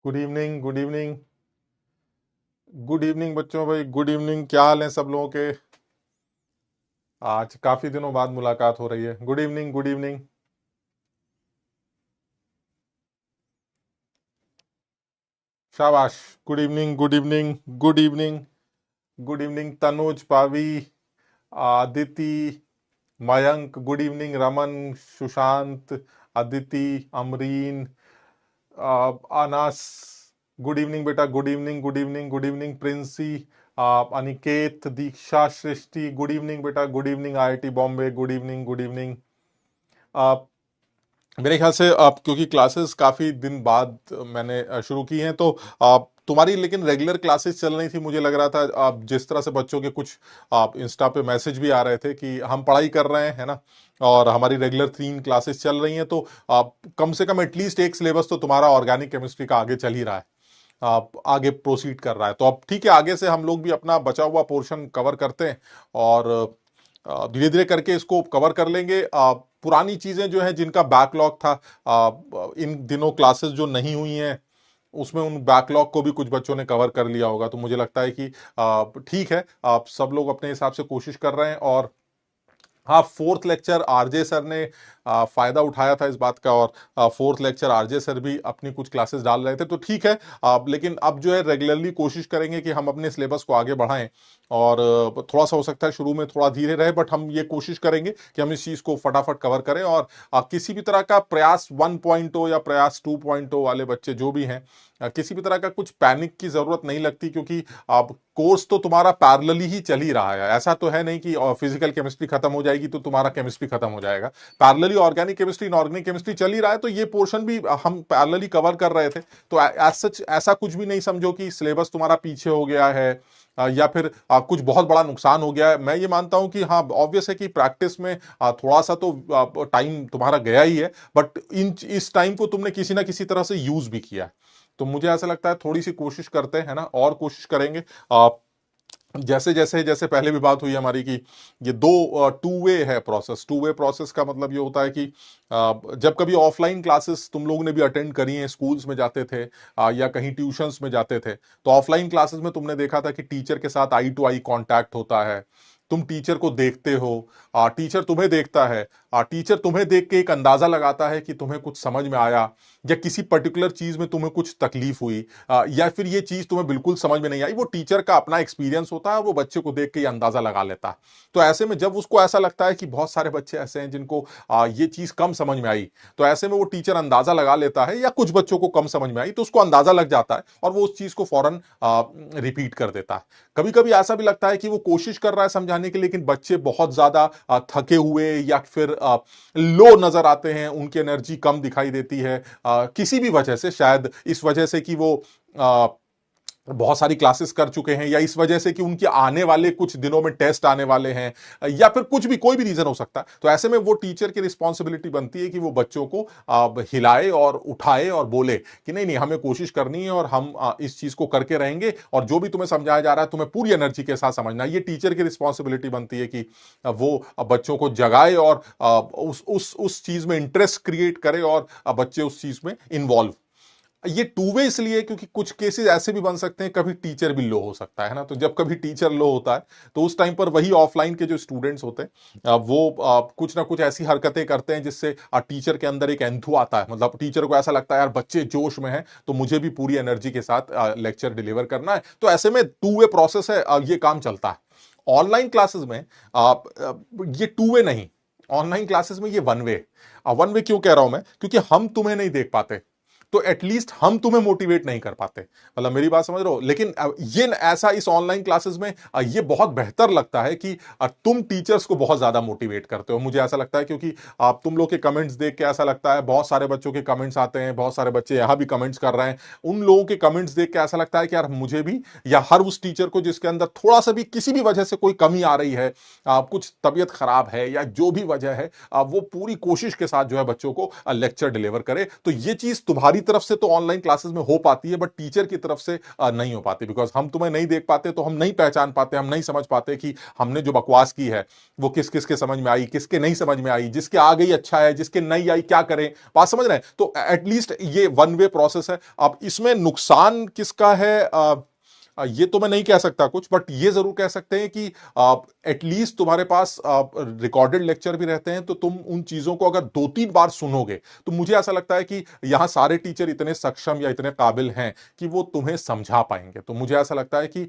Good evening, good evening. Good evening बच्चों, भाई good evening. क्या हाल है सब लोगों के? आज काफी दिनों बाद मुलाकात हो रही है। Good evening, good evening. शाबाश। Good evening, good evening, good evening. Good evening Tanuj, Pavi, Aditi, Mayank, good evening. Raman, Sushant, Aditi, Amreen, Anas, good evening बेटा, good evening, good evening, good evening. Princy, Aniket, Diksha, Srishti, good evening बेटा, good evening. IIT Bombay, good evening, good evening. मेरे ख्याल से आप, क्योंकि classes काफी दिन बाद मैंने शुरू की हैं, तो आप तुम्हारी लेकिन रेगुलर क्लासेस चल रही थी। मुझे लग रहा था आप जिस तरह से बच्चों के कुछ आप इंस्टा पे मैसेज भी आ रहे थे कि हम पढ़ाई कर रहे हैं, है ना, और हमारी रेगुलर 3 क्लासेस चल रही हैं, तो आप कम से कम एटलीस्ट एक सिलेबस तो तुम्हारा ऑर्गेनिक केमिस्ट्री का आगे चल ही रहा है, आप आगे प्रोसीड कर रहा है। तो अब ठीक है, आगे से हम लोग भी अपना बचा हुआ पोर्शन कवर करते हैं और धीरे धीरे करके इसको कवर कर लेंगे। पुरानी चीजें जो है जिनका बैकलॉग था, इन दिनों क्लासेस जो नहीं हुई हैं उसमें उन बैकलॉग को भी कुछ बच्चों ने कवर कर लिया होगा। तो मुझे लगता है कि ठीक है, आप सब लोग अपने हिसाब से कोशिश कर रहे हैं। और हाँ, फोर्थ लेक्चर आरजे सर ने फायदा उठाया था इस बात का, और फोर्थ लेक्चर आरजे सर भी अपनी कुछ क्लासेस डाल रहे थे, तो ठीक है। लेकिन अब जो है रेगुलरली कोशिश करेंगे कि हम अपने सिलेबस को आगे बढ़ाएं। और थोड़ा सा हो सकता है शुरू में थोड़ा धीरे रहे, बट हम ये कोशिश करेंगे कि हम इस चीज को फटाफट कवर करें। और किसी भी तरह का प्रयास 1.0 या प्रयास 2.0 वाले बच्चे जो भी हैं, किसी भी तरह का कुछ पैनिक की जरूरत नहीं लगती, क्योंकि आप कोर्स तो तुम्हारा पैरेलली ही चल ही रहा है। ऐसा तो है नहीं कि फिजिकल केमिस्ट्री खत्म हो जाएगी तो तुम्हारा केमिस्ट्री खत्म हो जाएगा। Parallelly organic chemistry, inorganic chemistry चल ही रहा है, तो ये पोर्शन भी हम पैरेलली कवर कर रहे थे। तो एज सच ऐसा कुछ भी नहीं समझो कि सिलेबस तुम्हारा पीछे हो गया है, या फिर कुछ बहुत बड़ा नुकसान हो गया है। मैं ये मानता हूं कि हाँ, ऑब्वियस है कि प्रैक्टिस में थोड़ा सा तो टाइम तुम्हारा गया ही है, बट इस टाइम को तुमने किसी ना किसी तरह से यूज भी किया है। तो मुझे ऐसा लगता है थोड़ी सी कोशिश करते हैं ना, और कोशिश करेंगे। जैसे जैसे जैसे पहले भी बात हुई हमारी कि ये दो टू वे है प्रोसेस। टू वे प्रोसेस का मतलब ये होता है कि जब कभी ऑफलाइन क्लासेस तुम लोगों ने भी अटेंड करी हैं, स्कूल्स में जाते थे या कहीं ट्यूशंस में जाते थे, तो ऑफलाइन क्लासेस में तुमने देखा था कि टीचर के साथ आई टू आई कांटेक्ट होता है। तुम टीचर को देखते हो, टीचर तुम्हें देखता है, टीचर तुम्हें देख के एक अंदाजा लगाता है कि तुम्हें कुछ समझ में आया, या किसी पर्टिकुलर चीज में तुम्हें कुछ तकलीफ हुई, या फिर ये चीज तुम्हें बिल्कुल समझ में नहीं आई। वो टीचर का अपना एक्सपीरियंस होता है और वो बच्चे को देख के ये अंदाजा लगा लेता है। तो ऐसे में जब उसको ऐसा लगता है कि बहुत सारे बच्चे ऐसे हैं जिनको ये चीज कम समझ में आई, तो ऐसे में वो टीचर अंदाजा लगा लेता है, या कुछ बच्चों को कम समझ में आई तो उसको अंदाजा लग जाता है और वो उस चीज को फौरन रिपीट कर देता है। कभी कभी ऐसा भी लगता है कि वो कोशिश कर रहा है समझाने की, लेकिन बच्चे बहुत ज्यादा थके हुए या फिर लो नजर आते हैं, उनकी एनर्जी कम दिखाई देती है, किसी भी वजह से, शायद इस वजह से कि वो आ, बहुत सारी क्लासेस कर चुके हैं, या इस वजह से कि उनके आने वाले कुछ दिनों में टेस्ट आने वाले हैं, या फिर कुछ भी, कोई भी रीजन हो सकता है। तो ऐसे में वो टीचर की रिस्पॉन्सिबिलिटी बनती है कि वो बच्चों को हिलाए और उठाए और बोले कि नहीं नहीं, हमें कोशिश करनी है और हम इस चीज को करके रहेंगे, और जो भी तुम्हें समझाया जा रहा है तुम्हें पूरी एनर्जी के साथ समझना है। ये टीचर की रिस्पॉन्सिबिलिटी बनती है कि वो बच्चों को जगाए और उस चीज में इंटरेस्ट क्रिएट करे, और बच्चे उस चीज में इन्वॉल्व। ये टू वे इसलिए क्योंकि कुछ केसेस ऐसे भी बन सकते हैं, कभी टीचर भी लो हो सकता है ना। तो जब कभी टीचर लो होता है तो उस टाइम पर वही ऑफलाइन के जो स्टूडेंट्स होते हैं, वो कुछ ना कुछ ऐसी हरकतें करते हैं जिससे टीचर के अंदर एक एंथू आता है। मतलब टीचर को ऐसा लगता है यार बच्चे जोश में हैं, तो मुझे भी पूरी एनर्जी के साथ लेक्चर डिलीवर करना है। तो ऐसे में टू वे प्रोसेस है, ये काम चलता है। ऑनलाइन क्लासेस में ये टू वे नहीं, ऑनलाइन क्लासेस में ये वन वे। वन वे क्यों कह रहा हूं मैं? क्योंकि हम तुम्हें नहीं देख पाते, तो एटलीस्ट हम तुम्हें मोटिवेट नहीं कर पाते। मतलब मेरी बात समझ रहे हो? लेकिन ये ऐसा इस ऑनलाइन क्लासेस में ये बहुत बेहतर लगता है कि तुम टीचर्स को बहुत ज्यादा मोटिवेट करते हो। मुझे ऐसा लगता है क्योंकि आप तुम लोग के कमेंट्स देख के ऐसा लगता है, बहुत सारे बच्चों के कमेंट्स आते हैं, बहुत सारे बच्चे यहां भी कमेंट्स कर रहे हैं, उन लोगों के कमेंट्स देख के ऐसा लगता है कि यार मुझे भी, या हर उस टीचर को जिसके अंदर थोड़ा सा भी किसी भी वजह से कोई कमी आ रही है, कुछ तबीयत खराब है या जो भी वजह है, वो पूरी कोशिश के साथ जो है बच्चों को लेक्चर डिलीवर करे। तो ये चीज तुम्हारी तरफ से तो ऑनलाइन क्लासेस में हो पाती है, बट टीचर की तरफ से नहीं हो पाती, बिकॉज हम तुम्हें नहीं देख पाते, तो हम नहीं पहचान पाते, हम नहीं समझ पाते कि हमने जो बकवास की है वो किस किस के समझ में आई, किसके नहीं समझ में आई, जिसके आ गई अच्छा है, जिसके नहीं आई क्या करें। बात समझ रहे हैं? तो एटलीस्ट ये वन वे प्रोसेस है। अब इसमें नुकसान किसका है, ये तो मैं नहीं कह सकता कुछ, बट ये जरूर कह सकते हैं कि एटलीस्ट तुम्हारे पास रिकॉर्डेड लेक्चर भी रहते हैं, तो तुम उन चीजों को अगर 2-3 बार सुनोगे, तो मुझे ऐसा लगता है कि यहां सारे टीचर इतने सक्षम या इतने काबिल हैं कि वो तुम्हें समझा पाएंगे। तो मुझे ऐसा लगता है कि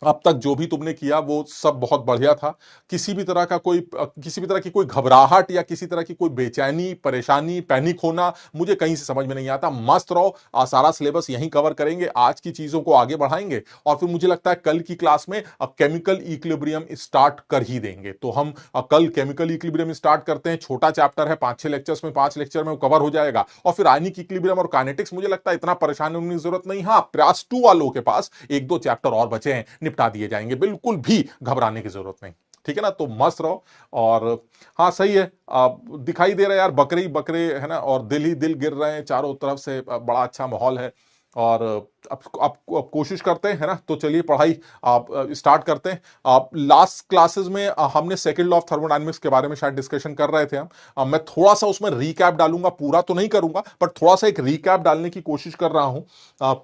अब तक जो भी तुमने किया वो सब बहुत बढ़िया था। किसी भी तरह की कोई घबराहट या किसी तरह की कोई बेचैनी, परेशानी, पैनिक होना मुझे कहीं से समझ में नहीं आता। मस्त रहो, सारा सिलेबस यहीं कवर करेंगे, आज की चीजों को आगे बढ़ाएंगे, और फिर मुझे लगता है कल की क्लास में केमिकल इक्विलिब्रियम स्टार्ट कर ही देंगे। तो हम कल केमिकल इक्विलिब्रियम स्टार्ट करते हैं। छोटा चैप्टर है, 5-6 लेक्चर्स में, 5 लेक्चर में वो कवर हो जाएगा, और फिर आयनिक इक्विलिब्रियम और काइनेटिक्स मुझे लगता है इतना परेशान होने की जरूरत नहीं। हाँ, प्रयास 2 वालों के पास 1-2 चैप्टर और बचे हैं, निपटा दिए जाएंगे, बिल्कुल भी घबराने की जरूरत नहीं। ठीक है ना? तो मस्त रहो। और हाँ, सही है, दिखाई दे रहा है यार, बकरे ही बकरे है ना, और दिल ही दिल गिर रहे हैं चारों तरफ से, बड़ा अच्छा माहौल है। और अब कोशिश करते हैं, है ना? तो चलिए पढ़ाई आप स्टार्ट करते हैं। आप लास्ट क्लासेस में हमने सेकंड लॉ ऑफ थर्मोडायनेमिक्स के बारे में शायद डिस्कशन कर रहे थे हम। मैं थोड़ा सा उसमें रिकैप डालूंगा, पूरा तो नहीं करूंगा, बट थोड़ा सा एक रिकैप डालने की कोशिश कर रहा हूं।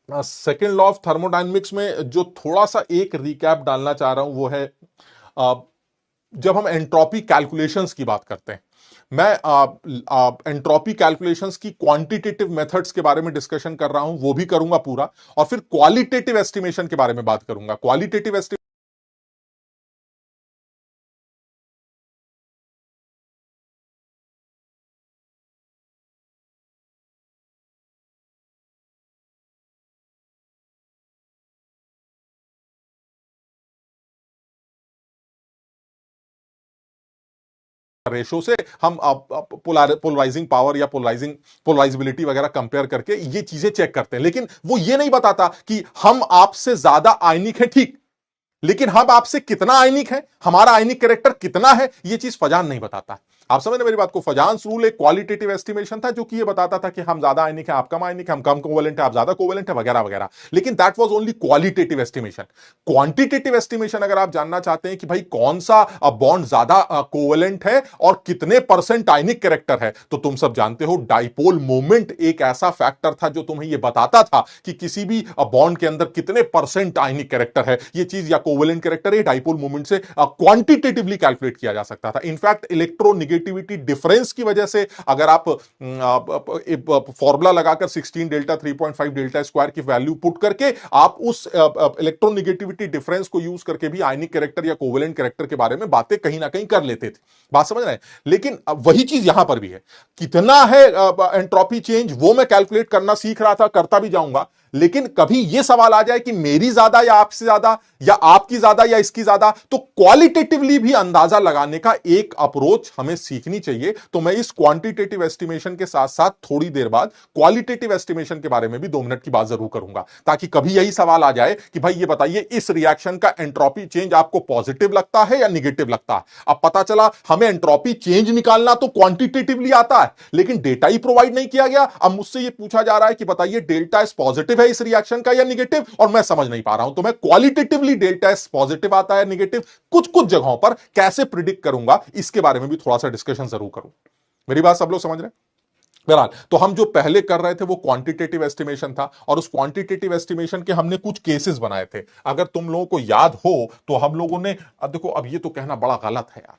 सेकेंड लॉ ऑफ थर्मोडायनेमिक्स में जो थोड़ा सा एक रिकैप डालना चाह रहा हूं वो है, अ, जब हम एंट्रोपी कैलकुलेशंस की बात करते हैं, मैं एंट्रोपी कैलकुलेशंस की क्वांटिटेटिव मेथड्स के बारे में डिस्कशन कर रहा हूं, वो भी करूंगा पूरा, और फिर क्वालिटेटिव एस्टिमेशन के बारे में बात करूंगा। क्वालिटेटिव रेशो से हम पोलराइजिंग पावर या पोलराइजिबिलिटी वगैरह कंपेयर करके ये चीजें चेक करते हैं, लेकिन वो ये नहीं बताता कि हम आपसे ज्यादा आयनिक है, ठीक, लेकिन हम आपसे कितना आयनिक है, हमारा आयनिक कैरेक्टर कितना है, ये चीज फजान नहीं बताता। आप समझ रहे मेरी बात को? फजांस रूल एक क्वालिटेटिव एस्टिमेशन था जो कि ये बताता था कि हम ज्यादा आयनिक है, आप कम आयनिक है, हम कम कोवेलेंट है, आप ज्यादा कोवेलेंट है, वगैरह वगैरह। लेकिन that was only qualitative estimation. Quantitative estimation अगर आप जानना चाहते हैं कि भाई कौन सा बॉन्ड ज्यादा कोवेलेंट है और कितने परसेंट आयनिक कैरेक्टर है, तो तुम सब जानते हो डाइपोल मोमेंट एक ऐसा फैक्टर था जो तुम्हें यह बताता था कि किसी भी बॉन्ड के अंदर कितने परसेंट आयनिक कैरेक्टर है। यह चीज या कोवेलेंट कैरेक्टर है, डाइपोल मोमेंट से क्वांटिटेटिवली कैलकुलेट किया जा सकता था। इनफैक्ट इलेक्ट्रोनेगेटिविटी डिफरेंस की वजह से अगर आप फॉर्मूला लगाकर 16 डेल्टा 3.5 डेल्टा स्क्वायर की वैल्यू पुट करके आप उस इलेक्ट्रोनेगेटिविटी डिफरेंस को यूज करके भी आयनिक कैरेक्टर या कोवेलेंट कैरेक्टर के बारे में बातें कहीं ना कहीं कर लेते थे। बात समझ रहे हैं? लेकिन वही चीज यहां पर भी है। कितना है एंट्रोपी चेंज, वो मैं कैलकुलेट करना सीख रहा था, करता भी जाऊंगा, लेकिन कभी यह सवाल आ जाए कि मेरी ज्यादा या आपसे ज्यादा, या आपकी ज्यादा या इसकी ज्यादा, तो क्वालिटेटिवली भी अंदाजा लगाने का एक अप्रोच हमें सीखनी चाहिए। तो मैं इस क्वांटिटेटिव एस्टिमेशन के साथ साथ थोड़ी देर बाद क्वालिटेटिव एस्टिमेशन के बारे में भी 2 मिनट की बात जरूर करूंगा, ताकि कभी यही सवाल आ जाए कि भाई ये बताइए इस रिएक्शन का एंट्रोपी चेंज आपको पॉजिटिव लगता है या निगेटिव लगता है। अब पता चला हमें एंट्रोपी चेंज निकालना तो क्वांटिटेटिवली आता है, लेकिन डेटा ही प्रोवाइड नहीं किया गया। अब मुझसे ये पूछा जा रहा है कि बताइए डेल्टा इज पॉजिटिव है इस रिएक्शन का या निगेटिव, और मैं समझ नहीं पा रहा हूं। तो मैं क्वालिटेटिवली डेल्टा इज पॉजिटिव आता है निगेटिव, कुछ कुछ जगहों पर कैसे प्रिडिक्ट करूंगा, इसके बारे में भी थोड़ा सा डिस्कशन जरूर करूं। मेरी बात सब लोग समझ रहे हैं? बहरहाल, तो हम जो पहले कर रहे थे वो क्वांटिटेटिव एस्टिमेशन था, और उस क्वांटिटेटिव एस्टिमेशन के हमने कुछ केसेस बनाए थे। अगर तुम लोगों को याद हो तो हम लोगों ने, अब देखो, अब ये तो कहना बड़ा गलत है यार,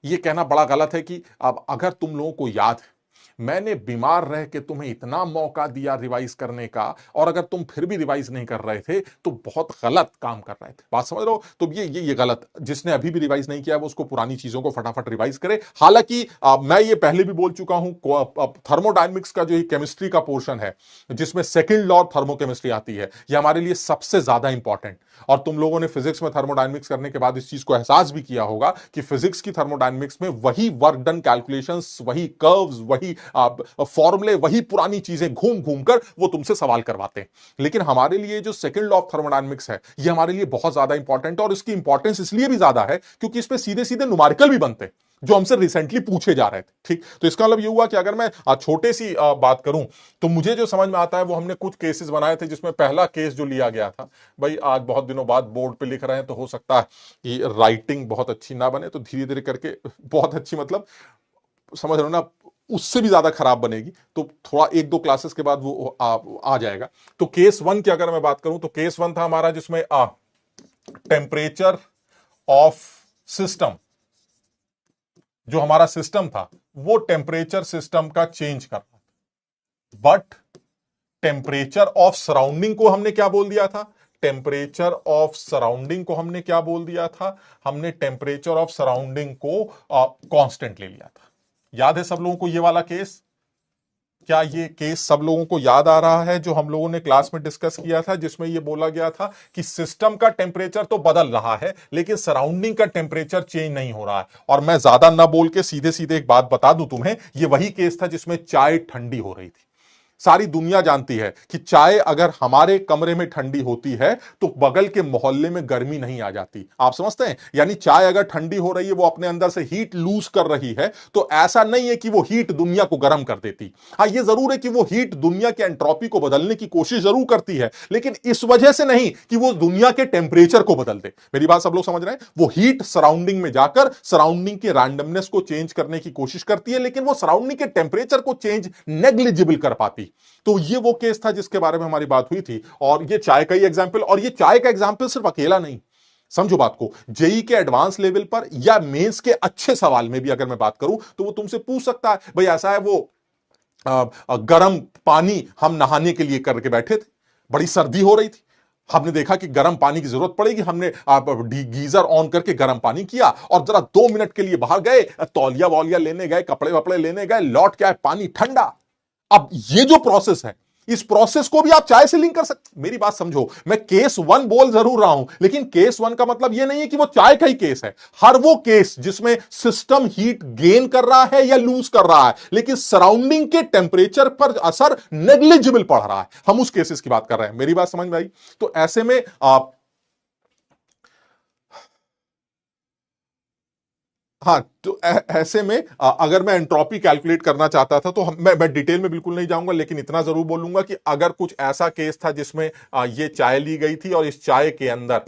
ये कहना बड़ा गलत है कि अब अगर तुम लोगों को याद है, मैंने बीमार रह के तुम्हें इतना मौका दिया रिवाइज करने का, और अगर तुम फिर भी रिवाइज नहीं कर रहे थे तो बहुत गलत काम कर रहे थे। बात समझ रहे हो? तो ये गलत, जिसने अभी भी रिवाइज नहीं किया वो उसको पुरानी चीजों को फटाफट रिवाइज करे। हालांकि मैं ये पहले भी बोल चुका हूं, थर्मोडायनेमिक्स का जो केमिस्ट्री का पोर्शन है जिसमें सेकेंड लॉ थर्मोकेमिस्ट्री आती है, ये हमारे लिए सबसे ज्यादा इंपॉर्टेंट। और तुम लोगों ने फिजिक्स में थर्मोडायनेमिक्स करने के बाद इस चीज को एहसास भी किया होगा कि फिजिक्स की थर्मोडायनेमिक्स में वही वर्क डन कैलकुलेशंस, वही कर्व्स, वही फॉर्मूले, वही पुरानी चीजें घूम घूम कर वो तुमसे सवाल करवाते हैं। लेकिन हमारे लिए जो सेकंड लॉ ऑफ थर्मोडायनेमिक्स है, ये हमारे लिए बहुत ज्यादा इंपॉर्टेंट है, और इसकी इंपॉर्टेंस इसलिए भी ज्यादा है क्योंकि इसमें सीधे सीधे न्यूमेरिकल भी बनते हैं। जो हमसे रिसेंटली पूछे जा रहे थे। ठीक, तो इसका मतलब ये हुआ कि अगर मैं छोटे सी बात करूं तो मुझे जो समझ में आता है वो हमने कुछ केसेस बनाए थे, जिसमें पहला केस जो लिया गया था, भाई आज बहुत दिनों बाद बोर्ड पे लिख रहे हैं तो हो सकता है कि राइटिंग बहुत अच्छी ना बने, तो धीरे धीरे करके बहुत अच्छी, मतलब समझ रहे हो ना, उससे भी ज्यादा खराब बनेगी, तो थोड़ा एक दो क्लासेस के बाद वो आ जाएगा। तो केस वन की अगर मैं बात करूं तो केस वन था हमारा जिसमें टेम्परेचर ऑफ सिस्टम, जो हमारा सिस्टम था वो टेम्परेचर सिस्टम का चेंज कर रहा था, बट टेम्परेचर ऑफ सराउंडिंग को हमने क्या बोल दिया था? टेम्परेचर ऑफ सराउंडिंग को हमने क्या बोल दिया था? हमने टेम्परेचर ऑफ सराउंडिंग को कांस्टेंट ले लिया था। याद है सब लोगों को ये वाला केस? क्या ये केस सब लोगों को याद आ रहा है जो हम लोगों ने क्लास में डिस्कस किया था, जिसमें ये बोला गया था कि सिस्टम का टेम्परेचर तो बदल रहा है लेकिन सराउंडिंग का टेम्परेचर चेंज नहीं हो रहा है। और मैं ज्यादा ना बोल के सीधे सीधे एक बात बता दूं तुम्हें, ये वही केस था जिसमें चाय ठंडी हो रही थी। सारी दुनिया जानती है कि चाय अगर हमारे कमरे में ठंडी होती है तो बगल के मोहल्ले में गर्मी नहीं आ जाती। आप समझते हैं? यानी चाय अगर ठंडी हो रही है, वो अपने अंदर से हीट लूज कर रही है, तो ऐसा नहीं है कि वो हीट दुनिया को गर्म कर देती। हाँ, ये जरूर है कि वो हीट दुनिया के एंट्रोपी को बदलने की कोशिश जरूर करती है, लेकिन इस वजह से नहीं कि वो दुनिया के टेम्परेचर को बदल दे। मेरी बात सब लोग समझ रहे हैं? वो हीट सराउंडिंग में जाकर सराउंडिंग के रैंडमनेस को चेंज करने की कोशिश करती है, लेकिन वो सराउंडिंग के टेम्परेचर को चेंज नेग्लिजिबल कर पाती। तो ये वो केस था जिसके बारे में हमारी बात हुई थी, और ये चाय का ही एग्जाम्पल, और ये चाय का एग्जाम्पल सिर्फ अकेला नहीं, समझो बात को। जेई के एडवांस लेवल पर या मेंस के अच्छे सवाल में भी अगर मैं बात करूं तो वो तुमसे पूछ सकता है, भाई ऐसा है वो गर्म पानी हम नहाने के लिए करके बैठे थे, बड़ी सर्दी हो रही थी, हमने देखा कि गर्म पानी की जरूरत पड़ेगी, हमने गीजर ऑन करके गर्म पानी किया और जरा 2 मिनट के लिए बाहर गए, तौलिया वौलिया लेने गए, कपड़े वपड़े लेने गए, लौट के आए, पानी ठंडा। अब ये जो प्रोसेस है, इस प्रोसेस को भी आप चाय से लिंक कर सकते। मेरी बात समझो, मैं केस वन बोल जरूर रहा हूं, लेकिन केस वन का मतलब यह नहीं है कि वो चाय का ही केस है। हर वो केस जिसमें सिस्टम हीट गेन कर रहा है या लूज कर रहा है, लेकिन सराउंडिंग के टेम्परेचर पर असर नेग्लिजिबल पड़ रहा है, हम उस केसेस की बात कर रहे हैं। मेरी बात समझ में आई? तो ऐसे में आप, हाँ, तो ऐसे में अगर मैं एंट्रोपी कैलकुलेट करना चाहता था तो मैं डिटेल में बिल्कुल नहीं जाऊंगा, लेकिन इतना जरूर बोलूंगा कि अगर कुछ ऐसा केस था जिसमें ये चाय ली गई थी और इस चाय के अंदर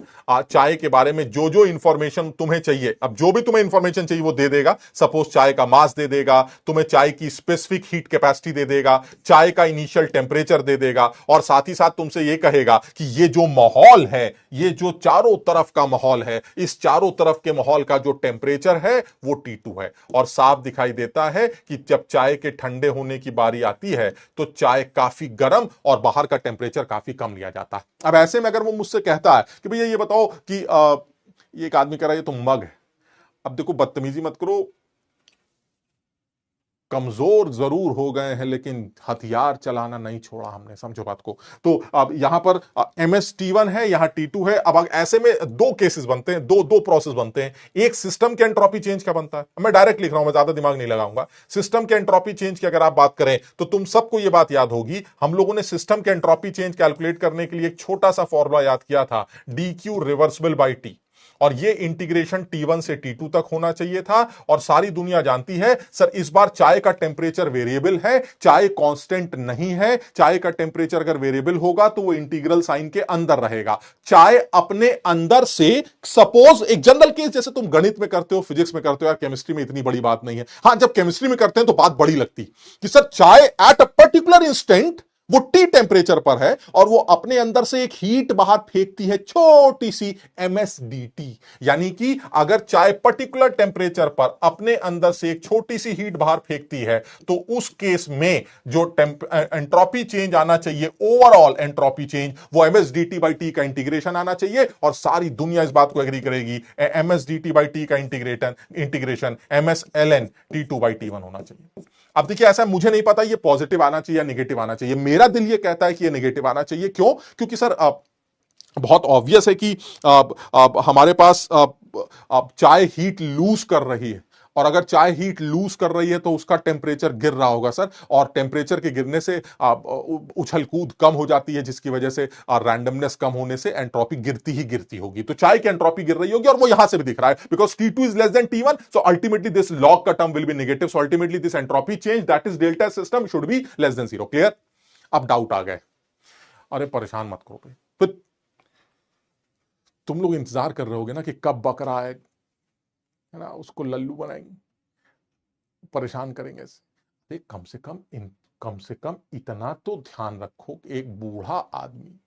चाय के बारे में जो जो इंफॉर्मेशन तुम्हें चाहिए, अब जो भी तुम्हें इंफॉर्मेशन चाहिए वो दे देगा। सपोज चाय का मास दे देगा तुम्हें, चाय की स्पेसिफिक हीट कैपेसिटी दे देगा, चाय का इनिशियल टेम्परेचर दे देगा, और साथ ही साथ तुमसे ये कहेगा कि ये जो माहौल है, ये जो चारों तरफ का माहौल है, इस चारों तरफ के माहौल का जो टेम्परेचर है वो T2 है। और साफ दिखाई देता है कि जब चाय के ठंडे होने की बारी आती है तो चाय काफी गर्म और बाहर का टेम्परेचर काफी कम लिया जाता है। अब ऐसे में अगर वो मुझसे कहता है कि भैया ये बताओ कि ये एक आदमी कह रहा है ये तो मग है। अब देखो, बदतमीजी मत करो, कमजोर जरूर हो गए हैं लेकिन हथियार चलाना नहीं छोड़ा हमने, समझो बात को। तो अब यहां पर MS T1 है, यहां T2 है। अब ऐसे में दो केसेस बनते हैं, दो प्रोसेस बनते हैं। एक सिस्टम के एंट्रोपी चेंज का बनता है, मैं डायरेक्ट लिख रहा हूं, मैं ज्यादा दिमाग नहीं लगाऊंगा। सिस्टम के एंट्रोपी चेंज की अगर आप बात करें तो तुम सबको यह बात याद होगी, हम लोगों ने सिस्टम के एंट्रोपी चेंज कैलकुलेट करने के लिए एक छोटा सा फॉर्मूला याद किया था, DQ रिवर्सिबल बाई T, और ये इंटीग्रेशन T1 से T2 तक होना चाहिए था। और सारी दुनिया जानती है सर इस बार चाय का टेम्परेचर वेरिएबल है, चाय कांस्टेंट नहीं है। चाय का टेम्परेचर अगर वेरिएबल होगा तो वो इंटीग्रल साइन के अंदर रहेगा। चाय अपने अंदर से, सपोज एक जनरल केस जैसे तुम गणित में करते हो, फिजिक्स में करते हो, या केमिस्ट्री में इतनी बड़ी बात नहीं है, हाँ जब केमिस्ट्री में करते हैं तो बात बड़ी लगती कि सर चाय एट अ पर्टिकुलर इंस्टेंट वो T टेम्परेचर पर है और वो अपने अंदर से एक हीट बाहर फेंकती है, छोटी सी MSDT। यानी कि अगर चाय पर्टिकुलर टेम्परेचर पर अपने अंदर से एक छोटी सी हीट बाहर फेंकती है तो उस केस में जो एंट्रोपी चेंज आना चाहिए, ओवरऑल एंट्रोपी चेंज, वो MSDT/T का इंटीग्रेशन आना चाहिए। और सारी दुनिया इस बात को एग्री करेगी, MSDT/T का इंटीग्रेशन MSln T2/T1 होना चाहिए। अब देखिए, ऐसा मुझे नहीं पता ये पॉजिटिव आना चाहिए या निगेटिव आना चाहिए, मेरा दिल ये कहता है कि ये निगेटिव आना चाहिए। क्यों? क्योंकि सर बहुत ऑब्वियस है कि हमारे पास चाय हीट लूज कर रही है, और अगर चाय हीट लूज कर रही है तो उसका टेम्परेचर गिर रहा होगा सर, और टेम्परेचर के गिरने से उछल कूद कम हो जाती है, जिसकी वजह से रैंडमनेस कम होने से एंट्रोपी गिरती ही गिरती होगी। तो चाय की एंट्रोपी गिर रही होगी, और वो यहां से भी दिख रहा है, because T2 is less than T1, so ultimately this log का term will be negative, so ultimately this entropy change that is delta system should be less than 0। Clear? अब डाउट आ गए। अरे परेशान मत करो भाई, फिर तुम लोग इंतजार कर रहे होगे ना कि कब बकरा आए, है ना, उसको लल्लू बनाएंगे, परेशान करेंगे ऐसे। कम से कम इतना तो ध्यान रखो कि एक बूढ़ा आदमी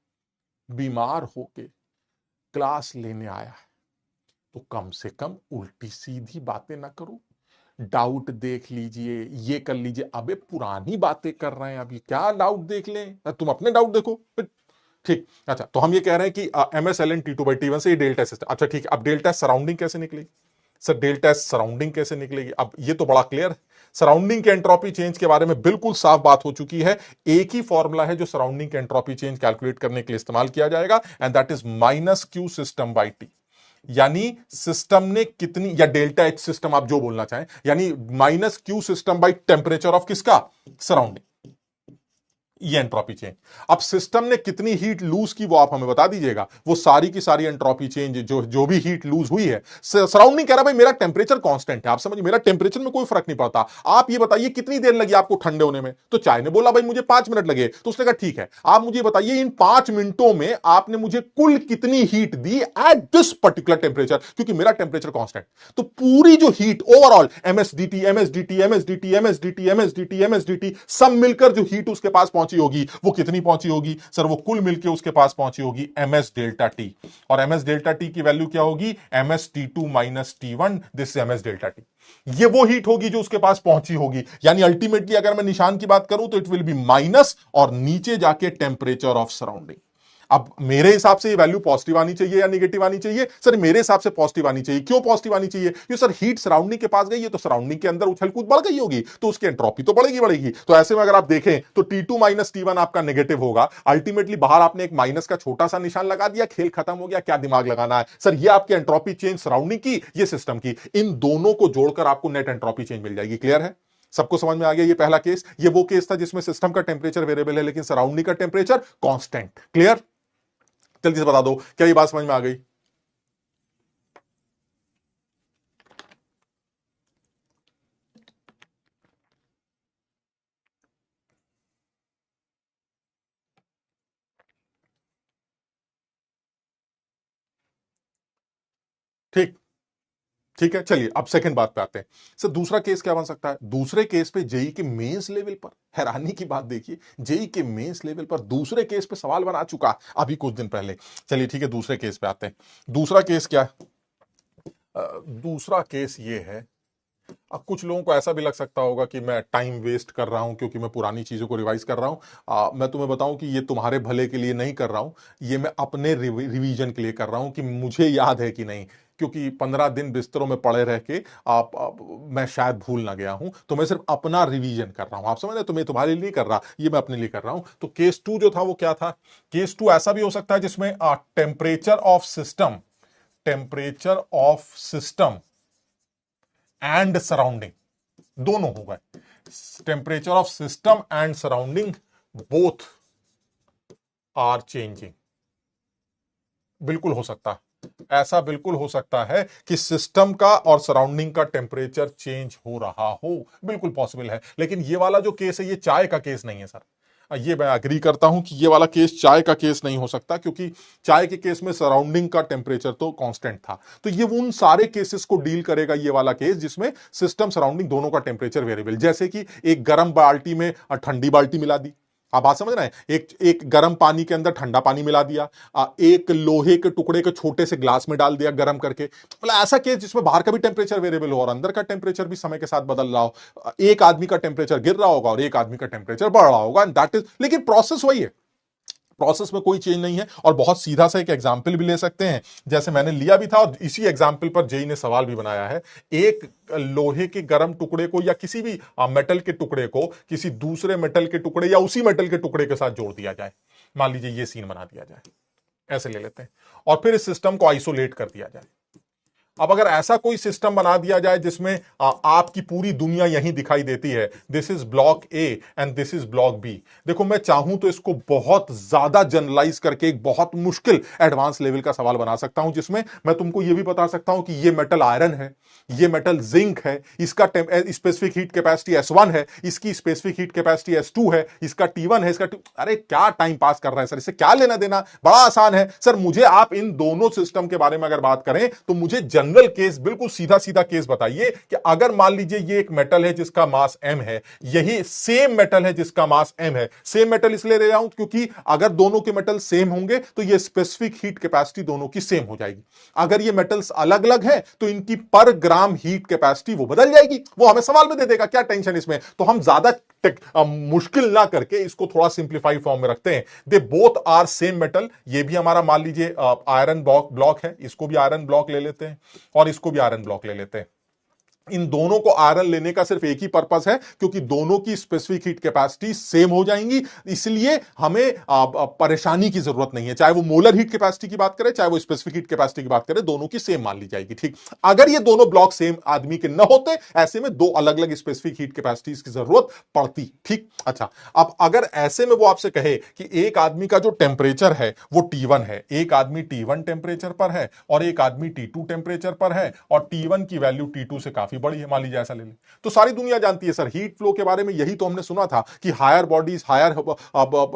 बीमार होके क्लास लेने आया है, तो कम से कम उल्टी सीधी बातें ना करो, डाउट देख लीजिए, ये कर लीजिए। अबे पुरानी बातें कर रहे हैं, अभी क्या डाउट देख लें, तुम अपने डाउट देखो। ठीक, अच्छा, तो हम ये कह रहे हैं कि MSLN T2/T1 से ये डेल्टा सिस्टम। अच्छा ठीक है, अब डेल्टा सराउंडिंग कैसे निकलेगी सर? डेल्टा सराउंडिंग कैसे निकलेगी? अब ये तो बड़ा क्लियर है, सराउंडिंग के एंट्रोपी चेंज के बारे में बिल्कुल साफ बात हो चुकी है। एक ही फॉर्मूला है जो सराउंडिंग के एंट्रोपी चेंज कैलकुलेट करने के लिए इस्तेमाल किया जाएगा, and that is -Q system by T. यानी सिस्टम ने कितनी, या डेल्टा H सिस्टम आप जो बोलना चाहें, यानी -Q system by temperature of किसका? सराउंडिंग, ये एंट्रोपी चेंज। अब सिस्टम ने कितनी हीट लूज की वो आप हमें बता दीजिएगा, वो सारी की सारी एंट्रोपी चेंज जो भी हीट लूज हुई है। सराउंडिंग कह रहा भाई मेरा टेम्परेचर कांस्टेंट है, आप समझिए मेरा टेम्परेचर में कोई फर्क नहीं पड़ता, आप ये बताइए कितनी देर लगी आपको ठंडे होने में? तो चाय ने बोला भाई मुझे 5 मिनट लगे, तो उसने कहा ठीक है, आप मुझे बताइए इन 5 मिनटों में आपने मुझे कुल कितनी heat the at this particular temperature, क्योंकि मेरा टेम्परेचर कांस्टेंट। तो पूरी जो heat overall MSDT MSDT MSDT MSDT MSDT MSDT सब मिलकर जो हीट उसके पास पहुंची होगी, वो कितनी पहुंची होगी सर? वो कुल मिलकर उसके पास पहुंची होगी MS डेल्टा टी, और MS डेल्टा टी की वैल्यू क्या होगी? MST2 - T1, this MS delta T. ये वो हीट होगी जो उसके पास पहुंची होगी, यानी अल्टीमेटली अगर मैं निशान की बात करूं तो इट विल बी माइनस, और नीचे जाके टेम्परेचर ऑफ सराउंडिंग। अब मेरे हिसाब से ये वैल्यू पॉजिटिव आनी चाहिए या नेगेटिव आनी चाहिए सर? मेरे हिसाब से पॉजिटिव आनी चाहिए। क्यों पॉजिटिव आनी चाहिए? क्योंकि सर हीट सराउंडिंग के पास गई है, तो सराउंडिंग के अंदर उछल कूद बढ़ गई होगी, तो उसकी एंट्रोपी तो बढ़ेगी। तो ऐसे में अगर आप देखें तो T2 - T1 आपका नेगेटिव होगा। अल्टीमेटली बाहर आपने एक माइनस का छोटा सा निशान लगा दिया, खेल खत्म हो गया। क्या दिमाग लगाना है सर? ये आपकी एंट्रोपी चेंज सराउंडिंग की, ये सिस्टम की, इन दोनों को जोड़कर आपको नेट एंट्रोपी चेंज मिल जाएगी। क्लियर है? सबको समझ में आ गया? ये पहला केस, ये वो केस था जिसमें सिस्टम का टेम्परेचर वेरिएबल है लेकिन सराउंडिंग का टेम्परेचर कांस्टेंट। क्लियर? जल्दी से बता दो, क्या ये बात समझ में आ गई? ठीक, ठीक है, चलिए अब सेकंड बात पे आते हैं। सर दूसरा केस क्या बन सकता है? दूसरे केस पे जेई के मेंस लेवल पर, हैरानी की बात देखिए, जेई के मेंस लेवल पर दूसरे केस पे सवाल बना चुका अभी कुछ दिन पहले। चलिए ठीक है, दूसरे केस पे आते हैं। दूसरा केस क्या है? दूसरा केस ये है, अब कुछ लोगों को ऐसा भी लग सकता होगा कि मैं टाइम वेस्ट कर रहा हूं क्योंकि मैं पुरानी चीजों को रिवाइज कर रहा हूं। मैं तुम्हें बताऊं कि ये तुम्हारे भले के लिए नहीं कर रहा हूं, ये मैं अपने रिवीजन के लिए कर रहा हूं कि मुझे याद है कि नहीं, क्योंकि 15 दिन बिस्तरों में पड़े रह के मैं शायद भूल ना गया हूं, तो मैं सिर्फ अपना रिवीजन कर रहा हूं। आप समझ रहे? तो मैं तुम्हारे लिए नहीं कर रहा, ये मैं अपने लिए कर रहा हूं। तो केस 2 जो था वो क्या था? केस 2 ऐसा भी हो सकता है जिसमें temperature of system and surrounding दोनों हो गए। Temperature of system and surrounding both are changing. बिल्कुल हो सकता है, ऐसा बिल्कुल हो सकता है कि सिस्टम का और सराउंडिंग का टेम्परेचर चेंज हो रहा हो, बिल्कुल पॉसिबल है। लेकिन ये वाला जो केस है ये चाय का केस नहीं है सर। ये मैं अग्री करता हूं कि ये वाला केस चाय का केस नहीं हो सकता, क्योंकि चाय के केस में सराउंडिंग का टेम्परेचर तो कांस्टेंट था। तो ये उन सारे केसेस को डील करेगा, ये वाला केस जिसमें सिस्टम सराउंडिंग दोनों का टेम्परेचर वेरिएबल, जैसे कि एक गर्म बाल्टी में ठंडी बाल्टी मिला दी। आप बात समझ रहे हैं? एक गर्म पानी के अंदर ठंडा पानी मिला दिया, एक लोहे के टुकड़े के छोटे से ग्लास में डाल दिया गर्म करके। मतलब ऐसा केस जिसमें बाहर का भी टेम्परेचर वेरिएबल हो और अंदर का टेम्परेचर भी समय के साथ बदल रहा हो। एक आदमी का टेम्परेचर गिर रहा होगा और एक आदमी का टेम्परेचर बढ़ रहा होगा, एंड दैट इज, लेकिन प्रोसेस वही है, प्रोसेस में कोई चेंज नहीं है। और बहुत सीधा सा एक एग्जाम्पल भी ले सकते हैं, जैसे मैंने लिया भी था और इसी एग्जाम्पल पर जेई ने सवाल भी बनाया है। एक लोहे के गर्म टुकड़े को या किसी भी मेटल के टुकड़े को किसी दूसरे मेटल के टुकड़े या उसी मेटल के टुकड़े के साथ जोड़ दिया जाए, मान लीजिए ये सीन बना दिया जाए, ऐसे ले लेते हैं, और फिर इस सिस्टम को आइसोलेट कर दिया जाए। अब अगर ऐसा कोई सिस्टम बना दिया जाए जिसमें आपकी पूरी दुनिया यहीं दिखाई देती है, this is block A and this is block B. देखो मैं चाहूं तो इसको बहुत ज्यादा जनरलाइज करके एक बहुत मुश्किल एडवांस लेवल का सवाल बना सकता हूं, जिसमें मैं तुमको यह भी बता सकता हूं कि ये मेटल आयरन है, ये मेटल जिंक है, इसका स्पेसिफिक हीट कैपेसिटी S1 है, इसकी स्पेसिफिक हीट कैपेसिटी S2 है, इसका T1 है, इसका अरे क्या टाइम पास कर रहा है सर, इससे क्या लेना देना, बड़ा आसान है सर। मुझे आप इन दोनों सिस्टम के बारे में अगर बात करें तो मुझे जनरल केस, बिल्कुल सीधा सीधा केस बताइए कि अगर मान लीजिए ये एक मेटल है जिसका मास m है, यही सेम मेटल है जिसका मास m है। सेम मेटल इसलिए ले रहा हूं क्योंकि अगर दोनों के मेटल सेम होंगे तो ये स्पेसिफिक हीट कैपेसिटी दोनों की सेम हो जाएगी। अगर ये मेटल्स अलग अलग है तो इनकी पर ग्राम हीट कैपेसिटी वो बदल जाएगी, वो हमें सवाल में दे देगा, क्या टेंशन इसमें। तो हम ज्यादा मुश्किल ना करके इसको थोड़ा सिंप्लीफाई फॉर्म में रखते हैं। They both are same metal, ये भी हमारा मान लीजिए आयरन ब्लॉक है, इसको भी आयरन ब्लॉक ले लेते हैं और इसको भी आयरन ब्लॉक ले लेते हैं। इन दोनों को आयरन लेने का सिर्फ एक ही पर्पस है, क्योंकि दोनों की स्पेसिफिक हीट कैपेसिटी सेम हो जाएंगी, इसलिए हमें परेशानी की जरूरत नहीं है। चाहे वो मोलर हीट कैपेसिटी की बात करें, चाहे वो स्पेसिफिक हीट कैपेसिटी की बात करें, दोनों की सेम मान ली जाएगी। ठीक, अगर ये दोनों ब्लॉक सेम आदमी के न होते, ऐसे में दो अलग अलग स्पेसिफिक हीट कैपेसिटीज की जरूरत पड़ती। ठीक, अच्छा, अब अगर ऐसे में वो आपसे कहे कि एक आदमी का जो टेम्परेचर है वो T1 है, एक आदमी T1 टेम्परेचर पर है और एक आदमी T2 टेम्परेचर पर है, और T1 की वैल्यू T2 से काफी बड़ी है, मान लीजिए ऐसा ले ले, तो सारी दुनिया जानती है सर हीट फ्लो के बारे में। यही तो हमने सुना था कि higher bodies higher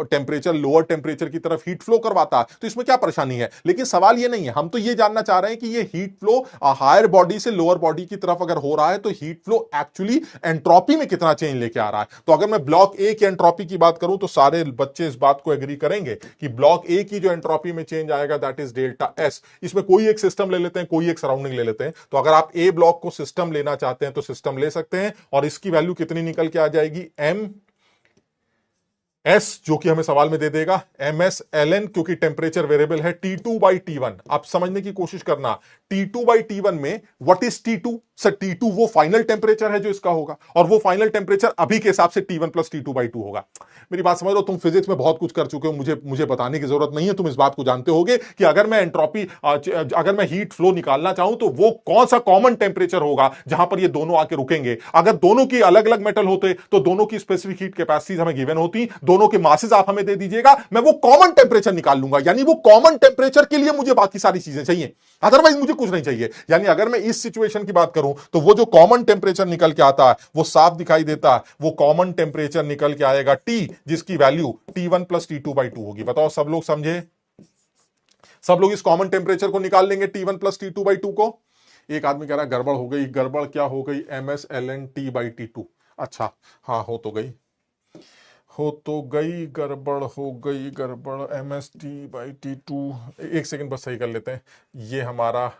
temperature lower temperature की तरफ हीट फ्लो करवाता है, तो इसमें क्या परेशानी है। लेकिन सवाल ये नहीं है, हम तो ये जानना चाह रहे हैं कि ये हीट फ्लो हायर बॉडी से लोअर बॉडी की तरफ अगर हो रहा है तो हीट फ्लो एक्चुअली एंट्रोपी में कितना चेंज लेके आ रहा है। तो अगर मैं ब्लॉक ए की एंट्रोपी की बात करूं तो सारे बच्चे इस बात को एग्री करेंगे कि ब्लॉक ए की जो एंट्रोपी में चेंज आएगा दैट इज डेल्टा एस। इसमें कोई एक सिस्टम ले लेते हैं, कोई एक सराउंडिंग ले लेते हैं। तो अगर आप ए ब्लॉक को सिस्टम लेना चाहते हैं तो सिस्टम ले सकते हैं, और इसकी वैल्यू कितनी निकल के आ जाएगी, एम एस, जो कि हमें सवाल में दे देगा एम एस एल एन, क्योंकि टेम्परेचर वेरिएबल है T2 बाई T1। आप समझने की कोशिश करना, T2 बाई T1 में what is T2 sir, T2 वो फाइनल टेम्परेचर है जो इसका होगा, और वो फाइनल टेम्परेचर अभी के हिसाब से T1 प्लस T2 बाई 2 होगा। मेरी बात समझ लो, तुम फिजिक्स में बहुत कुछ कर चुके हो, मुझे बताने की जरूरत नहीं है, तुम इस बात को जानते होगे कि अगर मैं एंट्रोपी अगर मैं हीट फ्लो निकालना चाहूं तो वो कौन सा कॉमन टेम्परेचर होगा जहां पर ये दोनों आके रुकेंगे। अगर दोनों की अलग अलग मेटल होते तो दोनों की स्पेसिफिक हीट कैपेसिटीज हमें गिवन होती, दोनों के मासेस आप हमें दे दीजिएगा, मैं वो कॉमन टेम्परेचर निकाल लूंगा। यानी वो कॉमन टेम्परेचर के लिए मुझे बाकी सारी चीजें चाहिए, अदरवाइज मुझे कुछ नहीं चाहिए। यानी अगर मैं इस सिचुएशन की बात करूं तो वो जो कॉमन टेम्परेचर निकल के आता है वो साफ दिखाई देता है, वो कॉमन टेम्परेचर निकल के आएगा T, जिसकी value T1 plus T2 by 2 होगी। बताओ सब लोग समझे, सब लोग इस कॉमन टेम्परेचर को निकाल लेंगे T1 प्लस T2 बाई 2 को। एक आदमी कह रहा है गड़बड़ हो गई, गड़बड़ क्या हो गई, MsLn T बाई T2। अच्छा, हाँ हो तो गई, गड़बड़ हो गई, गड़बड़ MsT/T2। एक सेकंड बस सही कर लेते हैं, ये हमारा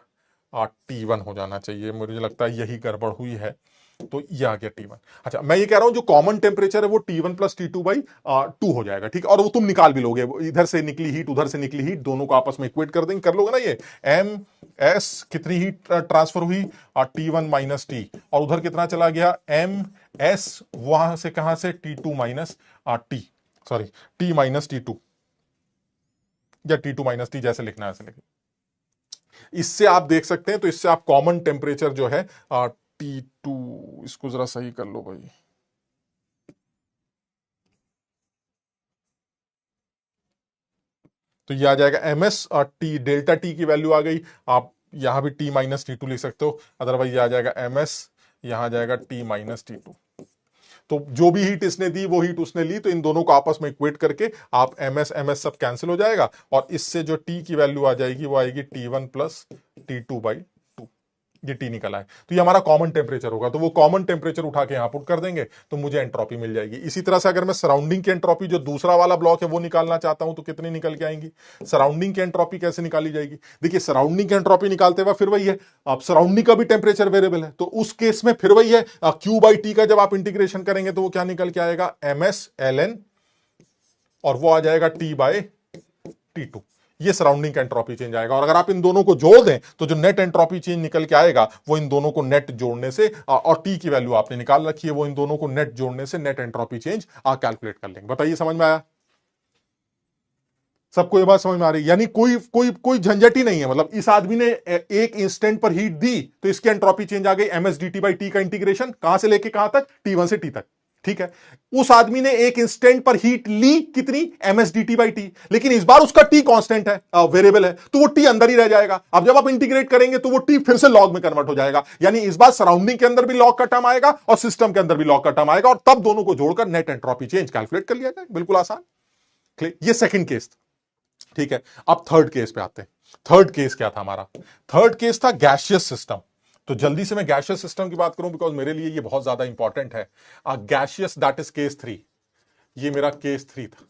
T1 हो जाना चाहिए, मुझे लगता है यही गड़बड़ हुई है, तो ये आ गया T1। अच्छा, मैं ये कह रहा हूं जो कॉमन टेम्परेचर है वो T1 प्लस T2 बाई 2 हो जाएगा। ठीक, और वो तुम निकाल भी लोगे, इधर से निकली हीट उधर से निकली हीट, दोनों को आपस में इक्वेट कर देंगे, कर लोगे ना। ये एम एस कितनी हीट ट्रांसफर हुई, T1 माइनस टी, और उधर कितना चला गया, एम एस, वहां से कहां से, T2 minus T, sorry T minus T2 या T2 माइनस टी, जैसे लिखना है ऐसे लिखना। इससे आप देख सकते हैं, तो इससे आप कॉमन टेम्परेचर जो है T2, इसको जरा सही कर लो भाई, तो ये आ जाएगा एमएस और टी, डेल्टा टी की वैल्यू आ गई। आप यहां भी T माइनस T2 लिख सकते हो, अदरवाइज ये आ जाएगा एमएस, यहां आ जाएगा T माइनस T2। तो जो भी हीट इसने दी वो हीट उसने ली, तो इन दोनों को आपस में इक्वेट करके आप एमएस एमएस सब कैंसिल हो जाएगा, और इससे जो टी की वैल्यू आ जाएगी वो आएगी T1 प्लस T2 बाई 2। ये टी निकल आए, तो ये हमारा कॉमन टेम्परेचर होगा, तो वो कॉमन टेम्परेचर उठा के यहां पुट कर देंगे तो मुझे एंट्रोपी मिल जाएगी। इसी तरह से अगर मैं सराउंडिंग की एंट्रोपी, जो दूसरा वाला ब्लॉक है वो निकालना चाहता हूं, तो कितनी निकल के आएंगी। सराउंडिंग की एंट्रोपी कैसे निकाली जाएगी, देखिए सराउंडिंग की एंट्रोपी निकालते हुए फिर वही है, आप सराउंडिंग का भी टेम्परेचर वेरिएबल है, तो उस केस में फिर वही है, क्यू बाई टी का जब आप इंटीग्रेशन करेंगे तो वो क्या निकल के आएगा, MsLn, और वो आ जाएगा T बाय T2। ये सराउंडिंग का एंट्रोपी चेंज आएगा, और अगर आप इन दोनों को जोड़ दें तो जो नेट एंट्रोपी चेंज निकल के आएगा वो इन दोनों को नेट जोड़ने से, और टी की वैल्यू आपने निकाल रखी है, वो इन दोनों को नेट जोड़ने से नेट एंट्रोपी चेंज कैलकुलेट कर लेंगे। बताइए समझ में आया। सबको ये बात समझ में आ रही है? यानी कोई कोई कोई झंझट ही नहीं है। मतलब इस आदमी ने एक इंस्टेंट पर हीट दी तो इसकी एंट्रोपी चेंज आ गई, एमएसडीटी बाई टी का इंटीग्रेशन कहां से लेके कहां तक, टी1 से टी तक। ठीक है, उस आदमी ने एक इंस्टेंट पर हीट ली कितनी, एमएसडीटी बाई टी, लेकिन इस बार उसका टी कांस्टेंट है, वेरिएबल है, तो वो टी अंदर ही रह जाएगा। अब जब आप इंटीग्रेट करेंगे तो वो टी फिर से लॉग में कन्वर्ट हो जाएगा। यानी इस बार सराउंडिंग के अंदर भी लॉग का टर्म आएगा और सिस्टम के अंदर भी लॉग का टर्म आएगा, और तब दोनों को जोड़कर नेट एंट्रोपी चेंज कैलकुलेट कर लिया जाएगा। बिल्कुल आसान। ये सेकंड केस। ठीक है, अब थर्ड केस पे आते हैं। थर्ड केस क्या था हमारा? थर्ड केस था गैशियस सिस्टम। तो जल्दी से मैं गैशियस सिस्टम की बात करूं बिकॉज मेरे लिए ये बहुत ज्यादा इंपॉर्टेंट है। Gaseous that is case 3। ये मेरा केस 3 था,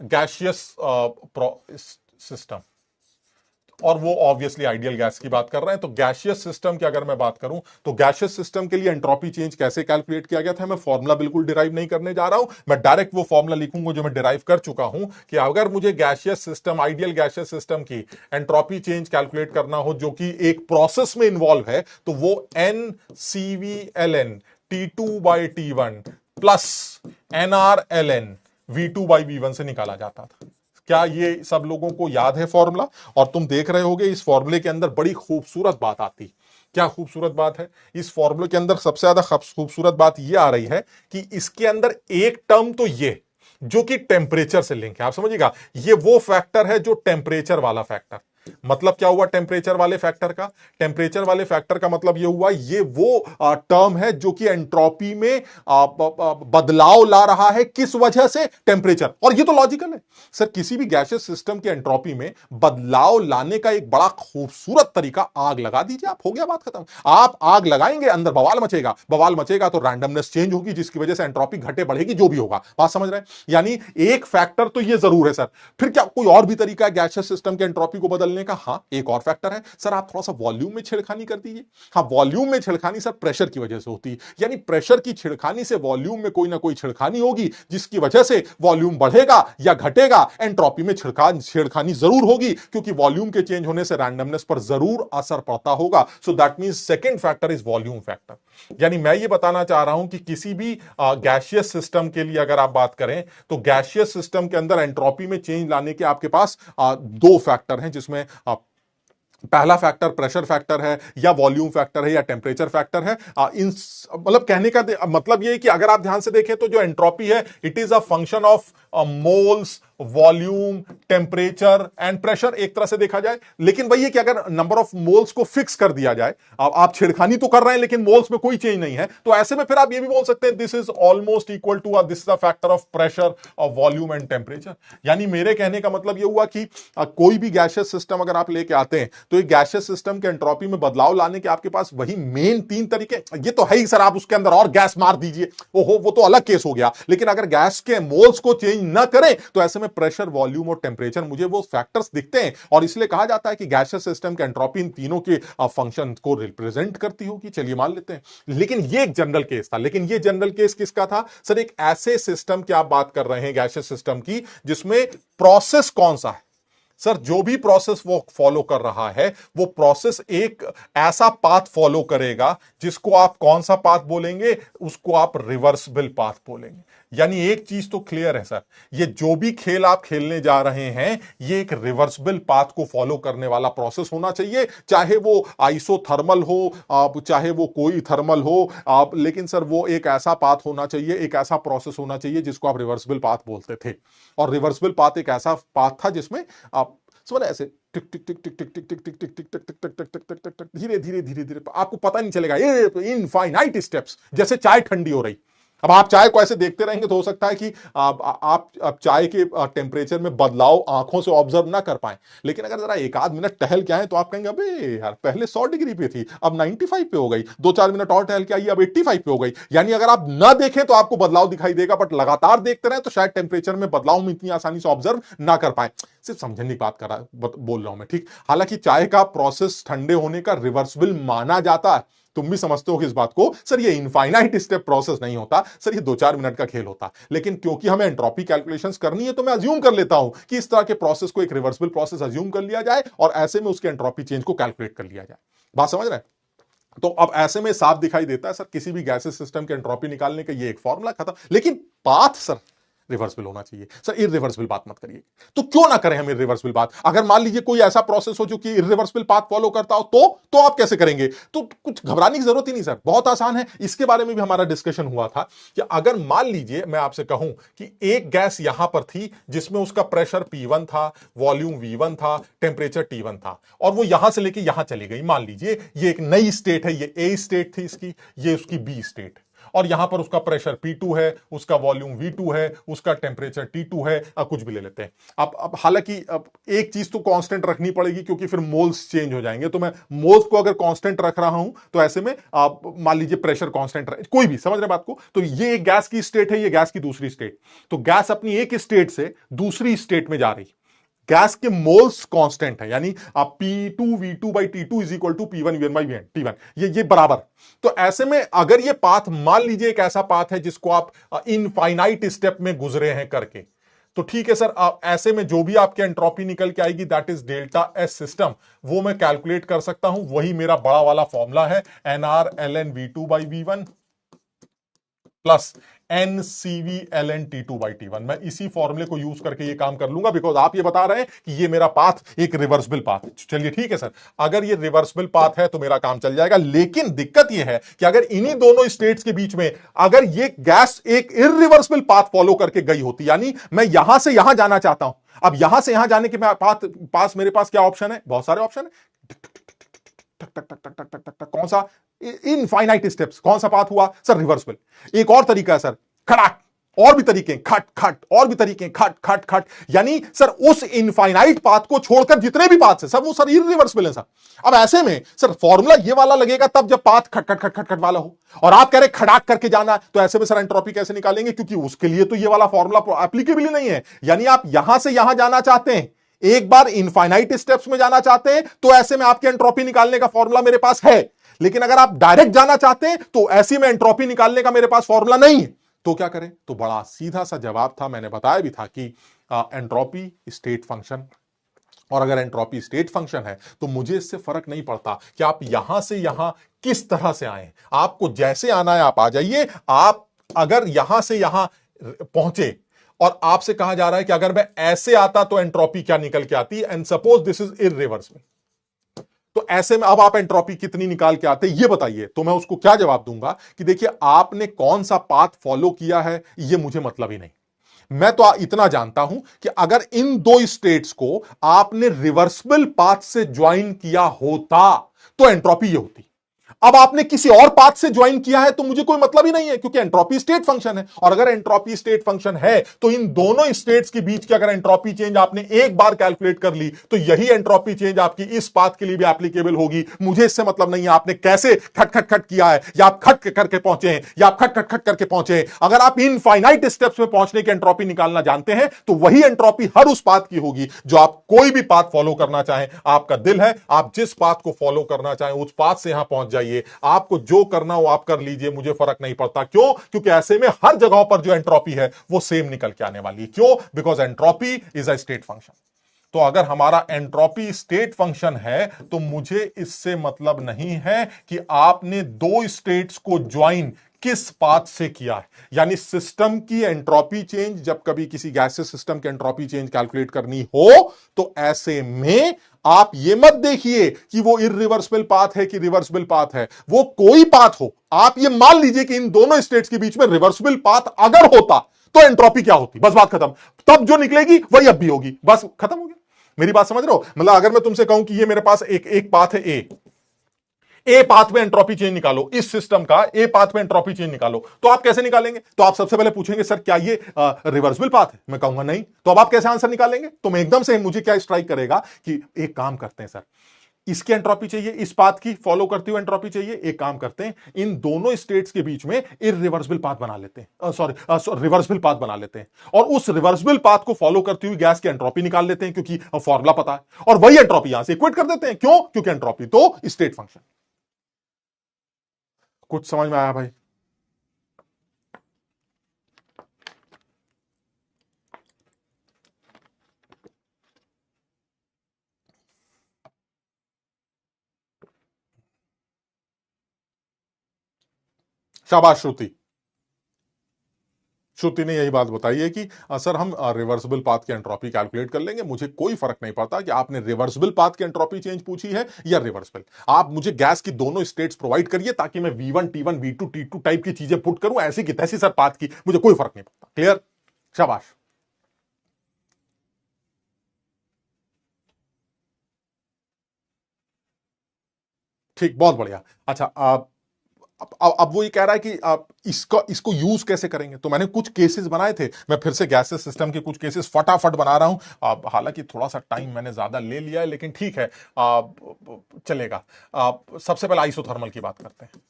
गैशियस सिस्टम। और वो ऑब्वियसली आइडियल गैस की बात कर रहे हैं। तो गैशियस सिस्टम की अगर मैं बात करूं तो गैशियस सिस्टम के लिए एंट्रोपी चेंज कैसे कैलकुलेट किया गया था, मैं फॉर्मूला बिल्कुल डिराइव नहीं करने जा रहा हूं। मैं डायरेक्ट वो फॉर्मूला लिखूंगा जो मैं डिराइव कर चुका हूं कि अगर मुझे gaseous system, ideal gaseous system की एंट्रोपी चेंज कैलकुलेट करना हो जो कि एक प्रोसेस में इन्वॉल्व है, तो वो NCVln T2/T1 plus NRln V2/V1 से निकाला जाता था। क्या ये सब लोगों को याद है फॉर्मूला? और तुम देख रहे होगे इस फॉर्मूले के अंदर बड़ी खूबसूरत बात आती। क्या खूबसूरत बात है? इस फॉर्मूले के अंदर सबसे ज्यादा खूबसूरत बात ये आ रही है कि इसके अंदर एक टर्म तो ये जो कि टेम्परेचर से लिंक है। आप समझिएगा, ये वो फैक्टर है जो टेम्परेचर वाला फैक्टर। मतलब क्या हुआ टेम्परेचर वाले फैक्टर का? टेम्परेचर वाले फैक्टर का मतलब ये हुआ, ये वो टर्म है जो कि एंट्रोपी में बदलाव ला रहा है। किस वजह से? टेम्परेचर। और ये तो लॉजिकल है सर, किसी भी गैसियस सिस्टम की एंट्रोपी में बदलाव लाने का एक बड़ा खूबसूरत तरीका, आग लगा दीजिए आप, हो गया बात खत्म। आप आग लगाएंगे, अंदर बवाल मचेगा, बवाल मचेगा तो रैंडमनेस चेंज होगी जिसकी वजह से एंट्रोपी घटे बढ़ेगी, जो भी होगा। बात समझ रहे हैं? यानी एक फैक्टर तो ये जरूर है सर। फिर क्या कोई और भी तरीका है गैसियस सिस्टम की एंट्रोपी को बदलने का? हाँ, एक और फैक्टर है सर, आप थोड़ा सा वॉल्यूम में छेड़खानी कर दीजिए। हाँ, वॉल्यूम में छेड़खानी सर प्रेशर की वजह से होती है। यानी प्रेशर की छेड़खानी से वॉल्यूम में कोई ना कोई छेड़खानी होगी जिसकी वजह से वॉल्यूम बढ़ेगा या घटेगा, एंट्रोपी में छेड़खानी जरूर होगी, क्योंकि वॉल्यूम के चेंज होने से रैंडमनेस पर जरूर असर पड़ता होगा। So that means second factor is volume factor. यानी मैं ये बताना चाह रहा हूं कि किसी भी गैसियस सिस्टम के लिए अगर आप बात करें तो गैसियस सिस्टम के अंदर एंट्रोपी में चेंज लाने के आपके पास दो फैक्टर हैं, जिसमें पहला फैक्टर प्रेशर फैक्टर है या वॉल्यूम फैक्टर है या टेम्परेचर फैक्टर है। इन मतलब कहने का मतलब ये है कि अगर आप ध्यान से देखें तो जो एंट्रोपी है it is a function of moles, volume, temperature and pressure, एक तरह से देखा जाए। लेकिन वही है कि अगर नंबर ऑफ मोल्स को फिक्स कर दिया जाए, आप छेड़खानी तो कर रहे हैं लेकिन मोल्स में कोई चेंज नहीं है, तो ऐसे में फिर आप ये भी बोल सकते हैं this is almost equal to this is a factor of pressure of volume and temperature. यानी मेरे कहने का मतलब ये हुआ कि कोई भी गैसियस सिस्टम अगर आप लेके आते हैं तो एक गैसियस सिस्टम के एंट्रोपी में बदलाव लाने के आपके पास वही मेन तीन तरीके। ये तो है ही सर, आप उसके अंदर और गैस मार दीजिए, ओहो वो तो अलग केस हो गया। लेकिन अगर गैस के मोल्स को चेंज ना करें तो ऐसे में प्रेशर, वॉल्यूम और टेम्परेचर मुझे वो फैक्टर्स दिखते हैं, और इसलिए कहा जाता है कि गैसियस सिस्टम के एंट्रोपी इन तीनों के फंक्शन को रिप्रेजेंट करती होगी। चलिए मान लेते हैं। लेकिन ये एक जनरल केस था। लेकिन ये जनरल केस किसका था सर? एक ऐसे सिस्टम की आप बात कर रहे हैं, गैसियस सिस्टम की, जिसमें प्रोसेस कौन सा है सर? जो भी प्रोसेस वो फॉलो कर रहा है वो प्रोसेस एक ऐसा पाथ फॉलो करेगा जिसको आप कौन सा पाथ बोलेंगे? उसको आप रिवर्सिबल पाथ बोलेंगे। यानी एक चीज तो क्लियर है सर, ये जो भी खेल आप खेलने जा रहे हैं ये एक रिवर्सिबल पाथ को फॉलो करने वाला प्रोसेस होना चाहिए, चाहे वो आइसोथर्मल हो, आप चाहे वो कोई थर्मल हो, आप, लेकिन सर वो एक ऐसा पाथ होना चाहिए, एक ऐसा प्रोसेस होना चाहिए जिसको आप रिवर्सिबल पाथ बोलते थे। और रिवर्सिबल पाथ एक ऐसा पाथ था जिसमें आप समझ ऐसे टिक टिक टिक टिक टिक टिक टिक टिक टिक टिक टिक टिक टिक टिक टिक टिक टिक धीरे धीरे धीरे धीरे आपको पता नहीं चलेगा, ये इनफाइनाइट स्टेप्स, जैसे चाय ठंडी हो रही। अब आप चाय को ऐसे देखते रहेंगे तो हो सकता है कि आप चाय के टेम्परेचर में बदलाव आंखों से ऑब्जर्व ना कर पाए, लेकिन अगर जरा एक आध मिनट टहल के आए तो आप कहेंगे अबे यार पहले 100 डिग्री पे थी अब 95 पे हो गई, 2-4 मिनट और टहल के आई अब 85 पे हो गई। यानी अगर आप ना देखें तो आपको बदलाव दिखाई देगा, बट लगातार देखते रहे तो शायद टेम्परेचर में बदलाव में इतनी आसानी से ऑब्जर्व ना कर पाए। सिर्फ समझने की बात कर रहा बोल रहा हूं मैं, ठीक। हालांकि चाय का प्रोसेस ठंडे होने का रिवर्सिबल माना जाता है, तुम भी समझते हो कि इस बात को सर, ये इनफाइनाइट स्टेप प्रोसेस नहीं होता सर, ये 2-4 मिनट का खेल होता। लेकिन क्योंकि हमें एंट्रोपी कैलकुलेशंस करनी है तो मैं अज्यूम कर लेता हूं कि इस तरह के प्रोसेस को एक रिवर्सिबल प्रोसेस अज्यूम कर लिया जाए और ऐसे में उसके एंट्रोपी चेंज को कैलकुलेट कर लिया जाए। बात समझ रहे हैं? तो अब ऐसे में साफ दिखाई देता है सर, किसी भी गैसेस सिस्टम के एंट्रोपी निकालने का ये एक फॉर्मूला खत्म। लेकिन पाथ सर, रिवर्सिबल होना चाहिए। सर इरिवर्सिबल बात मत करिए। तो क्यों ना करें हम इरिवर्सिबल बात? अगर मान लीजिए कोई ऐसा प्रोसेस हो जो कि इरिवर्सिबल पाथ फॉलो करता हो, तो आप कैसे करेंगे? तो कुछ घबराने की जरूरत ही नहीं सर, बहुत आसान है। इसके बारे में भी हमारा डिस्कशन हुआ था कि अगर मान लीजिए मैं आपसे कहूं कि एक गैस यहां पर थी जिसमें उसका प्रेशर P1 था, वॉल्यूम V1 था, टेम्परेचर T1 था, और वो यहां से लेके यहां चली गई। मान लीजिए ये एक नई स्टेट है, ये ए स्टेट थी इसकी, ये उसकी बी स्टेट, और यहां पर उसका प्रेशर P2 है, उसका वॉल्यूम V2 है, उसका टेम्परेचर T2 है, कुछ भी ले लेते हैं। अब हालांकि अब एक चीज तो कांस्टेंट रखनी पड़ेगी क्योंकि फिर मोल्स चेंज हो जाएंगे, तो मैं मोल्स को अगर कांस्टेंट रख रहा हूं तो ऐसे में आप मान लीजिए प्रेशर कांस्टेंट रहे, कोई भी समझ रहे बात को। तो ये एक गैस की स्टेट है, ये गैस की दूसरी स्टेट। तो गैस अपनी एक स्टेट से दूसरी स्टेट में जा रही, गैस के मोल्स कांस्टेंट है, यानी आप P2V2/T2 is equal to P1V1/T1, ये बराबर। तो ऐसे में अगर ये पाथ मान लीजिए एक ऐसा पाथ है जिसको आप इनफाइनाइट स्टेप में गुजरे हैं करके, तो ठीक है सर, आप ऐसे में जो भी आपके एंट्रोपी निकल के आएगी that is delta S system, वो मैं कैलकुलेट कर सकता हूं। वही मेरा बड़ा वाला फॉर्मूला है, NR ln V2/V1 plus NCV ln T2/T1। मैं इसी फॉर्मूले को यूज करके ये काम कर लूंगा, बिकॉज आप ये बता रहे हैं कि ये मेरा पाथ एक रिवर्सिबल पाथ है। चलिए ठीक है सर, अगर ये रिवर्सिबल पाथ है तो मेरा काम चल जाएगा। लेकिन दिक्कत ये है कि अगर इन्हीं दोनों स्टेट्स के बीच में अगर ये गैस एक इरिवर्सिबल पाथ फॉलो करके गई होती, यानी मैं यहां से यहां जाना चाहता हूं, अब यहां से यहां जाने के पास मेरे पास क्या ऑप्शन है? बहुत सारे ऑप्शन है। टक टक टक टक टक टक टक टक, कौन सा? इनफाइनाइट स्टेप्स, कौन सा पाथ हुआ सर? रिवर्सिबल। एक और तरीका है सर, खड़ाक, और भी तरीके खट खट, और भी तरीके खट खट खट, यानी सर उस इनफाइनाइट पाथ को छोड़कर जितने भी पाथ है सब वो सर इरिवर्सिबल है सर। अब ऐसे में सर फॉर्मूला ये वाला लगेगा तब जब पाथ खट खट खट खट खट वाला हो, और आप कह रहे खड़ाक करके जाना, तो ऐसे में सर एंट्रोपी कैसे निकालेंगे? क्योंकि उसके लिए तो ये वाला फॉर्मूला एप्लीकेबल ही नहीं है। यानी आप यहां से यहां जाना चाहते हैं, एक बार इनफाइनाइट स्टेप्स में जाना चाहते हैं, तो ऐसे में आपकी एंट्रोपी निकालने का फॉर्मूला मेरे पास है। लेकिन अगर आप डायरेक्ट जाना चाहते हैं तो ऐसे में एंट्रोपी निकालने का मेरे पास फॉर्मूला नहीं है। तो क्या करें? तो बड़ा सीधा सा जवाब था, मैंने बताया भी था कि एंट्रोपी स्टेट फंक्शन, और अगर एंट्रोपी स्टेट फंक्शन है तो मुझे इससे फर्क नहीं पड़ता कि आप यहां से यहां किस तरह से आए, आपको जैसे आना है आप आ जाइए। आप अगर यहां से यहां पहुंचे और आपसे कहा जा रहा है कि अगर मैं ऐसे आता तो एंट्रोपी क्या निकल के आती, and suppose this is irreversible, तो ऐसे में अब आप एंट्रोपी कितनी निकाल के आते ये बताइए। तो मैं उसको क्या जवाब दूंगा कि देखिए आपने कौन सा पाथ फॉलो किया है ये मुझे मतलब ही नहीं। मैं तो इतना जानता हूं कि अगर इन दो स्टेट्स को आपने रिवर्सिबल पाथ से ज्वाइन किया होता तो एंट्रोपी ये होती। अब आपने किसी और पाथ से ज्वाइन किया है तो मुझे कोई मतलब ही नहीं है, क्योंकि एंट्रोपी स्टेट फंक्शन है, और अगर एंट्रोपी स्टेट फंक्शन है तो इन दोनों स्टेट्स के बीच की अगर एंट्रोपी चेंज आपने एक बार कैलकुलेट कर ली तो यही एंट्रोपी चेंज आपकी इस पाथ के लिए भी एप्लीकेबल होगी। मुझे इससे मतलब नहीं है आपने कैसे खट खट खट किया है, या आप खट करके पहुंचे हैं, या आप खट खट खट करके पहुंचे हैं। अगर आप इनफाइनाइट स्टेप्स में पहुंचने की एंट्रोपी निकालना जानते हैं तो वही एंट्रोपी हर उस पाथ की होगी जो आप कोई भी पाथ फॉलो करना चाहें। आपका दिल है, आप जिस पाथ को फॉलो करना चाहें उस पाथ से यहां पहुंच जाइए। आपको जो करना हो आप कर लीजिए, मुझे फर्क नहीं पड़ता। क्यों? क्योंकि ऐसे में हर जगह पर जो एंट्रोपी है वो सेम निकल के आने वाली है। क्यों? Because entropy is a state function. तो अगर हमारा एंट्रोपी स्टेट फंक्शन है तो मुझे इससे मतलब नहीं है कि आपने दो स्टेट्स को ज्वाइन किस पाथ से किया है। यानी सिस्टम की एंट्रोपी चेंज, जब कभी किसी गैसेस सिस्टम की एंट्रोपी चेंज कैलकुलेट करनी हो तो ऐसे में आप ये मत देखिए कि वो इरिवर्सिबल पाथ है कि रिवर्सिबल पाथ है, वो कोई पाथ हो, आप ये मान लीजिए कि इन दोनों स्टेट्स के बीच में रिवर्सिबल पाथ अगर होता तो एंट्रोपी क्या होती, बस बात खत्म। तब जो निकलेगी वही अब भी होगी, बस खत्म हो गया। मेरी बात समझ रहे हो? मतलब अगर मैं तुमसे कहूं कि ये मेरे पास एक एक पाथ है, ए पाथ में एंट्रोपी चेंज निकालो, इस सिस्टम का ए पाथ में एंट्रोपी चेंज निकालो, तो आप कैसे निकालेंगे? तो आप सबसे पहले पूछेंगे सर क्या ये रिवर्सिबल पाथ है? मैं कहूंगा नहीं। तो अब आप कैसे आंसर निकालेंगे? तो मैं एकदम से मुझे क्या स्ट्राइक करेगा कि एक काम करते हैं सर, इसकी एंट्रोपी चाहिए, इस पाथ की फॉलो करती हुई एंट्रोपी चाहिए, एक काम करते हैं इन दोनों स्टेट्स के बीच में इरिवर्सिबल पाथ बना लेते हैं, सॉरी रिवर्सिबल पाथ बना लेते हैं, और उस रिवर्सिबल पाथ को फॉलो करती हुई गैस की एंट्रोपी निकाल लेते हैं, क्योंकि फॉर्मूला पता है, और वही एंट्रोपी यहां से इक्वेट कर देते हैं। क्यों? क्योंकि एंट्रोपी तो स्टेट फंक्शन। कुछ समझ में आया भाई? शाबाश श्रुति, श्रुति ने यही बात बताई है कि सर हम रिवर्सिबल पाथ की एंट्रोपी कैलकुलेट कर लेंगे, मुझे कोई फर्क नहीं पड़ता कि आपने रिवर्सिबल पाथ की एंट्रोपी चेंज पूछी है या रिवर्सिबल, आप मुझे गैस की दोनों स्टेट्स प्रोवाइड करिए ताकि मैं V1 T1 V2 T2 type की चीजें पुट करूं, ऐसी की तैसी सर पाथ की मुझे कोई फर्क नहीं पड़ता। क्लियर? शाबाश। ठीक, बहुत बढ़िया। अच्छा, अब वो ये कह रहा है कि आप इसको यूज कैसे करेंगे, तो मैंने कुछ केसेस बनाए थे, मैं फिर से गैसेस सिस्टम के कुछ केसेस फटाफट बना रहा हूं। हालांकि थोड़ा सा टाइम मैंने ज्यादा ले लिया है, लेकिन ठीक है, चलेगा। सबसे पहले आइसोथर्मल की बात करते हैं।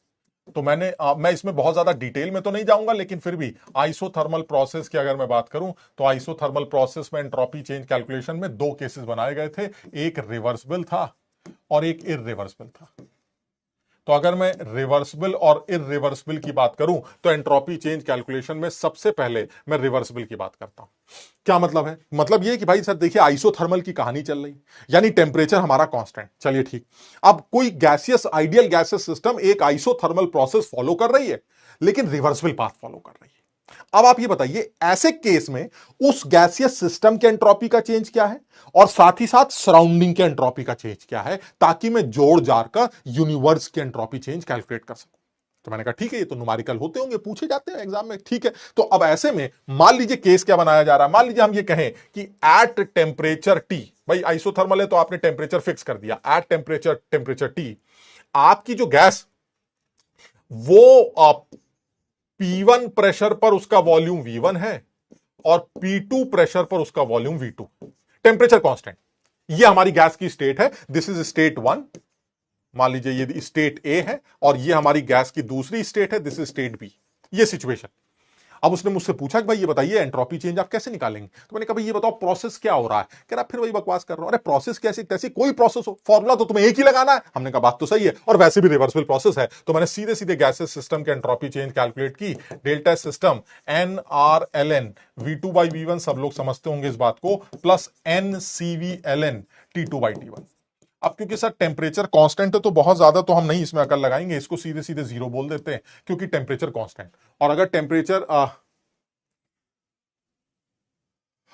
तो मैं इसमें बहुत ज्यादा डिटेल में तो नहीं जाऊंगा, लेकिन फिर भी आइसोथर्मल प्रोसेस की अगर मैं बात करूं तो आइसोथर्मल प्रोसेस में एंट्रोपी चेंज कैलकुलेशन में दो केसेस बनाए गए थे, एक रिवर्सिबल था और एक इररिवर्सिबल था। तो अगर मैं रिवर्सिबल और इररिवर्सिबल की बात करूं तो एंट्रोपी चेंज कैलकुलेशन में सबसे पहले मैं रिवर्सिबल की बात करता हूं। क्या मतलब है? मतलब ये कि भाई सर देखिए, आइसोथर्मल की कहानी चल रही, यानी टेम्परेचर हमारा कांस्टेंट, चलिए ठीक। अब कोई गैसियस आइडियल गैसियस सिस्टम एक आइसोथर्मल प्रोसेस फॉलो कर रही है, लेकिन रिवर्सिबल पाथ फॉलो कर रही है। अब आप ये बताइए, ऐसे केस में उस गैसियस सिस्टम के एंट्रोपी का चेंज क्या है और साथ ही साथ सराउंडिंग के एंट्रोपी का चेंज क्या है, ताकि मैं जोड़ जाड़ का यूनिवर्स की एंट्रोपी चेंज कैलकुलेट कर सकूं। तो मैंने कहा ठीक है, ये तो न्यूमेरिकल होते होंगे, पूछे जाते हैं एग्जाम में, ठीक है। तो अब ऐसे में मान लीजिए केस क्या बनाया जा रहा है, मान लीजिए हम ये कहें कि एट टेम्परेचर टी, भाई आइसोथर्मल है तो आपने टेम्परेचर फिक्स कर दिया, एट टेम्परेचर टी आपकी जो गैस वो P1 प्रेशर पर उसका वॉल्यूम V1 है और P2 प्रेशर पर उसका वॉल्यूम V2, टेम्परेचर कांस्टेंट। ये हमारी गैस की स्टेट है, दिस इज स्टेट 1। मान लीजिए ये स्टेट ए है और ये हमारी गैस की दूसरी स्टेट है, दिस इज स्टेट बी। ये सिचुएशन। अब उसने मुझसे पूछा कि भाई ये बताइए एंट्रोपी चेंज आप कैसे निकालेंगे, तो मैंने कहा भाई ये बताओ प्रोसेस क्या हो रहा है। कह रहा फिर वही बकवास कर रहा हूं, अरे प्रोसेस कैसी तैसी कोई प्रोसेस हो, फॉर्मूला तो तुम्हें एक ही लगाना है। हमने कहा बात तो सही है, और वैसे भी रिवर्सिबल प्रोसेस है। तो मैंने सीधे सीधे गैसेस सिस्टम के एंट्रोपी चेंज कैलकुलेट की, डेल्टा सिस्टम NRln V2/V1, सब लोग समझते होंगे इस बात को, प्लस NCVln T2/T1। अब क्योंकि सर टेम्परेचर कांस्टेंट है तो बहुत ज्यादा तो हम नहीं इसमें अकल लगाएंगे, इसको सीधे सीधे जीरो बोल देते हैं, क्योंकि टेम्परेचर कांस्टेंट। और अगर टेम्परेचर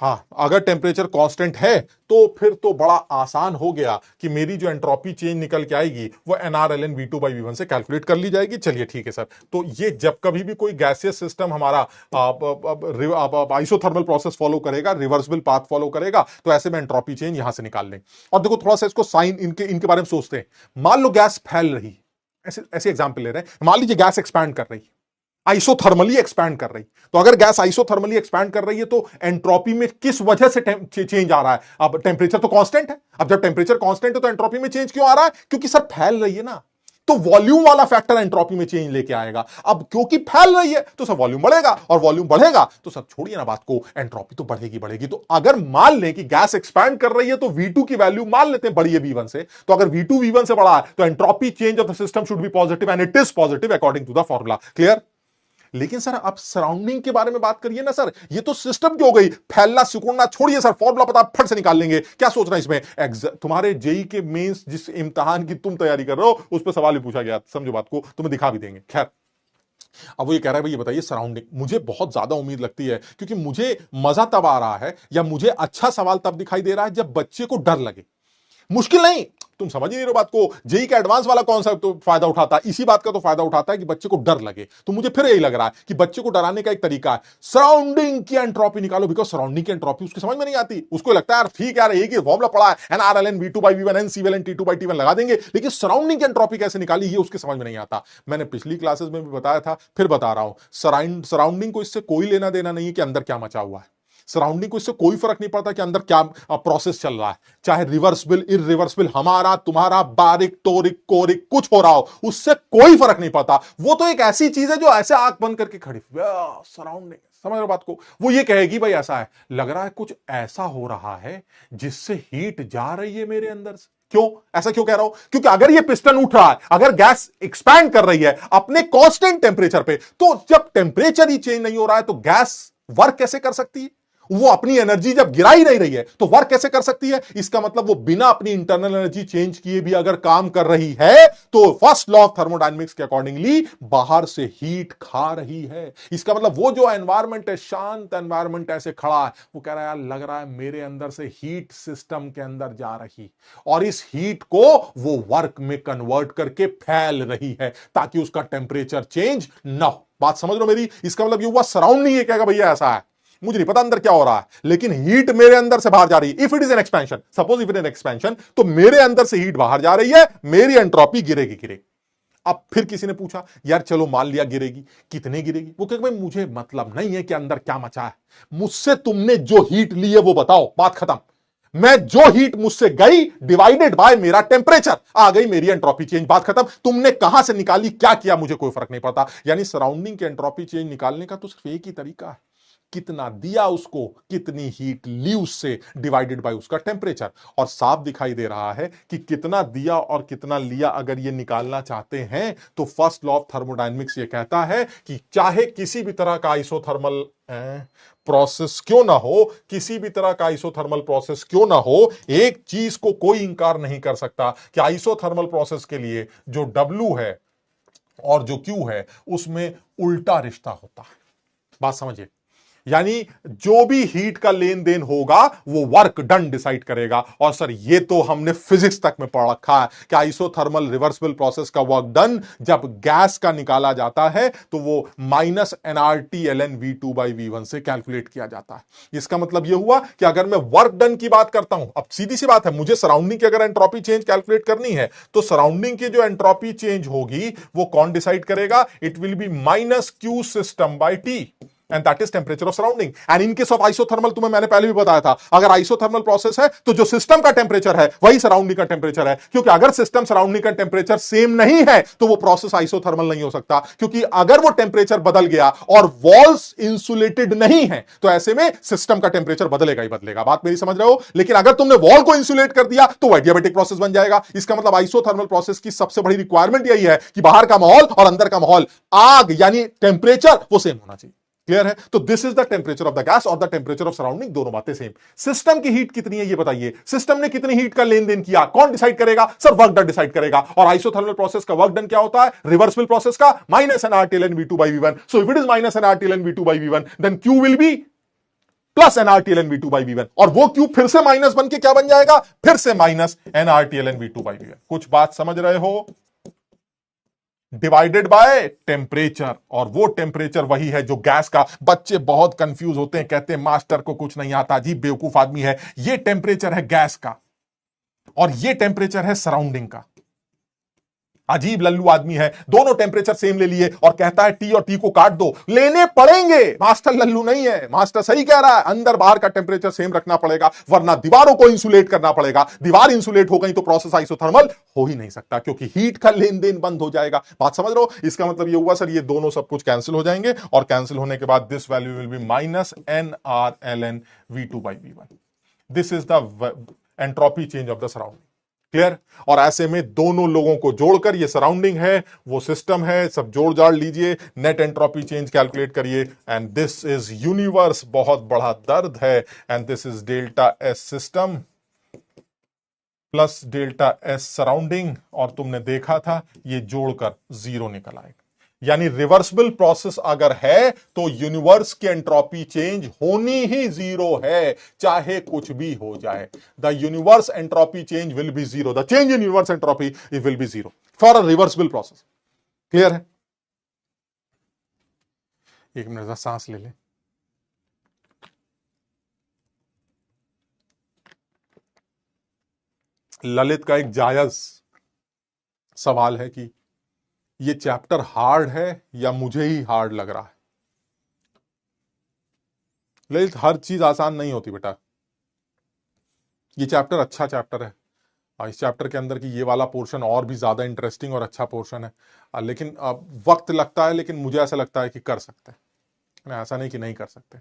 हाँ, अगर टेम्परेचर कांस्टेंट है तो फिर तो बड़ा आसान हो गया कि मेरी जो एंट्रोपी चेंज निकल के आएगी वो NRln V2/V1 से कैलकुलेट कर ली जाएगी। चलिए ठीक है सर, तो ये जब कभी भी कोई गैसियस सिस्टम हमारा आइसोथर्मल प्रोसेस फॉलो करेगा, रिवर्सिबल पाथ फॉलो करेगा, तो ऐसे में एंट्रोपी चेंज यहां से निकाल लें। और देखो थोड़ा सा इसको साइन इनके बारे में सोचते हैं। मान लो गैस फैल रही, ऐसे ऐसे एग्जाम्पल ले रहे हैं, मान लीजिए गैस एक्सपैंड कर रही, आइसोथर्मली एक्सपैंड कर रही। तो अगर गैस आइसोथर्मली एक्सपैंड कर रही है तो एंट्रोपी में किस वजह से चेंज आ रहा है? अब टेम्परेचर तो कांस्टेंट है, अब जब टेम्परेचर कांस्टेंट है तो एंट्रोपी में चेंज क्यों आ रहा है? क्योंकि सर फैल रही है ना, तो वॉल्यूम वाला फैक्टर एंट्रोपी में चेंज लेके आएगा। अब क्योंकि फैल रही है तो सर वॉल्यूम बढ़ेगा, और वॉल्यूम बढ़ेगा तो सर छोड़िए ना बात को, एंट्रोपी तो बढ़ेगी बढ़ेगी। तो अगर मान लें कि गैस एक्सपैंड कर रही है तो V2 की वैल्यू मान लेते हैं बड़ी है V1 से, तो अगर V2 V1 से बड़ा है तो entropy change of the system should be positive, and it is positive according to the formula. Clear? लेकिन सर आप सराउंडिंग के बारे में बात करिए ना सर, ये तो सिस्टम की हो गई, फैलना सिकुड़ना छोड़िए सर, फॉर्मूला पता फट से निकाल लेंगे, क्या सोच रहे हैं इसमें? तुम्हारे जेई के मेंस जिस इम्तिहान की तुम तैयारी कर रहे हो उस पर सवाल भी पूछा गया, समझो बात को, तुम्हें दिखा भी देंगे। खैर, अब वो ये कह रहा है भाई ये बताइए सराउंडिंग, मुझे बहुत ज्यादा उम्मीद लगती है, क्योंकि मुझे मजा तब आ रहा है या मुझे अच्छा सवाल तब दिखाई दे रहा है जब बच्चे को डर लगे। मुश्किल नहीं, तुम समझ ही नहीं रहे बात को। जेई का एडवांस वाला कौन सा तो फायदा उठाता है, इसी बात का तो फायदा उठाता है कि बच्चे को डर लगे। तो मुझे फिर यही लग रहा है कि बच्चे को डराने का एक तरीका है, सराउंडिंग की एंट्रोपी निकालो, बिकॉज सराउंडिंग की एंट्रोपी उसकी समझ में नहीं आती। उसको लगता है यार ठीक है यार, एक ही फॉर्मूला पड़ा है, NRln V2/V1 NCVln T2/T1 लगा देंगे, लेकिन सराउंडिंग की एंट्रोपी कैसे निकाली ये उसके समझ में नहीं आता। मैंने पिछली क्लासेस में भी बताया था, फिर बता रहा हूं, सराउंडिंग को इससे कोई लेना देना नहीं है कि अंदर क्या मचा हुआ है। सराउंडिंग को इससे कोई फर्क नहीं पड़ता कि अंदर क्या प्रोसेस चल रहा है, चाहे रिवर्सिबल इररिवर्सिबल, हमारा तुम्हारा बारिक टोरिक कोरिक कुछ हो रहा हो, उससे कोई फर्क नहीं पड़ता। वो तो एक ऐसी चीज है जो ऐसे आंख बंद करके खड़ी, सराउंडिंग, समझ रहे बात को। वो ये कहेगी भाई ऐसा है, लग रहा है कुछ ऐसा हो रहा है जिससे हीट जा रही है मेरे अंदर से। क्यों ऐसा क्यों कह रहा हूं? क्योंकि अगर ये पिस्टन उठ रहा है, अगर गैस एक्सपैंड कर रही है अपने कांस्टेंट टेम्परेचर पे, तो जब टेम्परेचर ही चेंज नहीं हो रहा है तो गैस वर्क कैसे कर सकती है? वो अपनी एनर्जी जब गिरा ही नहीं रही है तो वर्क कैसे कर सकती है? इसका मतलब वो बिना अपनी इंटरनल एनर्जी चेंज किए भी अगर काम कर रही है तो फर्स्ट लॉ ऑफ थर्मोडायनेमिक्स के अकॉर्डिंगली बाहर से हीट खा रही है। इसका मतलब वो जो एनवायरमेंट है, शांत एनवायरमेंट ऐसे खड़ा है, वो कह रहा है यार लग रहा है मेरे अंदर से हीट सिस्टम के अंदर जा रही और इस हीट को वो वर्क में कन्वर्ट करके फैल रही है ताकि उसका टेंपरेचर चेंज ना हो। बात समझ लो मेरी? इसका मतलब ये हुआ सराउंडिंग ये कहेगा भैया ऐसा है, मुझे नहीं पता अंदर क्या हो रहा है, लेकिन हीट मेरे अंदर से बाहर जा रही है। If it is an expansion, suppose if it N expansion, तो मेरे अंदर से हीट बाहर जा रही है, मेरी एंट्रोपी गिरेगी गिरेगी। अब फिर किसी ने पूछा यार चलो मान लिया गिरेगी, कितने गिरेगी? वो कहे भाई मुझे मतलब नहीं है कि अंदर क्या मचा है, मुझसे तुमने जो हीट ली है वो बताओ, बात खत्म। मैं जो हीट मुझसे गई डिवाइडेड बाय मेरा टेंपरेचर आ गई मेरी एंट्रोपी चेंज, बात खत्म। तुमने कहां से निकाली, क्या किया, मुझे कोई फर्क नहीं पड़ता। यानी सराउंडिंग के एंट्रोपी चेंज निकालने का तो सिर्फ एक ही तरीका है, कितना दिया उसको, कितनी हीट ली उससे, डिवाइडेड बाय उसका टेंपरेचर। और साफ दिखाई दे रहा है कि कितना दिया और कितना लिया अगर ये निकालना चाहते हैं तो फर्स्ट लॉ ऑफ थर्मोडायनेमिक्स ये कहता है कि चाहे किसी भी तरह का आइसोथर्मल प्रोसेस क्यों ना हो, किसी भी तरह का आइसोथर्मल प्रोसेस क्यों ना हो, एक चीज को कोई इंकार नहीं कर सकता कि आइसोथर्मल प्रोसेस के लिए जो W है और जो Q है उसमें उल्टा रिश्ता होता है। बात समझिए? यानी जो भी हीट का लेन देन होगा वो वर्क डन डिसाइड करेगा। और सर ये तो हमने फिजिक्स तक में पढ़ रखा है कि आइसोथर्मल रिवर्सिबल प्रोसेस का वर्क डन जब गैस का निकाला जाता है तो वो minus NRT ln v2 by v1 से कैलकुलेट किया जाता है। इसका मतलब यह हुआ कि अगर मैं वर्क डन की बात करता हूं, अब सीधी सी बात है, मुझे सराउंडिंग की अगर एंट्रोपी चेंज कैलकुलेट करनी है तो सराउंडिंग की जो एंट्रोपी चेंज होगी वो कौन डिसाइड करेगा? It will be minus Q system by T and that is temperature of surrounding. And in case of isothermal, तुम्हें मैंने पहले भी बताया था, अगर आइसोथर्मल प्रोसेस है तो जो सिस्टम का टेंपरेचर है वही सराउंडिंग का टेंपरेचर है, क्योंकि अगर सिस्टम सराउंडिंग का टेंपरेचर सेम नहीं है तो वो प्रोसेस आइसोथर्मल नहीं हो सकता। क्योंकि अगर वो टेंपरेचर बदल गया और वॉल्स इंसुलेटेड नहीं है तो ऐसे में सिस्टम का टेंपरेचर बदलेगा ही बदलेगा। बात मेरी समझ रहे हो? लेकिन अगर तुमने वॉल को इंसुलेट कर दिया तो वह एडियाबैटिक प्रोसेस बन जाएगा। इसका मतलब आइसोथर्मल प्रोसेस की सबसे बड़ी रिक्वायरमेंट यही है कि बाहर का माहौल और अंदर का माहौल, आग यानी टेंपरेचर, वो सेम होना चाहिए। क्लियर है? तो this is the temperature of the gas और द टेंपरेचर ऑफ सराउंडिंग, दोनों बातें सेम। सिस्टम की हीट कितनी है ये बताइए, सिस्टम ने कितनी हीट का लेन देन किया, कौन डिसाइड करेगा? सर वर्क डन डिसाइड करेगा। और आइसोथर्मल प्रोसेस का वर्क डन क्या होता है? रिवर्सिबल प्रोसेस का minus NRT ln v2 by v1। So if it is minus NRT ln v2 by v1 then Q will be plus NRT ln v2 by v1। और वो Q फिर से minus बन के क्या बन जाएगा? फिर से minus NRT ln v2 by v1। कुछ बात समझ रहे हो? डिवाइडेड बाय टेम्परेचर, और वो टेम्परेचर वही है जो गैस का। बच्चे बहुत कंफ्यूज होते हैं, कहते हैं मास्टर को कुछ नहीं आता, अजीब बेवकूफ आदमी है। ये टेम्परेचर है गैस का और ये टेम्परेचर है सराउंडिंग का। अजीब लल्लू आदमी है, दोनों टेम्परेचर सेम ले लिए और कहता है टी और टी को काट दो। लेने पड़ेंगे, मास्टर लल्लू नहीं है, मास्टर सही कह रहा है, अंदर बाहर का टेम्परेचर सेम रखना पड़ेगा वरना दीवारों को इंसुलेट करना पड़ेगा। दीवार इंसुलेट हो गई तो प्रोसेस आइसोथर्मल हो ही नहीं सकता क्योंकि हीट का लेन देन बंद हो जाएगा। बात समझ रहे हो? इसका मतलब ये हुआ सर ये दोनों सब कुछ कैंसिल हो जाएंगे और कैंसिल होने के बाद this value will be minus nR ln v2 by v1। This is the entropy change of the surrounding. Clear? और ऐसे में दोनों लोगों को जोड़कर, ये सराउंडिंग है वो सिस्टम है, सब जोड़ जाड़ लीजिए, नेट एंट्रोपी चेंज कैलकुलेट करिए एंड दिस इज यूनिवर्स, बहुत बड़ा दर्द है। And this is delta S system plus delta S surrounding, और तुमने देखा था ये जोड़कर जीरो निकल आएगा। यानी रिवर्सिबल प्रोसेस अगर है तो यूनिवर्स की एंट्रोपी चेंज होनी ही जीरो है, चाहे कुछ भी हो जाए। The universe entropy change will B zero, the change in universe entropy it will be zero for a reversible process. Clear है? एक मिनट का सांस ले ले। ललित का एक जायज सवाल है कि ये चैप्टर हार्ड है या मुझे ही हार्ड लग रहा है। ललित, हर चीज आसान नहीं होती बेटा। ये चैप्टर अच्छा चैप्टर है, इस चैप्टर के अंदर की ये वाला पोर्शन और भी ज्यादा इंटरेस्टिंग और अच्छा पोर्शन है, लेकिन वक्त लगता है, लेकिन मुझे ऐसा लगता है कि कर सकते हैं, ऐसा नहीं कि नहीं कर सकते।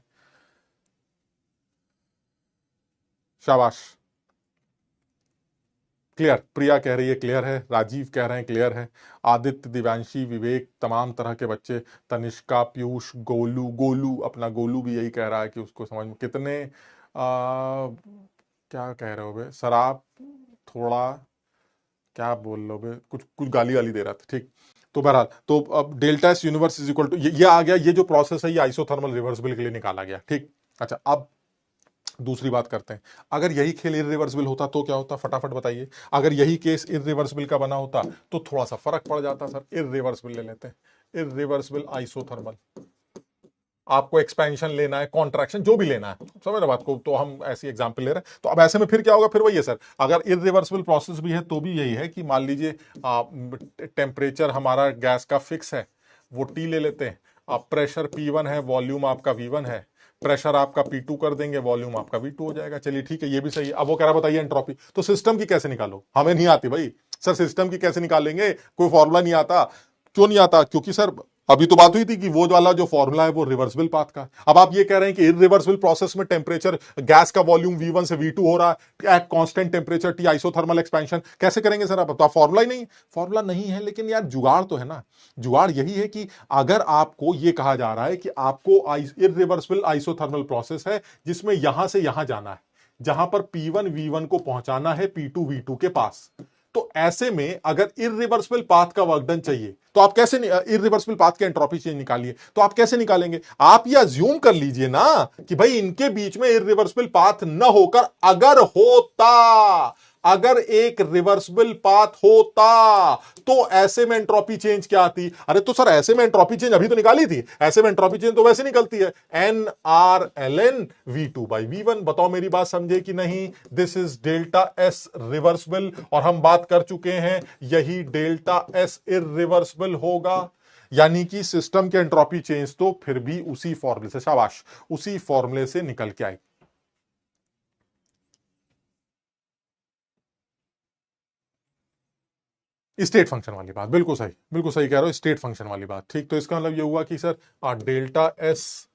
शाबाश। क्लियर, प्रिया कह रही है क्लियर है, राजीव कह रहे हैं क्लियर है, आदित्य, दिव्यांशी, विवेक, तमाम तरह के बच्चे, तनिष्का, पीयूष, गोलू, गोलू अपना गोलू भी यही कह रहा है कि उसको समझ में कितने क्या कह रहे हो बे, शराब थोड़ा क्या बोल लो बे, कुछ कुछ गाली वाली दे रहा था, ठीक। तो बहरहाल, तो अब delta S universe is equal to, ये आ गया, ये जो प्रोसेस है ये आइसोथर्मल रिवर्सिबल के लिए निकाला गया, ठीक। अच्छा, अब दूसरी बात करते हैं, अगर यही खेल इरिवर्सिबल होता तो क्या होता, फटाफट बताइए। अगर यही केस इरिवर्सिबल का बना होता तो थोड़ा सा फर्क पड़ जाता सर, इरिवर्सिबल ले लेते हैं, इरिवर्सिबल आइसोथर्मल, आपको एक्सपेंशन लेना है, कॉन्ट्रैक्शन जो भी लेना है, समझ रहे बात को, तो हम ऐसी एग्जांपल ले रहे हैं। तो अब ऐसे में फिर क्या होगा, फिर वही है सर, अगर इरिवर्सिबल प्रोसेस भी है तो भी यही है कि मान लीजिए टेम्परेचर हमारा गैस का फिक्स है, वो टी ले लेते हैं, अब प्रेशर P1 है, वॉल्यूम आपका V1 है, प्रेशर आपका P2 कर देंगे, वॉल्यूम आपका V2 हो जाएगा। चलिए ठीक है, ये भी सही है। अब वो कह रहा बताइए एंट्रोपी, तो सिस्टम की कैसे निकालो, हमें नहीं आती भाई सर, सिस्टम की कैसे निकालेंगे, कोई फॉर्मूला नहीं आता। क्यों नहीं आता, क्योंकि सर अभी तो बात हुई थी कि वो वाला जो फॉर्मूला है वो रिवर्सिबल पाथ का। अब आप ये कह रहे हैं कि इरिवर्सिबल प्रोसेस में टेम्परेचर, गैस का वॉल्यूम V1 से V2 हो रहा है at constant temperature T, isothermal expansion कैसे करेंगे सर आप, तो फॉर्मूला ही नहीं, फॉर्मूला नहीं है, लेकिन यार जुगाड़ तो है ना। जुगाड़ यही है कि अगर आपको ये कहा जा रहा है कि आपको इरिवर्सिबल आइसोथर्मल प्रोसेस है जिसमें यहां से यहां जाना है, जहां पर P1 V1 को पहुंचाना है P2 V2 के पास, तो ऐसे में अगर इरिवर्सिबल पाथ का वर्क डन चाहिए तो आप कैसे, इरिवर्सिबल पाथ के एंट्रोपी चेंज निकालिए, तो आप कैसे निकालेंगे, आप ये अज्यूम कर लीजिए ना कि भाई इनके बीच में इरिवर्सिबल पाथ न होकर अगर होता, अगर एक रिवर्सिबल पाथ होता तो ऐसे में एंट्रोपी चेंज क्या आती, अरे तो सर ऐसे में एंट्रोपी चेंज अभी तो निकाली थी, ऐसे में एंट्रोपी चेंज तो वैसे निकलती है, NRln V2/V1। बताओ मेरी बात समझे कि नहीं, this is delta S reversible, और हम बात कर चुके हैं यही डेल्टा एस इरिवर्सिबल होगा, यानी कि सिस्टम के एंट्रोपी चेंज तो फिर भी उसी फॉर्मूले से, शाबाश, उसी फॉर्मूले से निकल के आए। स्टेट फंक्शन वाली बात, बिल्कुल सही, बिल्कुल सही कह रहे हो, स्टेट फंक्शन वाली बात, ठीक। तो इसका मतलब ये हुआ कि सर डेल्टा एस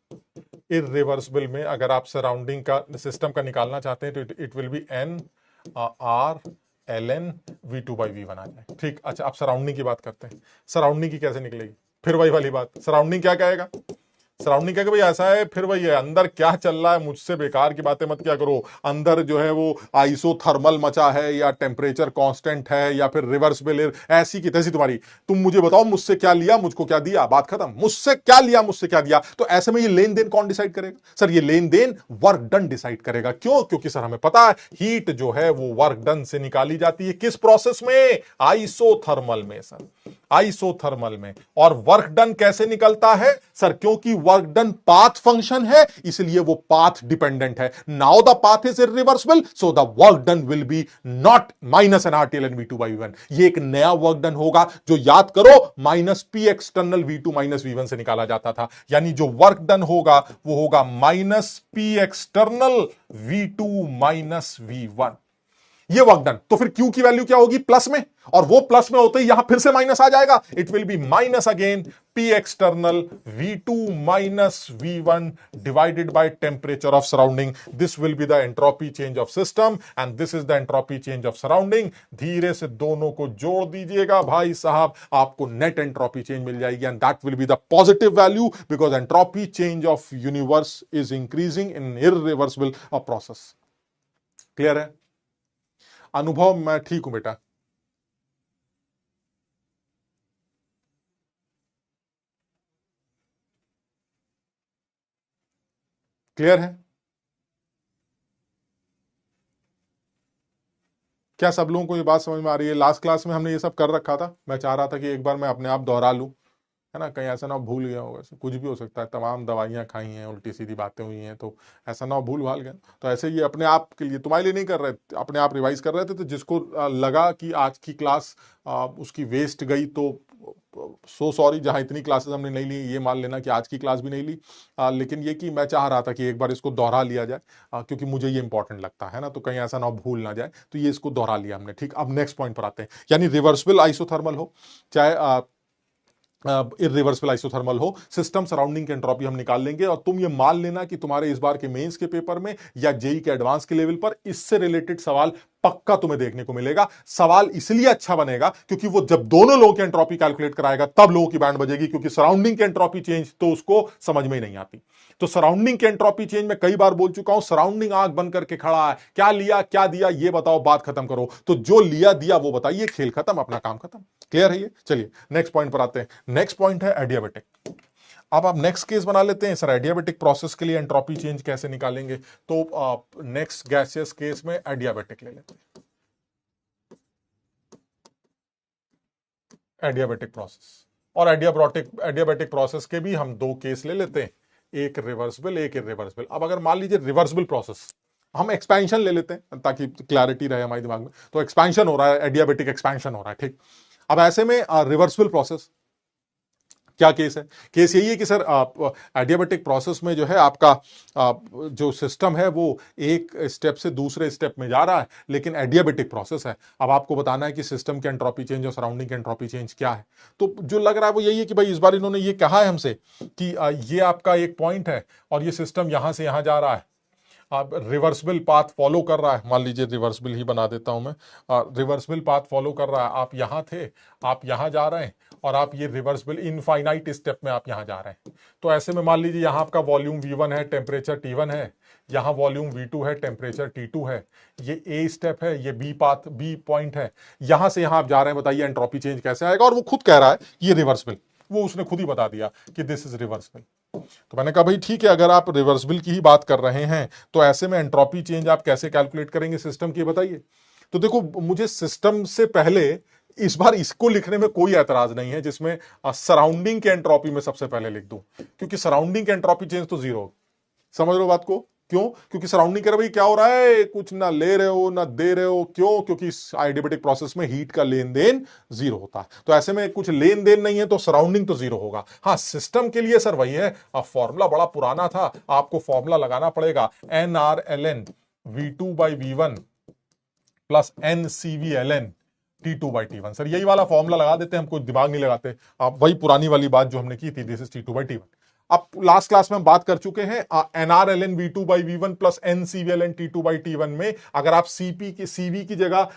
इरिवर्सिबल में अगर आप सराउंडिंग का, सिस्टम का निकालना चाहते हैं तो it will be NRln V2/V1 आ जाए, ठीक। अच्छा, अब सराउंडिंग की बात करते हैं, सराउंडिंग की कैसे निकलेगी, फिर वही वाली बात, सराउंडिंग क्या कहेगा, सराउंडिंग क्या कि भाई ऐसा है, फिर वही है, अंदर क्या चल रहा है, मुझसे बेकार की बातें मत क्या करो, अंदर जो है वो आइसोथर्मल मचा है या टेम्परेचर कांस्टेंट है या फिर रिवर्सिबल, ऐसी की तैसी तुम्हारी, तुम मुझे बताओ मुझसे क्या लिया, मुझको क्या दिया, बात खत्म, मुझसे क्या लिया, मुझसे क्या दिया। तो ऐसे में ये लेन देन कौन डिसाइड करेगा, सर ये लेन देन वर्क डन डिसाइड करेगा। क्यों, क्योंकि सर हमें पता है हीट जो है वो वर्क डन से निकाली जाती है, किस प्रोसेस में, आइसोथर्मल में सर, आइसोथर्मल में। और वर्क डन कैसे निकलता है सर, क्योंकि वर्क डन पाथ फंक्शन है, इसलिए वो पाथ डिपेंडेंट है। Now the path is irreversible, so the work done will be not minus NRln V2/V1। ये एक नया वर्क डन होगा जो, याद करो, minus P external V2 minus V1 से निकाला जाता था, यानी जो वर्क डन होगा वो होगा minus P external V2 minus V1, ये वर्क डन। तो फिर Q की वैल्यू क्या होगी, प्लस में, और वो प्लस में होते ही यहां फिर से माइनस आ जाएगा, it will be minus again P external V2 minus V1 divided by temperature of surrounding. This will be the entropy change of system and this is the entropy change of surrounding. धीरे से दोनों को जोड़ दीजिएगा भाई साहब, आपको net entropy change मिल जाएगी, and that will be the positive value, because entropy change of universe is increasing in irreversible process. Clear है, अनुभव मैं ठीक हूं बेटा, क्लियर है, क्या सब लोगों को ये बात समझ में आ रही है। लास्ट क्लास में हमने ये सब कर रखा था, मैं चाह रहा था कि एक बार मैं अपने आप दोहरा लूं, है ना, कहीं ऐसा ना भूल गया होगा, कुछ भी हो सकता है, तमाम दवाइयां खाई हैं, उल्टी सीधी बातें हुई हैं, तो ऐसा ना हो भूल भाल गए। तो ऐसे ये अपने आप के लिए, तुम्हारे लिए नहीं कर रहे, अपने आप रिवाइज कर रहे थे, तो जिसको लगा कि आज की क्लास उसकी वेस्ट गई तो सो सॉरी, जहां इतनी क्लासेस हमने नहीं ली, ये मान लेना कि आज की क्लास भी नहीं ली, लेकिन ये कि मैं चाह रहा था कि एक बार इसको दोहरा लिया जाए, क्योंकि मुझे ये इंपॉर्टेंट लगता है ना, तो कहीं ऐसा ना भूल ना जाए, तो ये इसको दोहरा लिया हमने, ठीक। अब नेक्स्ट पॉइंट पर आते हैं, यानी रिवर्सिबल आइसोथर्मल हो चाहे इरिवर्सिबल आइसोथर्मल हो, सिस्टम सराउंडिंग की एंट्रोपी हम निकाल लेंगे, और तुम ये मान लेना कि तुम्हारे इस बार के मेंस के पेपर में या जेई के एडवांस के लेवल पर इससे रिलेटेड सवाल पक्का तुम्हें देखने को मिलेगा। सवाल इसलिए अच्छा बनेगा क्योंकि वो जब दोनों लोगों की एंट्रोपी कैलकुलेट कराएगा तब लोगों की बैंड बजेगी, क्योंकि सराउंडिंग की एंट्रोपी चेंज तो उसको समझ में ही नहीं आती। तो सराउंडिंग की एंट्रोपी चेंज में कई बार बोल चुका हूं, सराउंडिंग आंख बंद करके खड़ा है, क्या लिया क्या दिया ये बताओ, बात खत्म करो। तो जो लिया दिया वो बताइए, खेल खत्म, अपना काम खत्म। क्लियर है ये? चलिए नेक्स्ट पॉइंट पर आते हैं। नेक्स्ट पॉइंट है एडियाबेटिक। अब आप नेक्स्ट केस बना लेते हैं सर, एडियाबेटिक प्रोसेस के लिए एंट्रोपी चेंज कैसे निकालेंगे। तो नेक्स्ट गैसियस केस में एडियाबेटिक ले लेते हैं, एडियाबेटिक प्रोसेस। और एडियाबेटिक प्रोसेस के भी हम दो केस ले लेते हैं, एक रिवर्सिबल एक इरिवर्सिबल। अब अगर मान लीजिए रिवर्सिबल प्रोसेस, हम एक्सपेंशन ले लेते हैं ताकि क्लैरिटी रहे हमारे दिमाग में। तो एक्सपेंशन हो रहा है, एडियाबेटिक एक्सपेंशन हो रहा है, ठीक। अब ऐसे में रिवर्सिबल प्रोसेस क्या केस है? केस यही है कि सर एडियाबेटिक प्रोसेस में जो है आपका जो सिस्टम है वो एक स्टेप से दूसरे स्टेप में जा रहा है, लेकिन एडियाबेटिक प्रोसेस है। अब आपको बताना है कि सिस्टम के एंट्रोपी चेंज और सराउंडिंग के एंट्रोपी चेंज क्या है। तो जो लग रहा है वो यही है कि भाई इस बार इन्होंने ये कहा है हमसे कि ये आपका एक पॉइंट है और ये सिस्टम यहां से यहां जा रहा है, आप रिवर्सिबल पाथ फॉलो कर रहा है। मान लीजिए रिवर्सिबल ही बना देता हूं मैं, रिवर्सिबल पाथ फॉलो कर रहा है। आप यहां थे, आप यहां जा रहे हैं, और आप ये रिवर्सिबल इनफाइनाइट स्टेप में आप यहां जा रहे हैं। तो ऐसे में मान लीजिए यहां आपका वॉल्यूम V1 है, टेम्परेचर T1 है, यहां वॉल्यूम V2 है, टेम्परेचर T2 है। ये ए स्टेप है, ये बी पाथ, बी पॉइंट है। यहां से यहां आप जा रहे हैं, बताइए एंट्रोपी चेंज कैसे आएगा? और वो खुद कह रहा है ये रिवर्सिबल, वो उसने खुद ही बता दिया कि दिस इज रिवर्सिबल। तो मैंने कहा भाई ठीक है, अगर आप रिवर्सिबल की ही बात कर रहे हैं तो ऐसे में एंट्रोपी चेंज आप कैसे कैलकुलेट करेंगे सिस्टम की, बताइए। तो देखो, मुझे सिस्टम से पहले इस बार इसको लिखने में कोई एतराज नहीं है जिसमें सराउंडिंग के एंट्रोपी में सबसे पहले लिख दूं, क्योंकि सराउंडिंग के एंट्रोपी चेंज तो जीरो। समझ रहे हो बात को? क्यों? क्योंकि सराउंडिंग कर भाई क्या हो रहा है, कुछ ना ले रहे हो ना दे रहे हो। क्यों? क्योंकि इस एडियाबेटिक प्रोसेस में हीट का लेन देन जीरो होता है। तो ऐसे में कुछ लेन देन नहीं है तो सराउंडिंग तो जीरो होगा। हाँ, सिस्टम के लिए सर वही है, फॉर्मूला बड़ा पुराना था, आपको फॉर्मूला लगाना पड़ेगा, NRln V2/V1 plus NCVln T2/T1। Sir यही वाला फॉर्मूला लगा देते हैं, हम कोई दिमाग नहीं लगाते। आप वही पुरानी वाली बात जो हमने की थी, दिस इज T2/T1। अब लास्ट क्लास में हम बात कर चुके हैं NRln V2/V1 plus NCVln T2/T1 में अगर आप सीपी की सीवी की जगह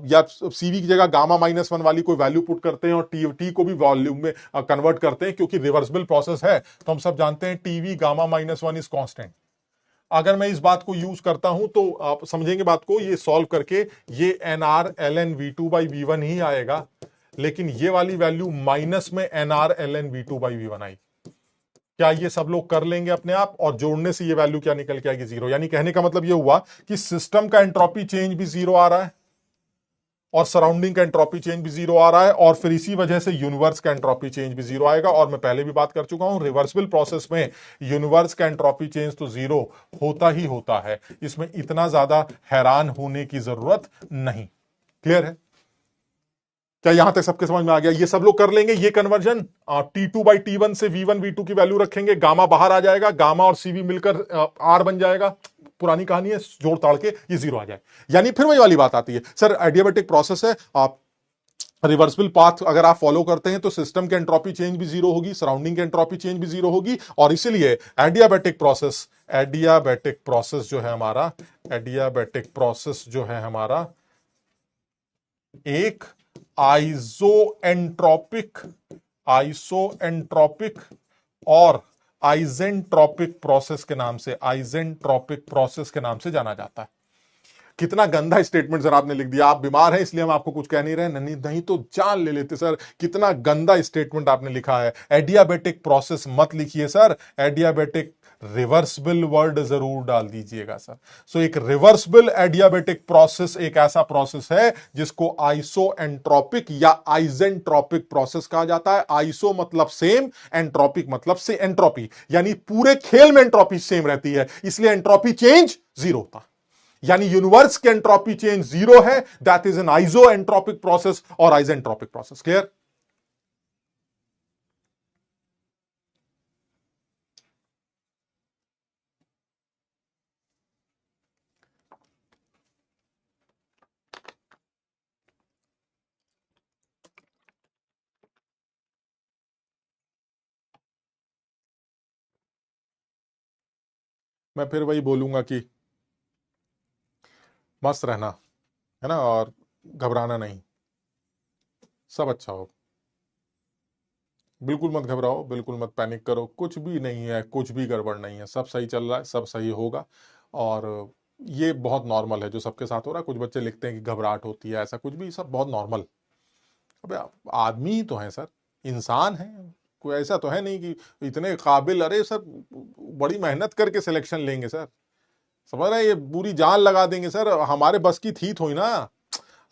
या सीवी की जगह गामा-1 वाली कोई वैल्यू पुट करते हैं और टी को भी वॉल्यूम में कन्वर्ट करते हैं, क्योंकि रिवर्सिबल प्रोसेस है तो हम सब जानते हैं टीवी गामा-1 इज कांस्टेंट। अगर मैं इस बात को यूज करता हूं तो आप समझेंगे बात को, ये सॉल्व करके ये NRln V2/V1 ही आएगा, लेकिन ये वाली वैल्यू माइनस में NRln V2/V1 आई। क्या ये सब लोग कर लेंगे अपने आप? और जोड़ने से ये वैल्यू क्या निकल के आएगी? जीरो। यानी कहने का मतलब ये हुआ कि सिस्टम का एंट्रोपी चेंज भी जीरो आ रहा है और सराउंडिंग का एंट्रोपी चेंज भी जीरो आ रहा है, और फिर इसी वजह से यूनिवर्स का एंट्रोपी चेंज भी जीरो आएगा। और मैं पहले भी बात कर चुका हूं, रिवर्सिबल प्रोसेस में यूनिवर्स का एंट्रोपी चेंज तो जीरो होता ही होता है, इसमें इतना ज्यादा हैरान होने की जरूरत नहीं। क्लियर है? क्या यहां तक सबके समझ में आ गया? ये सब लोग कर लेंगे ये कन्वर्जन, T2/T1 से V1 V2 की वैल्यू रखेंगे, गामा बाहर आ जाएगा, गामा और सीवी मिलकर R बन जाएगा। पुरानी कहानी है, जोड़ ताड़ के ये जीरो आ जाए। यानी फिर वही वाली बात आती है, सर एडियाबेटिक प्रोसेस है, आप रिवर्सिबल पाथ अगर आप फॉलो करते हैं तो सिस्टम के एंट्रोपी चेंज भी जीरो होगी, सराउंडिंग के एंट्रोपी चेंज भी जीरो होगी, और इसीलिए एडियाबेटिक प्रोसेस जो है हमारा, एडियाबेटिक प्रोसेस जो है हमारा एक आइसोएंट्रोपिक आइसोएंट्रोपिक और आइजेंट्रोपिक प्रोसेस के नाम से, आइजेंट्रोपिक प्रोसेस के नाम से जाना जाता है। कितना गंदा स्टेटमेंट सर आपने लिख दिया। आप बीमार हैं इसलिए हम आपको कुछ कह नहीं रहे, नहीं नहीं तो जान ले लेते सर। कितना गंदा स्टेटमेंट आपने लिखा है। एडियाबेटिक प्रोसेस मत लिखिए सर, एडियाबेटिक रिवर्सिबल वर्ड जरूर डाल दीजिएगा सर। सो एक रिवर्सिबल एडियाबेटिक प्रोसेस एक ऐसा प्रोसेस है जिसको आइसो एंट्रोपिक या आइजेंट्रोपिक प्रोसेस कहा जाता है। आइसो मतलब सेम, एंट्रोपिक मतलब से एंट्रोपी, यानी पूरे खेल में एंट्रोपी सेम रहती है, इसलिए एंट्रोपी चेंज जीरो होता। यानी यूनिवर्स के एंट्रोपी चेंज जीरो है, that is an iso entropic process और आइजेंट्रोपिक प्रोसेस। क्लियर? मैं फिर वही बोलूंगा कि मस्त रहना। है ना, और घबराना नहीं, सब अच्छा हो। बिल्कुल मत घबराओ, बिल्कुल मत पैनिक करो, कुछ भी नहीं है, कुछ भी गड़बड़ नहीं है, सब सही चल रहा है, सब सही होगा। और ये बहुत नॉर्मल है जो सबके साथ हो रहा है। कुछ बच्चे लिखते हैं कि घबराहट होती है, ऐसा कुछ भी, सब बहुत नॉर्मल। अबे आदमी ही तो है सर, इंसान है, कोई ऐसा तो है नहीं कि इतने काबिल, अरे सर बड़ी मेहनत करके सिलेक्शन लेंगे सर, समझ रहे हैं, ये पूरी जान लगा देंगे सर, हमारे बस की थी थोड़ी ना।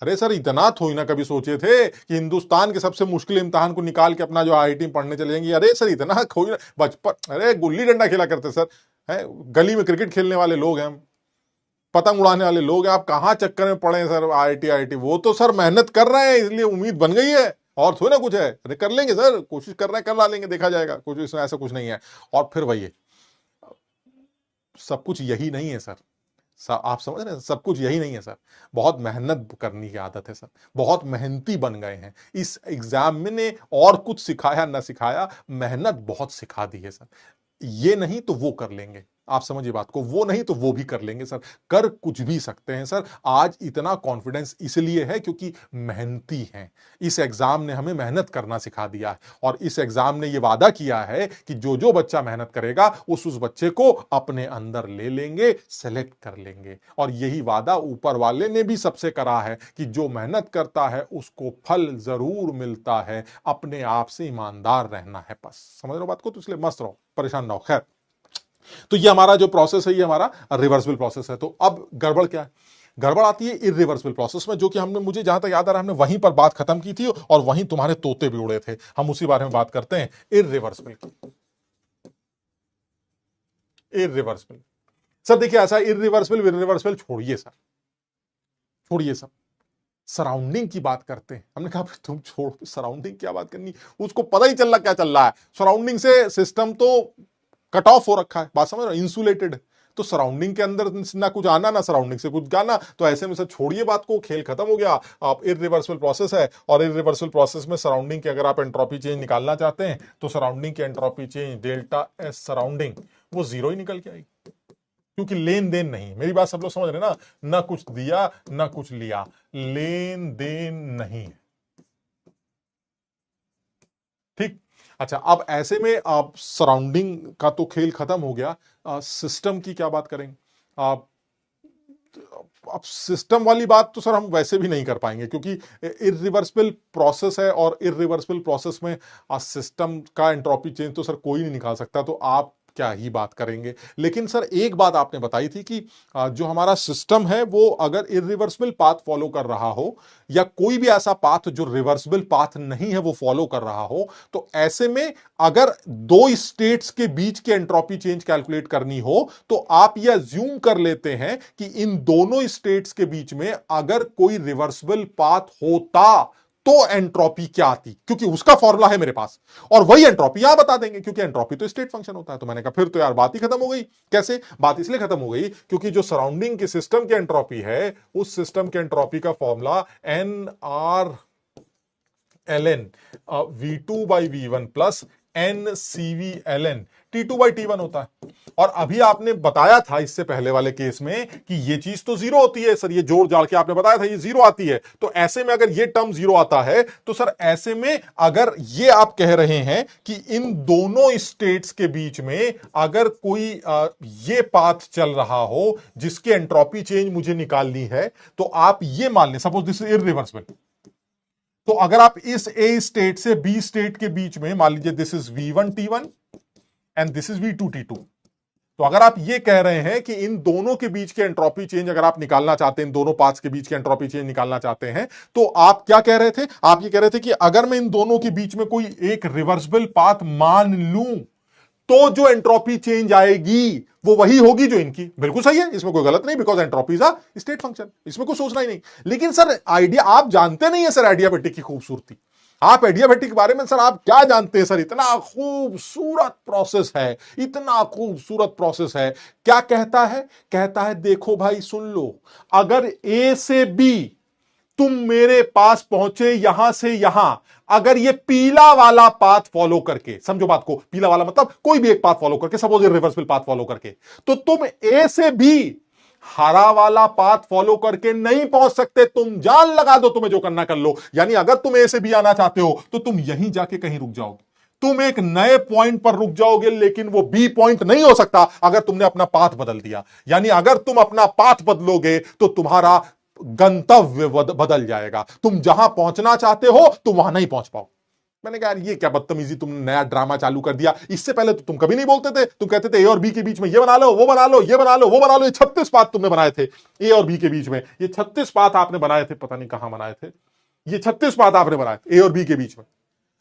अरे सर इतना थोड़ी ना कभी सोचे थे कि हिंदुस्तान के सबसे मुश्किल इम्तिहान को निकाल के अपना जो आईआईटी में पढ़ने चले जाएंगे। अरे सर इतना खोई ना, बचपन, अरे गुल्ली डंडा खेला करते सर, है, गली में क्रिकेट खेलने वाले लोग हैं हम, पतंग उड़ाने वाले लोग हैं, आप कहाँ चक्कर में पड़े हैं सर आईआईटी आईआईटी, वो तो सर मेहनत कर रहे हैं इसलिए उम्मीद बन गई है, और थोड़ी ना कुछ है। अरे कर लेंगे सर, कोशिश कर रहे हैं, कर ला लेंगे, देखा जाएगा, कुछ इसमें ऐसा कुछ नहीं है। और फिर वही है, सब कुछ यही नहीं है सर, आप समझ रहे हैं, सब कुछ यही नहीं है सर, बहुत मेहनत करने की आदत है सर, बहुत मेहनती बन गए हैं। इस एग्जाम में ने और कुछ सिखाया ना सिखाया, मेहनत बहुत सिखा दी है सर। ये नहीं तो वो कर लेंगे, आप समझिए बात को, वो नहीं तो वो भी कर लेंगे सर, कर कुछ भी सकते हैं सर। आज इतना कॉन्फिडेंस इसलिए है क्योंकि मेहनती हैं। इस एग्जाम ने हमें मेहनत करना सिखा दिया है, और इस एग्जाम ने यह वादा किया है कि जो जो बच्चा मेहनत करेगा उस बच्चे को अपने अंदर ले लेंगे, सेलेक्ट कर लेंगे। और यही वादा ऊपर वाले ने भी सबसे करा है कि जो मेहनत करता है उसको फल जरूर मिलता है, अपने आप से ईमानदार रहना है, बस समझ रहे हो बात को, तो इसलिए मस्त रहो, परेशान ना हो। खैर, तो ये हमारा जो प्रोसेस है, ये हमारा रिवर्सिबल प्रोसेस है। तो अब गड़बड़ क्या है, गड़बड़ आती है इरिवर्सिबल प्रोसेस में, जो कि हमने, मुझे जहां तक याद आ रहा है, हमने वहीं पर बात खत्म की थी और वहीं तुम्हारे तोते भी उड़े थे। हम उसी बारे में बात करते हैं, इरिवर्सिबल की। इरिवर्सिबल, सर देखिए ऐसा, इरिवर्सिबल इरिवर्सिबल छोड़िए सर, छोड़िए सब, सराउंडिंग की बात करते हैं। हमने कहा तुम छोड़, सराउंडिंग क्या बात करनी, उसको पता ही चल रहा क्या चल रहा है, सराउंडिंग से सिस्टम तो कट ऑफ हो रखा है, बात समझ रहे हो, इंसुलेटेड। तो सराउंडिंग के अंदर ना कुछ आना ना सराउंडिंग से कुछ जाना, तो ऐसे में सर छोड़िए बात को, खेल खत्म हो गया। आप इरिवर्सिबल प्रोसेस है, और इरिवर्सिबल प्रोसेस में सराउंडिंग की अगर आप एंट्रोपी चेंज निकालना चाहते हैं तो सराउंडिंग की entropy change delta S surrounding वो जीरो ही निकल के आएगी, क्योंकि लेन देन नहीं। मेरी बात सब लोग समझ रहे हैं ना, ना कुछ दिया ना कुछ लिया, लेन देन नहीं, ठीक। अच्छा, अब ऐसे में आप सराउंडिंग का तो खेल खत्म हो गया, सिस्टम की क्या बात करेंगे आप। अब सिस्टम वाली बात तो सर हम वैसे भी नहीं कर पाएंगे, क्योंकि इरिवर्सिबल प्रोसेस है, और इरिवर्सिबल प्रोसेस में सिस्टम का एंट्रोपी चेंज तो सर कोई नहीं निकाल सकता, तो आप क्या ही बात करेंगे। लेकिन सर एक बात आपने बताई थी कि जो हमारा सिस्टम है वो अगर इरिवर्सिबल पाथ फॉलो कर रहा हो, या कोई भी ऐसा पाथ जो रिवर्सिबल पाथ नहीं है वो फॉलो कर रहा हो, तो ऐसे में अगर दो स्टेट्स के बीच के एंट्रोपी चेंज कैलकुलेट करनी हो, तो आप यह अज्यूम कर लेते हैं कि इन दोनों स्टेट्स के बीच में अगर कोई रिवर्सिबल पाथ होता तो एंट्रोपी क्या आती, क्योंकि उसका फॉर्मूला है मेरे पास, और वही एंट्रोपी यहां बता देंगे, क्योंकि एंट्रोपी तो स्टेट फंक्शन होता है। तो मैंने कहा फिर तो यार बात ही खत्म हो गई। कैसे बात इसलिए खत्म हो गई, क्योंकि जो सराउंडिंग के सिस्टम की एंट्रोपी है, उस सिस्टम के एंट्रोपी का formula N R L N V2/V1 plus N CV L N T2/T1 होता है। और अभी आपने बताया था इससे पहले वाले केस में कि ये चीज तो जीरो होती है सर, ये जोड़ जाड़ के आपने बताया था ये जीरो आती है। तो ऐसे में अगर ये टर्म जीरो आता है तो सर ऐसे में अगर ये आप कह रहे हैं कि इन दोनों स्टेट्स के बीच में अगर कोई ये पाथ चल रहा हो जिसकी एंट्रोपी चेंज मुझे निकालनी है, तो आप ये मान लें, सपोज दिस इज इरिवर्सिबल। तो अगर आप इस ए स्टेट से बी स्टेट के बीच में मान लीजिए this is V1T1 and this is V2T2, तो अगर आप ये कह रहे हैं कि इन दोनों के बीच के एंट्रोपी चेंज अगर आप निकालना चाहते हैं, इन दोनों पाथ्स के बीच के एंट्रोपी चेंज निकालना चाहते हैं, तो आप क्या कह रहे थे, आप ये कह रहे थे कि अगर मैं इन दोनों के बीच में कोई एक रिवर्सिबल पाथ मान लूं तो जो एंट्रोपी चेंज आएगी वो वही होगी जो इनकी। बिल्कुल सही है, इसमें कोई गलत नहीं, because entropy is a state function, इसमें कुछ सोचना ही नहीं। लेकिन सर आइडिया आप जानते नहीं है सर, एडियाबेटिक की खूबसूरती। आप एडियाबेटिक के बारे में सर आप क्या जानते हैं सर, इतना खूबसूरत प्रोसेस है, इतना खूबसूरत प्रोसेस है। क्या कहता है, कहता है देखो भाई सुन लो, अगर ए से बी तुम मेरे पास पहुंचे यहां से यहां, अगर ये पीला वाला पाथ फॉलो करके, समझो बात को, पीला वाला मतलब कोई भी एक पाथ फॉलो करके, सपोज ये रिवर्सिबल पाथ फॉलो करके, तो तुम ए से बी हरा वाला पाथ फॉलो करके नहीं पहुंच सकते, तुम जान लगा दो, तुम्हें जो करना कर लो। यानी अगर तुम ए से बी आना चाहते हो तो तुम यहीं जाके कहीं रुक जाओगे, तुम एक नए पॉइंट पर रुक जाओगे, लेकिन वो बी पॉइंट नहीं हो सकता अगर तुमने अपना पाथ बदल दिया। यानी अगर तुम अपना पाथ बदलोगे तो तुम्हारा गंतव्य बदल जाएगा, तुम जहां पहुंचना चाहते हो तुम वहां नहीं पहुंच पाओ। मैंने कहा ये क्या बदतमीजी, तुमने नया ड्रामा चालू कर दिया, इससे पहले तो तुम कभी नहीं बोलते थे, तुम कहते थे ए और बी के बीच में ये बना लो, वो बना लो, ये बना लो, वो बना लो। ये 36 पाथ तुमने बनाए थे ए और बी के बीच में, ये 36 पाथ आपने बनाए थे, पता नहीं कहां बनाए थे, ये 36 पाथ आपने बनाए थे ए और बी के बीच में।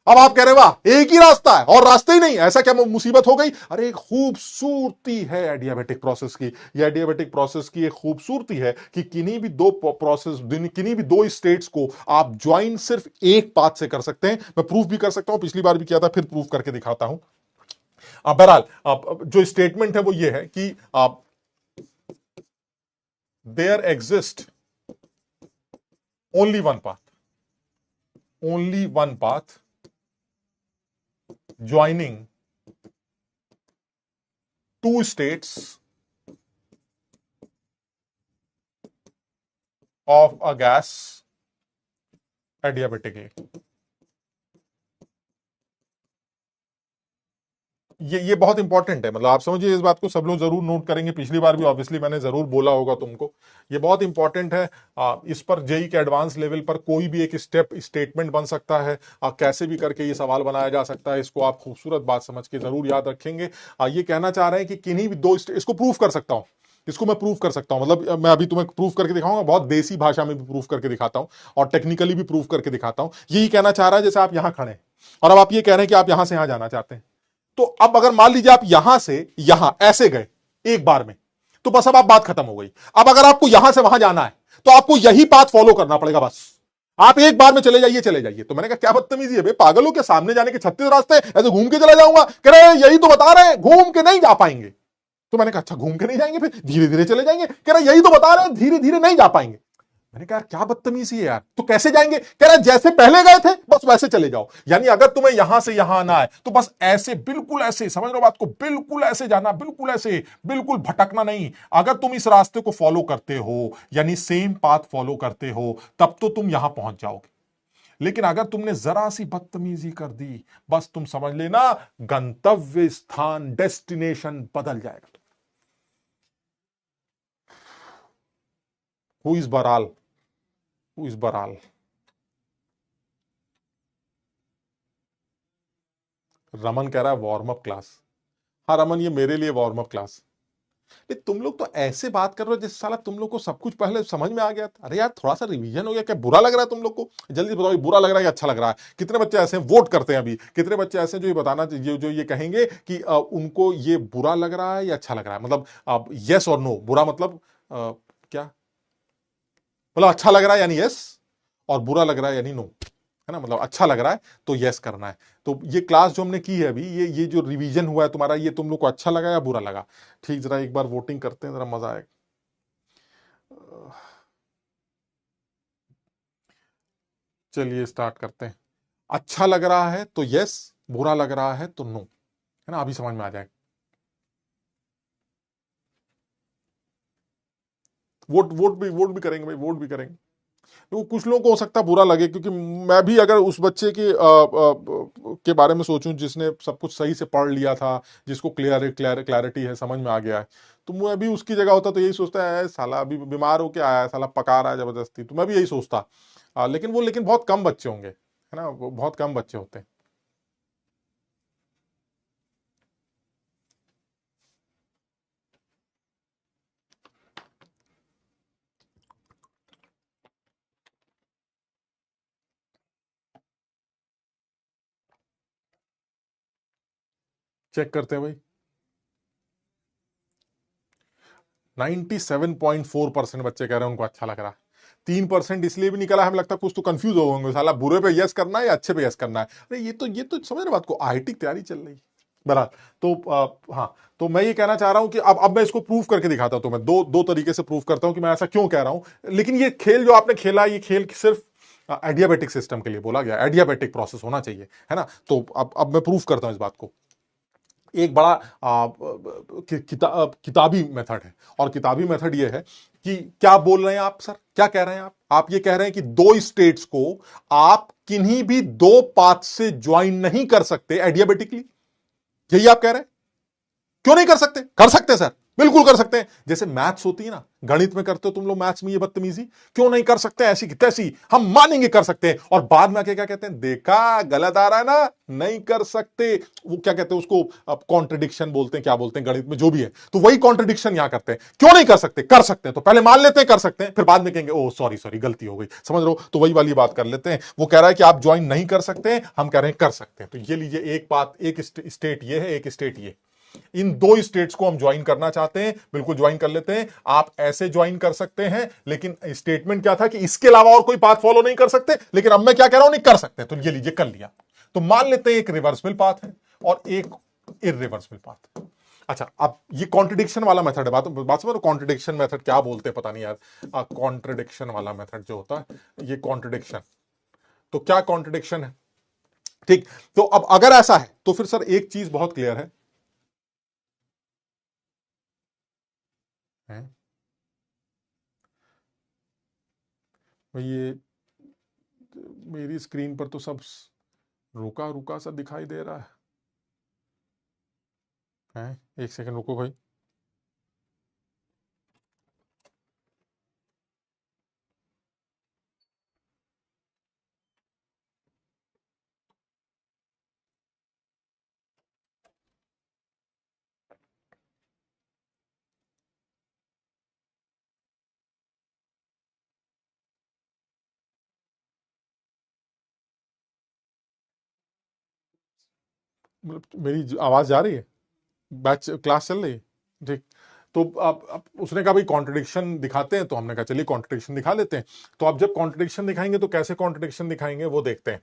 अब आप कह रहे वाह एक ही रास्ता है और रास्ते ही नहीं, ऐसा क्या मुसीबत हो गई? अरे खूबसूरती है एडियाबेटिक प्रोसेस की, ये एडियाबेटिक प्रोसेस की एक खूबसूरती है कि किन्हीं भी दो प्रोसेस, किन्हीं भी दो स्टेट्स को आप ज्वाइन सिर्फ एक पाथ से कर सकते हैं। मैं प्रूफ भी कर सकता हूं, पिछली बार भी किया था, फिर प्रूफ करके दिखाता हूं। बहरहाल जो स्टेटमेंट है वो ये है कि there exist only one path, only one path joining two states of a gas adiabatically। ये बहुत इंपॉर्टेंट है, मतलब आप समझिए इस बात को, सब लोग जरूर नोट करेंगे, पिछली बार भी ऑब्वियसली मैंने जरूर बोला होगा तुमको, ये बहुत इंपॉर्टेंट है। इस पर जेई के एडवांस लेवल पर कोई भी एक स्टेटमेंट बन सकता है, कैसे भी करके ये सवाल बनाया जा सकता है, इसको आप खूबसूरत बात समझ के जरूर याद रखेंगे। ये कहना चाह रहे हैं कि किन्हीं भी दो, इसको प्रूफ कर सकता हूं, इसको मैं प्रूफ कर सकता हूं, मतलब मैं अभी तुम्हें प्रूफ करके दिखाऊंगा, बहुत देसी भाषा में भी प्रूफ करके दिखाता हूं और टेक्निकली भी प्रूफ करके दिखाता हूं। यही कहना चाह रहा है, जैसे आप यहां खड़े हैं और अब आप ये कह रहे हैं कि आप यहां से यहां जाना चाहते हैं, तो अब अगर मान लीजिए आप यहां से यहां ऐसे गए एक बार में, तो बस अब आप बात खत्म हो गई। अब अगर आपको यहां से वहां जाना है तो आपको यही पाथ फॉलो करना पड़ेगा, बस आप एक बार में चले जाइए, चले जाइए। तो मैंने कहा क्या बदतमीजी है बे, पागलों के सामने जाने के 36 रास्ते, ऐसे घूम के चला जाऊंगा? कह रहे यही तो बता रहे हैं, घूम के नहीं जा पाएंगे। तो मैंने कहा अच्छा घूम के नहीं जाएंगे, फिर धीरे धीरे चले जाएंगे? कह रहे यही तो बता रहे हैं, धीरे धीरे नहीं जा पाएंगे। मैंने कहा क्या बदतमीजी है यार, तो कैसे जाएंगे? कह रहा जैसे पहले गए थे बस वैसे चले जाओ। यानी अगर तुम्हें यहां से यहां आना है तो बस ऐसे, बिल्कुल ऐसे, समझ लो बात को, बिल्कुल ऐसे जाना, बिल्कुल ऐसे, बिल्कुल भटकना नहीं। अगर तुम इस रास्ते को फॉलो करते हो, यानी सेम पाथ फॉलो करते हो, तब तो तुम यहां पहुंच जाओगे। लेकिन अगर तुमने जरा सी बदतमीजी कर दी, बस तुम समझ लेना गंतव्य स्थान, डेस्टिनेशन बदल जाएगा। Who is Baral, who is Baral? Raman कह रहा है वार्म अप क्लास। हाँ रमन, ये मेरे लिए वार्म अप क्लास। तुम लोग तो ऐसे बात कर रहे हो जैसे साला तुम लोग को सब कुछ पहले समझ में आ गया था। अरे यार थोड़ा सा रिवीजन हो गया, क्या बुरा लग रहा है तुम लोग को? जल्दी बताओ, बुरा लग रहा है कि अच्छा लग रहा है? कितने बच्चे ऐसे हैं वोट करते हैं अभी, कितने बच्चे ऐसे हैं जो ये बताना, जो ये कहेंगे कि उनको ये बुरा लग रहा है या अच्छा लग रहा है? मतलब यस और नो, बुरा मतलब क्या मतलब? अच्छा लग रहा है यानी यस, और बुरा लग रहा है यानी नो, है ना? मतलब अच्छा लग रहा है तो यस करना है। तो ये क्लास जो हमने की है अभी, ये जो रिवीजन हुआ है तुम्हारा, ये तुम लोग को अच्छा लगा या बुरा लगा? ठीक, जरा एक बार वोटिंग करते हैं, जरा मजा आएगा। चलिए स्टार्ट करते हैं। अच्छा लग रहा है तो यस, बुरा लग रहा है तो नो, है ना? अभी समझ में आ जाएगा। वोट भी करेंगे भाई, वोट भी करेंगे। तो कुछ लोगों को हो सकता है बुरा लगे, क्योंकि मैं भी अगर उस बच्चे के बारे में सोचूं जिसने सब कुछ सही से पढ़ लिया था, जिसको क्लैरिटी है, समझ में आ गया है, तो मैं भी उसकी जगह होता तो यही सोचता है साला अभी बीमार होके आया है, साला पका रहा है जबरदस्ती, तो मैं भी यही सोचता। लेकिन बहुत कम बच्चे होंगे, है ना? वो बहुत कम बच्चे होते हैं। चेक करते हैं भाई। 97.4% बच्चे कह रहे हैं उनको अच्छा लग रहा है। 3% इसलिए भी निकला, हमें लगता है कुछ तो कंफ्यूज हो होंगे, साला बुरे पे यस करना है या अच्छे पे यस करना है। अरे ये तो समझ रहे बात को, आईटी की तैयारी चल रही है बहरहाल। तो हाँ, तो मैं ये कहना चाह रहा हूं कि अब मैं इसको प्रूफ करके दिखाता हूं, तो मैं दो तरीके से प्रूफ करता हूं कि मैं ऐसा क्यों कह रहा हूं। लेकिन ये खेल जो आपने खेला, ये खेल सिर्फ एडियाबेटिक सिस्टम के लिए बोला गया, एडियाबेटिक प्रोसेस होना चाहिए, है ना? तो अब मैं प्रूफ करता हूं इस बात को। एक बड़ा किताबी मेथड है। और किताबी मेथड ये है कि क्या बोल रहे हैं आप सर, क्या कह रहे हैं आप ये कह रहे हैं कि दो स्टेट्स को आप किन्हीं भी दो पाथ से ज्वाइन नहीं कर सकते एडियाबेटिकली, यही आप कह रहे हैं? क्यों नहीं कर सकते सर, बिल्कुल कर सकते हैं। जैसे मैथ्स होती है ना, गणित में करते हो तुम लोग मैथ्स में ये बदतमीजी, क्यों नहीं कर सकते, ऐसी की तैसी हम मानेंगे कर सकते हैं, और बाद में आके क्या कहते हैं, देखा गलत आ रहा है ना, नहीं कर सकते। वो क्या कहते हैं उसको, कॉन्ट्रडिक्शन बोलते हैं, क्या बोलते हैं गणित में जो भी है, तो वही कॉन्ट्रडिक्शन यहां करते हैं। क्यों नहीं कर सकते हैं, तो पहले मान लेते हैं कर सकते हैं, फिर बाद में कहेंगे ओ सॉरी सॉरी गलती हो गई, समझ रहे हो? तो वही वाली बात कर लेते हैं। वो कह रहा है कि आप ज्वाइन नहीं कर सकते, हम कह रहे हैं कर सकते हैं। तो ये लीजिए, एक बात, एक स्टेट ये है, एक स्टेट ये, इन दो स्टेट्स को हम ज्वाइन करना चाहते हैं, बिल्कुल ज्वाइन कर लेते हैं। आप ऐसे ज्वाइन कर सकते हैं, लेकिन स्टेटमेंट क्या था कि इसके अलावा और कोई पाथ फॉलो नहीं कर सकते, लेकिन अब मैं क्या कह रहा हूं, नहीं कर सकते। तो ये लीजिए कर लिया। तो मान लेते हैं एक रिवर्सिबल पाथ है और एक इररिवर्सिबल पाथ। अच्छा, अब ये कॉन्ट्रडिक्शन वाला मेथड है। बात समझ, कॉन्ट्रडिक्शन मेथड क्या बोलते हैं पता नहीं यार, कॉन्ट्रडिक्शन वाला मेथड जो होता है, ये कॉन्ट्रडिक्शन, तो क्या कॉन्ट्रडिक्शन है, ठीक। तो अब अगर ऐसा है तो फिर सर एक चीज बहुत क्लियर है, भाई ये मेरी स्क्रीन पर तो सब रुका रुका सा दिखाई दे रहा है, एक सेकंड रुको भाई। मतलब मेरी आवाज जा रही है, बैच क्लास चल रही है, ठीक। तो अब उसने कहा भाई कॉन्ट्रडिक्शन दिखाते हैं, तो हमने कहा चलिए कॉन्ट्रडिक्शन दिखा लेते हैं। तो अब जब कॉन्ट्रडिक्शन दिखाएंगे तो कैसे कॉन्ट्रडिक्शन दिखाएंगे वो देखते हैं।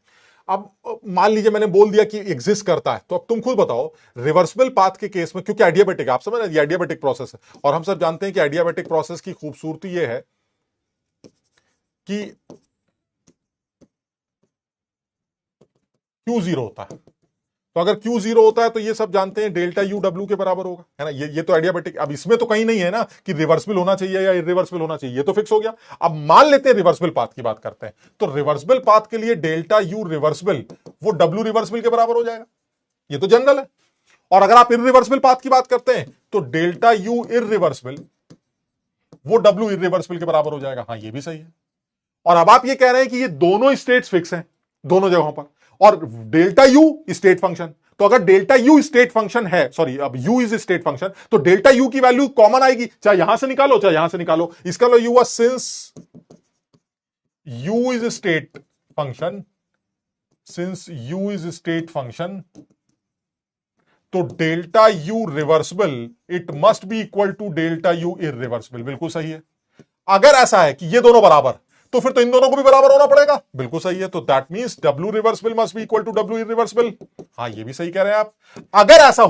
अब मान लीजिए मैंने बोल दिया कि एग्जिस्ट करता है, तो अब तुम खुद बताओ रिवर्सिबल पाथ के केस में, क्योंकि एडियाबेटिक, आप समझ रहे हैं, एडियाबेटिक प्रोसेस है, और हम सब जानते हैं कि एडियाबेटिक प्रोसेस की खूबसूरती ये है कि क्यू जीरो होता है। तो अगर Q जीरो होता है तो ये सब जानते हैं डेल्टा U W के बराबर होगा, है ना। ये तो एडियाबेटिक, अब इसमें तो कहीं नहीं है ना कि रिवर्सिबल होना चाहिए या इरिवर्सिबल होना चाहिए, ये तो फिक्स हो गया। अब मान लेते हैं रिवर्सिबल पाथ की बात करते हैं, तो रिवर्सिबल पाथ के लिए डेल्टा U रिवर्सिबल वो W रिवर्सिबल के बराबर हो जाएगा, ये तो जनरल है। और अगर आप इरिवर्सिबल पाथ की बात करते हैं तो डेल्टा U इरिवर्सिबल वो W इरिवर्सिबल के बराबर हो जाएगा, हाँ ये भी सही है। और अब आप ये कह रहे हैं कि ये दोनों स्टेट्स फिक्स हैं दोनों जगहों पर, और डेल्टा यू स्टेट फंक्शन, तो अगर डेल्टा यू स्टेट फंक्शन है, सॉरी अब यू इज स्टेट फंक्शन, तो डेल्टा यू की वैल्यू कॉमन आएगी, चाहे यहां से निकालो चाहे यहां से निकालो। इसका मतलब U since U is state function, since U is state function, तो delta U reversible it must be equal to delta U irreversible, बिल्कुल सही है। अगर ऐसा है कि ये दोनों बराबर, तो फिर तो इन दोनों को भी बराबर होना पड़ेगा, बिल्कुल सही है। तो that means W reversible must be equal to W irreversible, हाँ ये भी सही कह रहे हैं आप। अगर ऐसा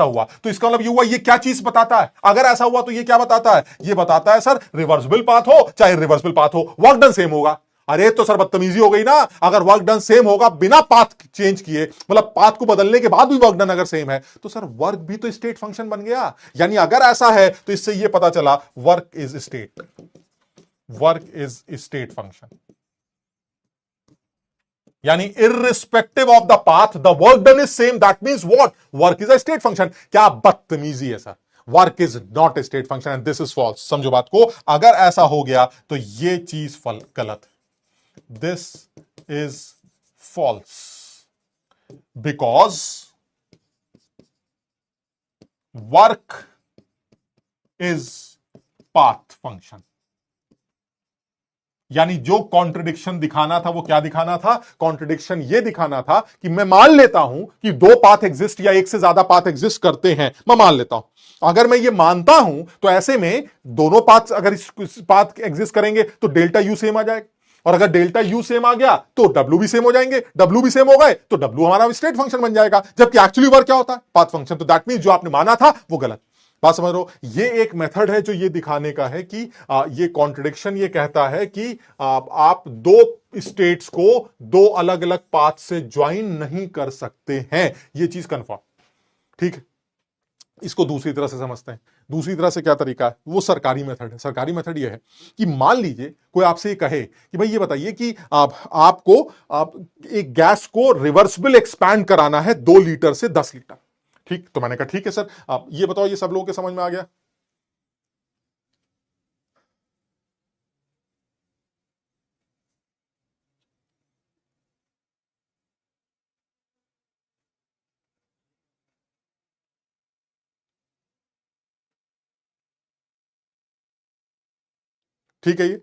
हुआ तो इसका मतलब ये हुआ, ये क्या चीज बताता है, अगर ऐसा हुआ तो ये क्या बताता है, ये बताता है सर रिवर्सिबल पाथ हो चाहे रिवर्सिबल पाथ हो, वर्क डन सेम होगा। अरे तो सर बदतमीजी हो गई ना, अगर वर्क डन सेम होगा बिना पाथ चेंज किए, मतलब पाथ को बदलने के बाद भी वर्क डन अगर सेम है, तो सर वर्क भी तो स्टेट फंक्शन बन गया। यानी अगर ऐसा है तो इससे यह पता चला वर्क इज स्टेट फंक्शन, यानी irrespective of the path the work done is same, that means what, work is a state function. क्या बदतमीजी है sir, work is not a state function and this is false. समझो बात को, अगर ऐसा हो गया तो ये चीज गलत है, this is false because work is path function। यानी जो कॉन्ट्रडिक्शन दिखाना था वो क्या दिखाना था, कॉन्ट्रडिक्शन ये दिखाना था कि मैं मान लेता हूं कि दो पाथ एग्जिस्ट या एक से ज्यादा पाथ एग्जिस्ट करते हैं, मैं मान लेता हूं। अगर मैं ये मानता हूं तो ऐसे में दोनों पाथ अगर इस पाथ एग्जिस्ट करेंगे तो डेल्टा यू सेम आ जाएगा, और अगर डेल्टा यू सेम आ गया तो डब्ल्यू भी सेम हो जाएंगे, डब्ल्यू भी सेम हो गए तो डब्ल्यू हमारा स्टेट फंक्शन बन जाएगा, जबकि एक्चुअली वर्क क्या होता है, पाथ फंक्शन। तो दैट मींस जो आपने माना था वो गलत। बात समझ रहे हो, ये एक मेथड है जो ये दिखाने का है कि ये कॉन्ट्रडिक्शन ये कहता है कि आप दो स्टेट्स को दो अलग अलग पाथ से ज्वाइन नहीं कर सकते हैं, ये चीज कंफर्म। ठीक है, इसको दूसरी तरह से समझते हैं। दूसरी तरह से क्या तरीका है, वो सरकारी मेथड है। सरकारी मेथड ये है कि मान लीजिए कोई आपसे ये कहे कि भाई ये बताइए कि आप एक गैस को रिवर्सिबल एक्सपैंड कराना है 2 लीटर से 10 लीटर। ठीक, तो मैंने कहा ठीक है सर, आप ये बताओ, ये सब लोगों के समझ में आ गया? ठीक है, ये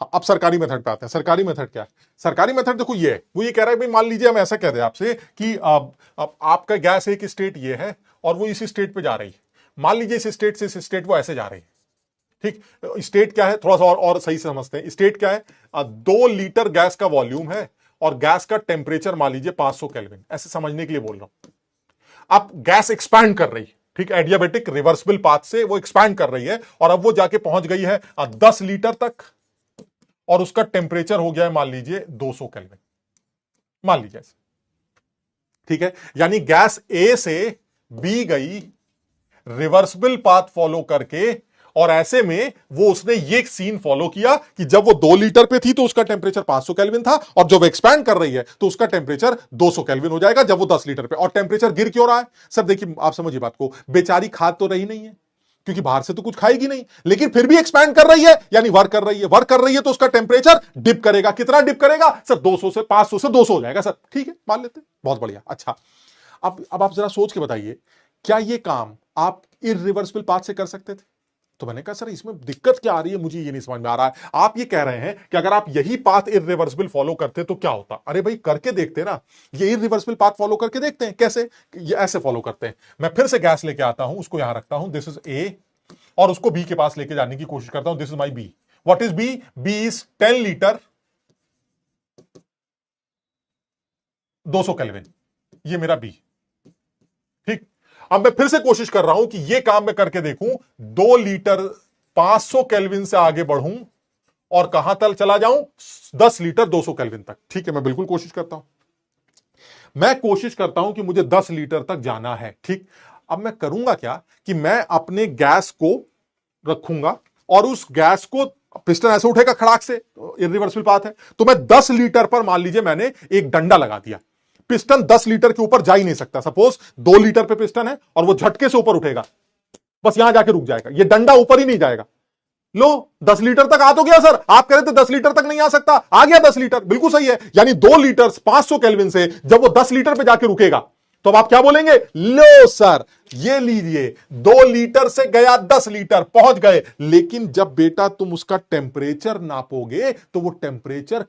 हाँ, अब सरकारी मेथड पे आते हैं। सरकारी मेथड क्या है? सरकारी मेथड देखो ये है, वो ये कह रहा है भाई मान लीजिए हम ऐसा कह रहे हैं आपसे कि अब आपका गैस एक स्टेट ये है और वो इसी स्टेट पे जा रही है। मान लीजिए इस स्टेट से इस स्टेट वो ऐसे जा रही है। ठीक, स्टेट क्या है, थोड़ा सा और सही से समझते हैं। स्टेट क्या है? 2 लीटर गैस का वॉल्यूम है और गैस का टेम्परेचर मान लीजिए 500 केल्विन, ऐसे समझने के लिए बोल रहा हूं। अब गैस एक्सपैंड कर रही है, ठीक, एडियाबेटिक रिवर्सिबल पाथ से वो एक्सपैंड कर रही है और अब वो जाके पहुंच गई है 10 लीटर तक और उसका टेम्परेचर हो गया है मान लीजिए 200 केल्विन, मान लीजिए ऐसे। ठीक है, यानी गैस ए से बी गई रिवर्सिबल पाथ फॉलो करके और ऐसे में वो उसने ये सीन फॉलो किया कि जब वो 2 लीटर पे थी तो उसका टेम्परेचर 500 केल्विन था और जब वो एक्सपैंड कर रही है तो उसका टेम्परेचर 200 केल्विन हो जाएगा जब वो 10 लीटर पे। और टेम्परेचर गिर क्यों रहा है सर? देखिए आप समझिए बात को, बेचारी खाद तो रही नहीं है क्योंकि बाहर से तो कुछ खाएगी नहीं, लेकिन फिर भी एक्सपैंड कर रही है, यानी वर्क कर रही है। वर्क कर रही है तो उसका टेम्परेचर डिप करेगा। कितना डिप करेगा सर? 200 से 500 से 200 हो जाएगा सर। ठीक है, मान लेते हैं, बहुत बढ़िया। अच्छा, अब आप जरा सोच के बताइए, क्या ये काम आप इररिवर्सिबल पाथ से कर सकते थे? तो मैंने कहा सर इसमें दिक्कत क्या आ रही है, मुझे ये नहीं समझ में आ रहा है। आप ये कह रहे हैं कि अगर आप यही पाथ इररिवर्सिबल फॉलो करते तो क्या होता? अरे भाई करके देखते ना, ये इररिवर्सिबल पाथ फॉलो करके देखते हैं। कैसे? ये ऐसे फॉलो करते हैं। मैं फिर से गैस लेके आता हूं, उसको यहां रखता हूं, दिस इज ए, और उसको बी के पास लेके जाने की कोशिश करता हूं, this is my B. What is B? B is 10 litre 200 kelvin, ये मेरा बी। ठीक, अब मैं फिर से कोशिश कर रहा हूं कि यह काम मैं करके देखूं, 2 लीटर 500 केल्विन से आगे बढ़ूं और कहां तक चला जाऊं? 10 लीटर 200 केल्विन तक। ठीक है, मैं बिल्कुल कोशिश करता हूं। मैं कोशिश करता हूं कि मुझे 10 लीटर तक जाना है। ठीक, अब मैं करूंगा क्या कि मैं अपने गैस को रखूंगा और उस गैस को, पिस्टन ऐसे उठेगा खड़ाक से, इरिवर्सिबल पाथ है, तो मैं 10 लीटर पर मान लीजिए मैंने एक डंडा लगा दिया। पिस्टन 10 लीटर के ऊपर जा ही नहीं सकता। सपोज 2 लीटर पे पिस्टन है और वो झटके से ऊपर उठेगा, बस यहां जाके रुक जाएगा, ये डंडा ऊपर ही नहीं जाएगा। लो 10 लीटर तक आ तो गया सर, आप कह रहे थे 10 लीटर तक नहीं आ सकता, आ गया 10 लीटर, बिल्कुल सही है। यानी 2 लीटर 500 केल्विन से जब वो 10 लीटर पे जाके रुकेगा तो अब आप क्या बोलेंगे? लो सर ये लीजिए, 2 लीटर से गया 10 लीटर, पहुंच गए। लेकिन जब बेटा तुम उसका टेम्परेचर नापोगे तो वो टेम्परेचर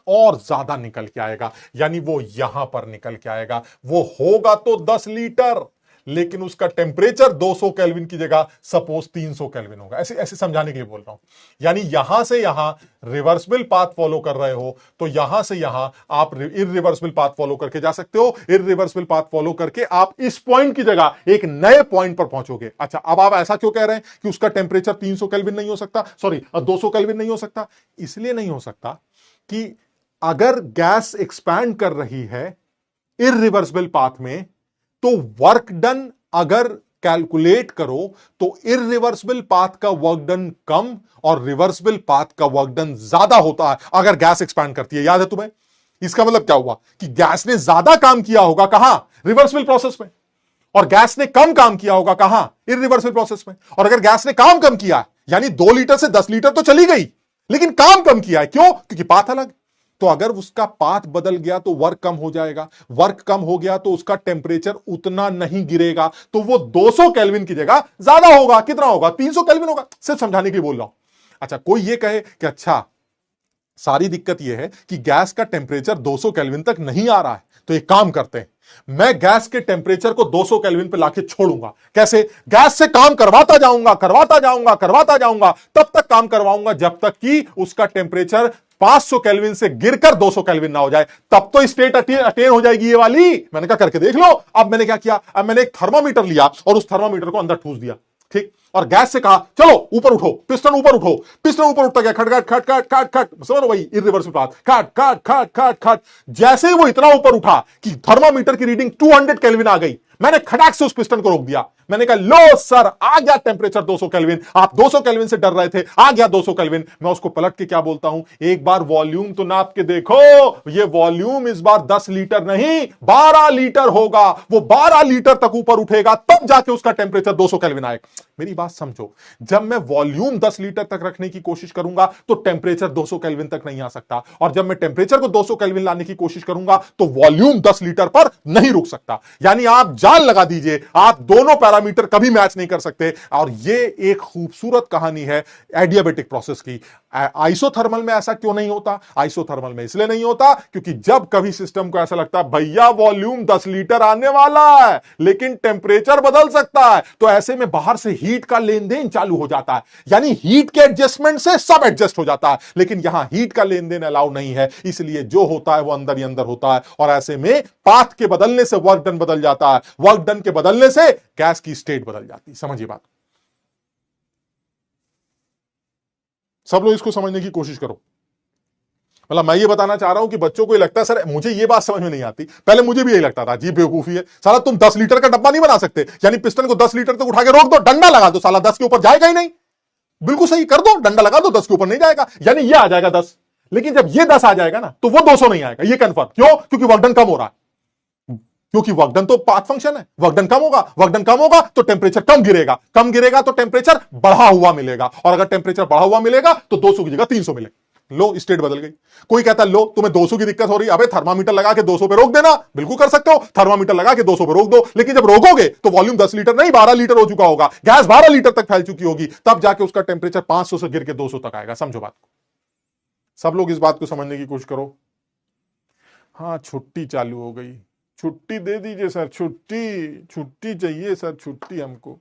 और ज्यादा निकल के आएगा, यानी वो यहां पर निकल के आएगा। वो होगा तो 10 लीटर, लेकिन उसका टेम्परेचर 200 केल्विन की जगह सपोज 300 केल्विन होगा। ऐसे ऐसे समझाने के लिए बोल रहा हूं। यानी यहां से यहां रिवर्सिबल पाथ फॉलो कर रहे हो तो यहां से यहां आप इररिवर्सिबल पाथ फॉलो करके जा सकते हो। इररिवर्सिबल पाथ फॉलो करके आप इस पॉइंट की जगह एक नए पॉइंट पर पहुंचोगे। अच्छा, अब आप ऐसा क्यों कह रहे हैं कि उसका टेम्परेचर 300 केल्विन नहीं हो सकता, सॉरी 200 केल्विन नहीं हो सकता? इसलिए नहीं हो सकता कि अगर गैस एक्सपैंड कर रही है इररिवर्सिबल पाथ में तो वर्क डन अगर कैलकुलेट करो तो इररिवर्सिबल पाथ का वर्क डन कम और रिवर्सिबल पाथ का वर्क डन ज्यादा होता है अगर गैस एक्सपैंड करती है। याद है तुम्हें? इसका मतलब क्या हुआ कि गैस ने ज्यादा काम किया होगा कहां? रिवर्सिबल प्रोसेस में, और गैस ने कम काम किया होगा कहां? इररिवर्सिबल प्रोसेस में। और अगर गैस ने काम कम किया यानी 2 लीटर से 10 लीटर तो चली गई, लेकिन काम कम किया है, क्यों? क्योंकि पाथ अलग। तो अगर उसका पाथ बदल गया तो वर्क कम हो जाएगा, वर्क कम हो गया तो उसका टेम्परेचर उतना नहीं गिरेगा, तो वो 200 केल्विन की जगह ज्यादा होगा। कितना होगा? 300 केल्विन होगा। सिर्फ समझाने के लिए बोल रहा हूं। अच्छा, कोई ये कहे कि अच्छा सारी दिक्कत यह है कि गैस का टेम्परेचर 200 केल्विन तक नहीं आ रहा है, तो एक काम करते हैं, मैं गैस के टेम्परेचर को 200 केल्विन पे लाके छोड़ूंगा। कैसे? गैस से काम करवाता जाऊंगा, करवाता जाऊंगा, करवाता जाऊंगा, तब तक काम करवाऊंगा जब तक कि उसका टेम्परेचर 500 केल्विन से गिरकर 200 केल्विन ना हो जाए। तब तो स्टेट अटेन हो जाएगी ये वाली। मैंने कहा करके देख लो। अब मैंने क्या किया? अब मैंने एक थर्मामीटर लिया और उस थर्मामीटर को अंदर ठूस दिया। ठीक, और गैस से कहा चलो ऊपर उठो, पिस्टन ऊपर उठो, पिस्टन ऊपर उठता गया, खट खट खट खट खट खट, समझ लो भाई इरिवर्सिबल पाथ, खट खट खट खट खट। जैसे ही वो इतना ऊपर उठा कि थर्मामीटर की रीडिंग 200 केल्विन आ गई, मैंने खटाक से उस पिस्टन को रोक दिया। मैंने कहा लो सर, आ गया टेंपरेचर 200 केल्विन, आप 200 केल्विन से डर रहे थे, आ गया 200 केल्विन। मैं उसको पलट के क्या बोलता हूं, एक बार वॉल्यूम तो नाप के देखो, ये वॉल्यूम इस बार 10 लीटर नहीं 12 लीटर होगा, वो 12 लीटर तक ऊपर उठेगा तब जाके उसका टेंपरेचर 200 केल्विन आएगा। मेरी बात समझो, जब मैं वॉल्यूम 10 लीटर तक रखने की कोशिश करूंगा तो टेंपरेचर 200 केल्विन तक नहीं आ सकता, और जब मैं टेंपरेचर को 200 केल्विन लाने की कोशिश करूंगा तो वॉल्यूम 10 लीटर पर नहीं रुक सकता। यानी आप जान लगा दीजिए, आप दोनों पैरामीटर कभी मैच नहीं कर सकते। और ये एक खूबसूरत कहानी है एडियाबेटिक प्रोसेस की। आइसोथर्मल में ऐसा क्यों नहीं होता? आइसोथर्मल में इसलिए नहीं होता क्योंकि जब कभी सिस्टम को ऐसा लगता है भैया वॉल्यूम 10 लीटर आने वाला है लेकिन टेंपरेचर बदल सकता है, तो ऐसे में बाहर से हीट का लेन देन चालू हो जाता है। यानी हीट के एडजस्टमेंट से सब एडजस्ट हो जाता है, लेकिन यहां हीट का लेन देन अलाउ नहीं है, इसलिए जो होता है वो अंदर ही अंदर होता है। और ऐसे में पाथ के बदलने से वर्क डन बदल जाता है, वर्क डन के बदलने से गैस की स्टेट बदल जाती है। समझिए बात, सब लोग इसको समझने की कोशिश करो। मतलब मैं ये बताना चाह रहा हूं कि बच्चों को ये लगता है सर मुझे ये बात समझ में नहीं आती, पहले मुझे भी यही लगता था जी बेवकूफी है साला, तुम 10 लीटर का डब्बा नहीं बना सकते, यानी पिस्टन को 10 लीटर तक उठा के रोक दो, डंडा लगा दो, साला 10 के ऊपर जाएगा ही नहीं। बिल्कुल सही कर दो, डंडा लगा दो, 10 के ऊपर नहीं जाएगा, यानी ये आ जाएगा 10। लेकिन जब ये 10 आ जाएगा ना तो वो 200 नहीं आएगा, ये कंफर्म। क्यों? क्योंकि वर्कडन कम हो रहा है, क्योंकि वर्कडन तो पाथ फंक्शन है, वर्कडन कम होगा, वर्कडन कम होगा तो टेम्परेचर कम गिरेगा, कम गिरेगा तो टेम्परेचर बढ़ा हुआ मिलेगा, और अगर टेम्परेचर बढ़ा हुआ मिलेगा तो 200 की जगह 300 मिलेगा। लो स्टेट बदल गई। कोई कहता है लो तुम्हें 200 की दिक्कत हो रही है, अबे थर्मामीटर लगा के 200 पे रोक देना, बिल्कुल कर सकते हो, थर्मामीटर लगा के 200 पे रोक दो, लेकिन जब रोकोगे तो वॉल्यूम 10 लीटर नहीं 12 लीटर हो चुका होगा, गैस 12 लीटर तक फैल चुकी होगी, तब जाके उसका टेम्परेचर 500 से गिर के 200 तक आएगा। समझो बात को, सब लोग इस बात को समझने की कोशिश करो। हाँ छुट्टी चालू हो गई, छुट्टी दे दीजिए सर, छुट्टी छुट्टी चाहिए सर, छुट्टी हमको।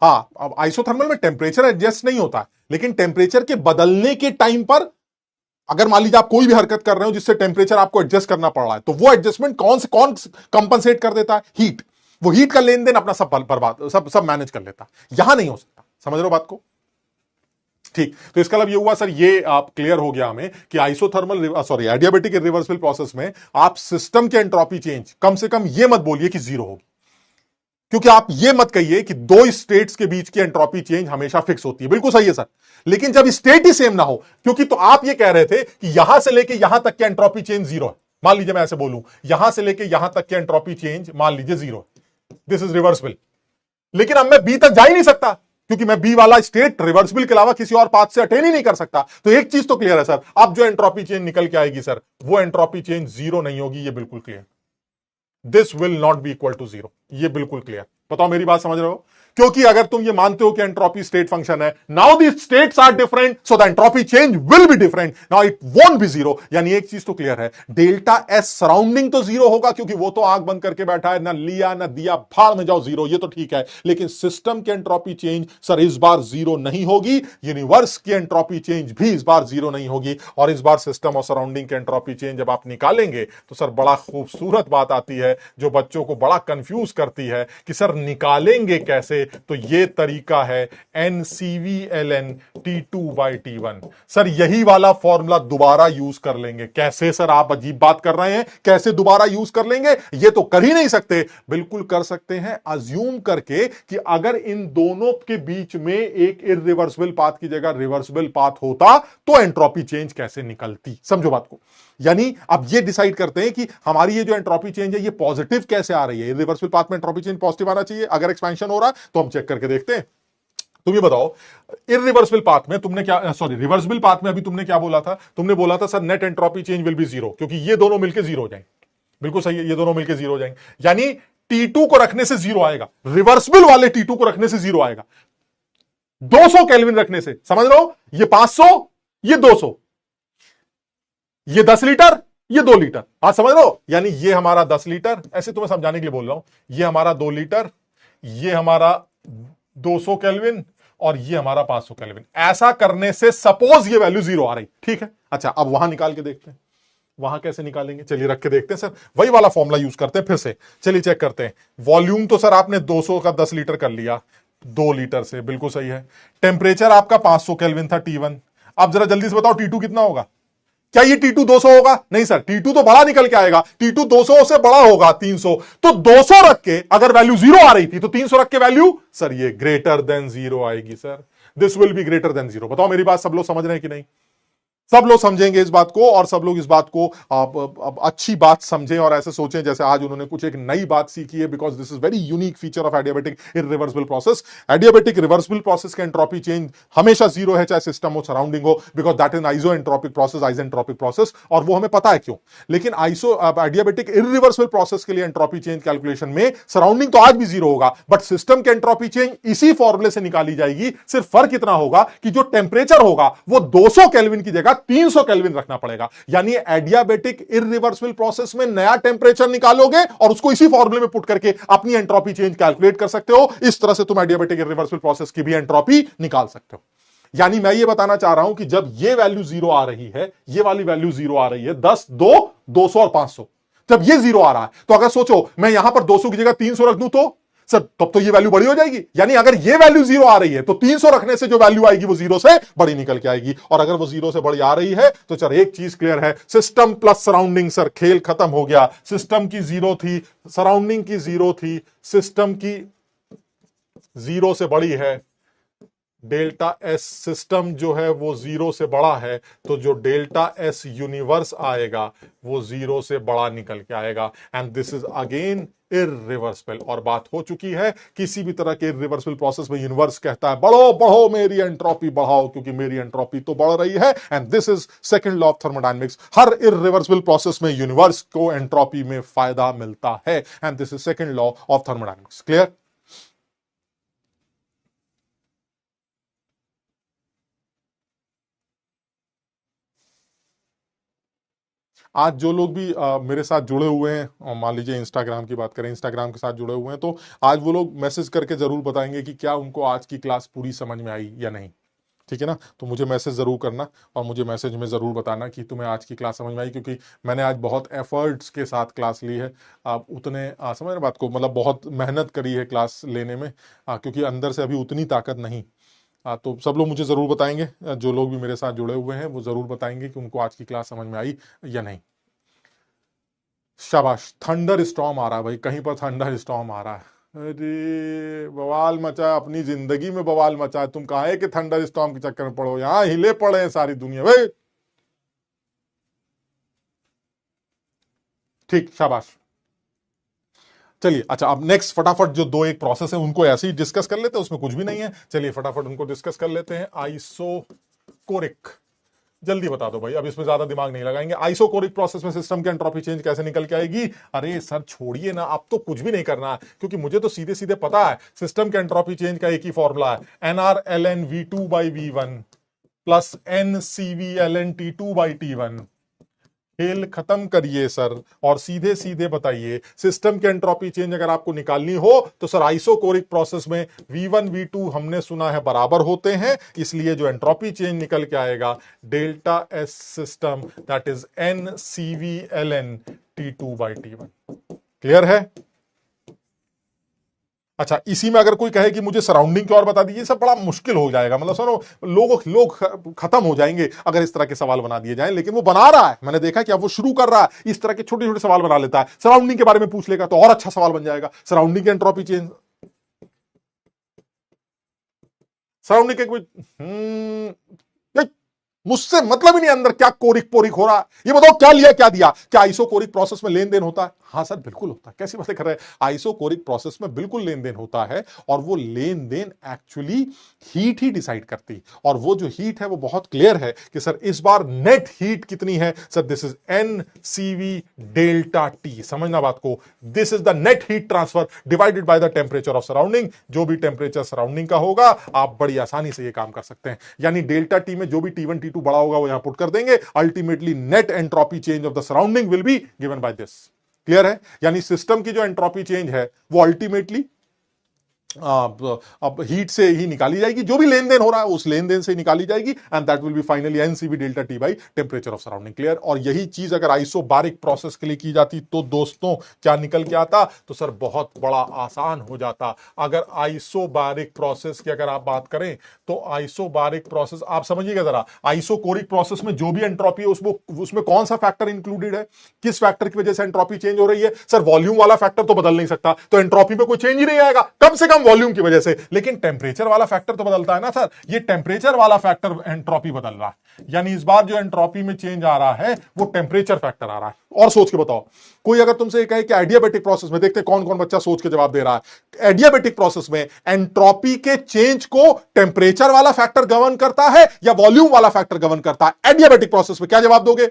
हाँ, अब आइसोथर्मल में टेम्परेचर एडजस्ट नहीं होता, लेकिन टेम्परेचर के बदलने के टाइम पर अगर मान लीजिए आप कोई भी हरकत कर रहे हो जिससे टेम्परेचर आपको एडजस्ट करना पड़ रहा है, तो वो एडजस्टमेंट कौन कंपनसेट कर देता है? हीट। वो हीट का लेन देन अपना सब बर्बाद सब मैनेज कर लेता है। यहां नहीं हो सकता। समझ रहे हो बात को? ठीक, तो इसका मतलब ये हुआ सर, ये आप क्लियर हो गया हमें कि isothermal sorry adiabatic reversible process में आप सिस्टम के एंट्रोपी चेंज कम से कम ये मत बोलिए कि जीरो होगी, क्योंकि आप ये मत कहिए कि दो स्टेट्स के बीच की एंट्रोपी चेंज हमेशा फिक्स होती है। बिल्कुल सही है सर, लेकिन जब स्टेट ही सेम ना हो, क्योंकि तो आप ये कह रहे थे कि यहां से लेके यहां तक की एंट्रोपी चेंज जीरो है। मान लीजिए मैं ऐसे बोलूं, यहां से लेके यहां तक की एंट्रोपी चेंज मान लीजिए जीरो, दिस इज रिवर्सिबल, लेकिन अब मैं बी तक जा ही नहीं सकता क्योंकि मैं बी वाला स्टेट रिवर्सिबल के अलावा किसी और पाथ से अटेन ही नहीं कर सकता। तो एक चीज तो क्लियर है सर, अब जो एंट्रोपी चेंज निकल के आएगी सर, वो एंट्रोपी चेंज जीरो नहीं होगी, ये बिल्कुल clear. This will not be equal to zero, ये बिल्कुल क्लियर। बताओ मेरी बात समझ रहे हो? क्योंकि अगर तुम ये मानते हो कि एंट्रोपी स्टेट फंक्शन है, now the states are different, so the entropy change will be different, now it won't be zero. यानी एक चीज तो क्लियर है, डेल्टा एस सराउंडिंग तो जीरो होगा क्योंकि वो तो आंख बंद करके बैठा है, ना लिया ना दिया, भाड़ में जाओ जीरो, ये तो ठीक है। लेकिन सिस्टम की एंट्रोपी चेंज सर इस बार जीरो नहीं होगी, यूनिवर्स की एंट्रोपी चेंज भी इस बार जीरो नहीं होगी। और इस बार सिस्टम और सराउंडिंग की एंट्रोपी चेंज जब आप निकालेंगे तो सर बड़ा खूबसूरत बात आती है जो बच्चों को बड़ा कंफ्यूज करती है कि सर निकालेंगे कैसे। तो ये तरीका है NCVln T2/T1। सर यही वाला फॉर्मूला दोबारा यूज कर लेंगे। कैसे सर? आप अजीब बात कर रहे हैं, कैसे दोबारा यूज कर लेंगे? ये तो कर ही नहीं सकते। बिल्कुल कर सकते हैं, अज्यूम करके कि अगर इन दोनों के बीच में एक इरिवर्सिबल पाथ की जगह रिवर्सिबल पाथ होता तो एंट्रोपी चेंज कैसे निकलती। समझो बात को। यानी अब ये डिसाइड करते हैं कि हमारी ये जो एंट्रोपी चेंज है ये पॉजिटिव कैसे आ रही है। रिवर्सिबल पाथ में एंट्रोपी चेंज पॉजिटिव आना चाहिए, अगर एक्सपेंशन हो रहा है तो हम चेक करके देखते हैं। तुम ये बताओ, इरिवर्सिबल पाथ में तुमने क्या, सॉरी रिवर्सिबल पाथ में अभी तुमने क्या बोला था? तुमने बोला था sir net entropy change will B zero, क्योंकि ये दोनों मिलकर जीरो हो जाएंगे। बिल्कुल सही है, ये दोनों मिलकर जीरो हो जाएंगे। यानी T2 को रखने से जीरो आएगा, रिवर्सिबल वाले T2 को रखने से जीरो आएगा, 200 केल्विन रखने से। समझ रहे हो? ये 500, ये 200, ये 10 लीटर, ये 2 लीटर। आज समझ लो, यानी ये हमारा 10 लीटर, ऐसे तुम्हें समझाने के लिए बोल रहा हूं, ये हमारा 2 लीटर, ये हमारा 200 केल्विन, और ये हमारा 500 केल्विन। ऐसा करने से सपोज ये वैल्यू 0 आ रही, ठीक है। अच्छा, अब वहां निकाल के देखते हैं, वहां कैसे निकालेंगे, चलिए रख के देखते हैं सर, वही वाला फॉर्मूला यूज करते हैं फिर से। चलिए चेक करते हैं। वॉल्यूम तो सर आपने 200 का 10 लीटर कर लिया, 2 लीटर से, बिल्कुल सही है। टेम्परेचर आपका 500 केल्विन था, T1। अब जरा जल्दी से बताओ T2 कितना होगा? क्या ये T2 200 होगा? नहीं सर, T2 तो बड़ा निकल के आएगा, T2 200 से बड़ा होगा, 300। तो 200 रख के अगर वैल्यू 0 आ रही थी तो 300 रख के वैल्यू सर ये ग्रेटर देन 0 आएगी sir. This will be greater than 0। बताओ मेरी बात सब लोग समझ रहे हैं कि नहीं? सब लोग समझेंगे इस बात को, और सब लोग इस बात को अब अच्छी बात समझें और ऐसे सोचें जैसे आज उन्होंने कुछ एक नई बात सीखी है, because this is very unique feature of adiabatic irreversible process. Adiabatic reversible process का एंट्रोपी चेंज हमेशा 0 है, चाहे सिस्टम हो, सराउंडिंग हो, because that is iso entropic process, isentropic process, और वो हमें पता है क्यों। लेकिन एडियाबेटिक इरिवर्सिबल प्रोसेस के लिए एंट्रोपी चेंज कैलकुलेशन में सराउंडिंग तो आज भी 0 होगा, बट सिस्टम के एंट्रोपी चेंज इसी फॉर्मूले से निकाली जाएगी। सिर्फ फर्क इतना होगा कि जो टेम्परेचर होगा वो 200 केल्विन की जगह 300 केल्विन रखना पड़ेगा। यानी एडियाबेटिक इरिवर्सिबल प्रोसेस में नया टेंपरेचर निकालोगे और उसको इसी फॉर्मूले में पुट करके अपनी एंट्रोपी चेंज कैलकुलेट कर सकते हो। इस तरह से तुम एडियाबेटिक इरिवर्सिबल प्रोसेस की भी एंट्रोपी निकाल सकते हो। यानी मैं ये बताना चाह रहा हूं कि जब ये वैल्यू 0 आ रही है, ये वाली वैल्यू 0 आ रही है, 10, 2, 200 और 500, जब ये 0 आ रहा है तो अगर सोचो मैं यहां पर 200 की जगह 300 रख दूं तो सर तब तो ये वैल्यू बड़ी हो जाएगी। यानी अगर ये वैल्यू 0 आ रही है तो 300 रखने से जो वैल्यू आएगी वो 0 से बड़ी निकल के आएगी, और अगर वो 0 से बड़ी आ रही है तो सर एक चीज क्लियर है, सिस्टम प्लस सराउंडिंग, सर खेल खत्म हो गया। सिस्टम की 0 थी, सराउंडिंग की 0 थी, सिस्टम की 0 से बड़ी है, डेल्टा एस सिस्टम जो है वो 0 से बड़ा है, तो जो डेल्टा एस यूनिवर्स आएगा वो 0 से बड़ा निकल के आएगा। And this is again irreversible. और बात हो चुकी है, किसी भी तरह के इरिवर्सिबल प्रोसेस में यूनिवर्स कहता है बढ़ो बढ़ो मेरी एंट्रोपी बढ़ाओ, क्योंकि मेरी एंट्रोपी तो बढ़ रही है। And this is second law of thermodynamics. Her irreversible process में यूनिवर्स को एंट्रोपी में फायदा मिलता है, and this is second law of thermodynamics. Clear? आज जो लोग भी मेरे साथ जुड़े हुए हैं, और मान लीजिए इंस्टाग्राम की बात करें, इंस्टाग्राम के साथ जुड़े हुए हैं, तो आज वो लोग मैसेज करके जरूर बताएंगे कि क्या उनको आज की क्लास पूरी समझ में आई या नहीं। ठीक है ना? तो मुझे मैसेज जरूर करना, और मुझे मैसेज में जरूर बताना कि तुम्हें आज की क्लास समझ में आई, क्योंकि मैंने आज बहुत एफर्ट्स के साथ क्लास ली है। आप उतने समझ रहे बात को, मतलब बहुत मेहनत करी है क्लास लेने में, क्योंकि अंदर से अभी उतनी ताकत नहीं। तो सब लोग मुझे ज़रूर बताएंगे, जो लोग भी मेरे साथ जुड़े हुए हैं वो ज़रूर बताएंगे कि उनको आज की क्लास समझ में आई या नहीं। शाबाश। थंडर स्टॉर्म आ रहा है भाई, कहीं पर थंडर स्टॉर्म आ रहा है। अरे बवाल मचा है, अपनी जिंदगी में बवाल मचा है, तुम कहा है कि थंडर स्टॉर्म के चक्कर में पड़ो, यहां हिले पड़े हैं सारी दुनिया भाई। ठीक, शाबाश। चलिए, अच्छा अब नेक्स्ट फटाफट जो दो एक प्रोसेस है उनको ऐसे ही डिस्कस कर लेते हैं, उसमें कुछ भी नहीं है। चलिए फटाफट उनको डिस्कस कर लेते हैं। आइसोकोरिक, जल्दी बता दो भाई, अब इसमें ज्यादा दिमाग नहीं लगाएंगे। आइसोकोरिक प्रोसेस में सिस्टम की एंट्रोपी चेंज कैसे निकल के आएगी? अरे सर छोड़िए ना, अब तो कुछ भी नहीं करना है, क्योंकि मुझे तो सीधे सीधे पता है सिस्टम के एंट्रोपी चेंज का एक ही फॉर्मूला है, NR ln V2/V1 plus NCV ln T2/T1। खेल खत्म करिए सर, और सीधे सीधे बताइए सिस्टम के एंट्रोपी चेंज अगर आपको निकालनी हो तो सर आइसोकोरिक प्रोसेस में V1 V2 हमने सुना है बराबर होते हैं, इसलिए जो एंट्रोपी चेंज निकल के आएगा delta S system that is NCV ln T2/T1। Clear है? अच्छा, इसी में अगर कोई कहे कि मुझे सराउंडिंग की और बता दीजिए, सब बड़ा मुश्किल हो जाएगा, मतलब सर लोग खत्म हो जाएंगे अगर इस तरह के सवाल बना दिए जाएं। लेकिन वो बना रहा है, मैंने देखा कि अब वो शुरू कर रहा है, इस तरह के छोटे छोटे सवाल बना लेता है। सराउंडिंग के बारे में पूछ लेगा तो और अच्छा सवाल बन जाएगा, सराउंडिंग के एंट्रोपी चेंज, सराउंडिंग के मुझसे मतलब ही नहीं अंदर क्या कोरिक पोरिक हो रहा है। ये बताओ क्या लिया क्या दिया? क्या आइसोकोरिक प्रोसेस में लेन देन होता है? हाँ सर बिल्कुल होता है। कैसी बातें कर रहे हैं? आइसोकोरिक प्रोसेस में बिल्कुल लेन देन होता है, और वो लेन देन एक्चुअली हीट ही डिसाइड करती, और वो जो हीट है वो बहुत क्लियर है कि सर इस बार नेट हीट कितनी है? Sir this is NCV delta T। समझना बात को, this is the net heat transfer divided by the temperature of surrounding. जो भी टेम्परेचर सराउंडिंग का होगा आप बड़ी आसानी से ये काम कर सकते हैं। यानी डेल्टा T में जो भी T1 T2 बड़ा होगा वो यहां पुट कर देंगे, ultimately net entropy change of the surrounding will be given by this. Clear है? यानी सिस्टम की जो एंट्रोपी चेंज है वो अल्टीमेटली अब हीट से ही निकाली जाएगी, जो भी लेन देन हो रहा है उस लेन देन से निकाली जाएगी, and that will B finally NCV delta T by temperature of surrounding. Clear? और यही चीज अगर आइसोबारिक प्रोसेस के लिए की जाती तो दोस्तों क्या निकल के आता? तो सर बहुत बड़ा आसान हो जाता। अगर आइसोबारिक प्रोसेस की अगर आप बात करें तो आइसोबारिक प्रोसेस आप समझिएगा जरा, आइसोकोरिक प्रोसेस में जो भी एंट्रोपी है उसमें कौन सा फैक्टर इंक्लूडेड है? किस फैक्टर की वजह से एंट्रोपी चेंज हो रही है? सर वॉल्यूम वाला फैक्टर तो बदल नहीं सकता, तो एंट्रोपी में कोई चेंज ही नहीं आएगा, कम से कम वॉल्यूम की वजह से। लेकिन टेम्परेचर वाला फैक्टर तो बदलता है ना सर, ये टेम्परेचर वाला फैक्टर एंट्रोपी बदल रहा है, यानी इस बार जो एंट्रोपी में चेंज आ रहा है वो टेम्परेचर फैक्टर आ रहा है। और सोच के बताओ, कोई अगर तुमसे कहे कि एडियाबेटिक प्रोसेस में, देखते कौन कौन बच्चा सोच के जवाब दे रहा है, एडियाबेटिक प्रोसेस में एंट्रोपी के चेंज को टेम्परेचर वाला फैक्टर गवर्न करता है या वॉल्यूम वाला फैक्टर गवर्न करता है? एडियाबेटिक प्रोसेस में क्या जवाब दोगे?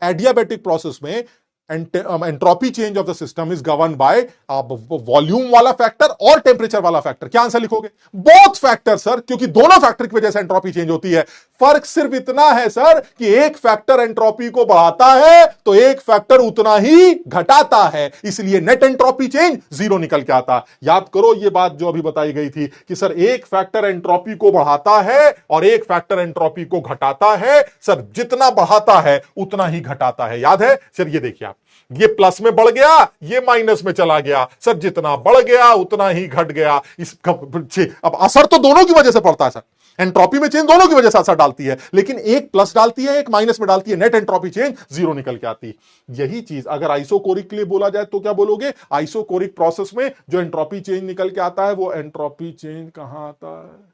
एडियाबेटिक प्रोसेस में entropy change of the system is govern by volume वाला फैक्टर और टेम्परेचर वाला फैक्टर। क्या आंसर लिखोगे? बोथ फैक्टर सर, क्योंकि दोनों फैक्टर की वजह से एंट्रोपी चेंज होती है। फर्क सिर्फ इतना है सर कि एक फैक्टर एंट्रोपी को बढ़ाता है तो एक फैक्टर उतना ही घटाता है, इसलिए नेट एंट्रोपी चेंज जीरो निकल के आता। याद करो ये बात जो अभी बताई गई थी कि सर एक फैक्टर एंट्रोपी को बढ़ाता है और एक फैक्टर एंट्रोपी को घटाता है। सर जितना बढ़ाता है उतना ही घटाता है, याद है सर? ये देखिए आप, ये प्लस में बढ़ गया, ये माइनस में चला गया। सर जितना बढ़ गया उतना ही घट गया। अब असर तो दोनों की वजह से पड़ता है सर, एंट्रोपी में चेंज दोनों की वजह से असर डालती है, लेकिन एक प्लस डालती है एक माइनस में डालती है, नेट एंट्रोपी चेंज जीरो निकल के आती है। यही चीज अगर आइसोकोरिक के लिए बोला जाए तो क्या बोलोगे? आइसोकोरिक प्रोसेस में जो एंट्रोपी चेंज निकल के आता है वो एंट्रोपी चेंज कहां आता है?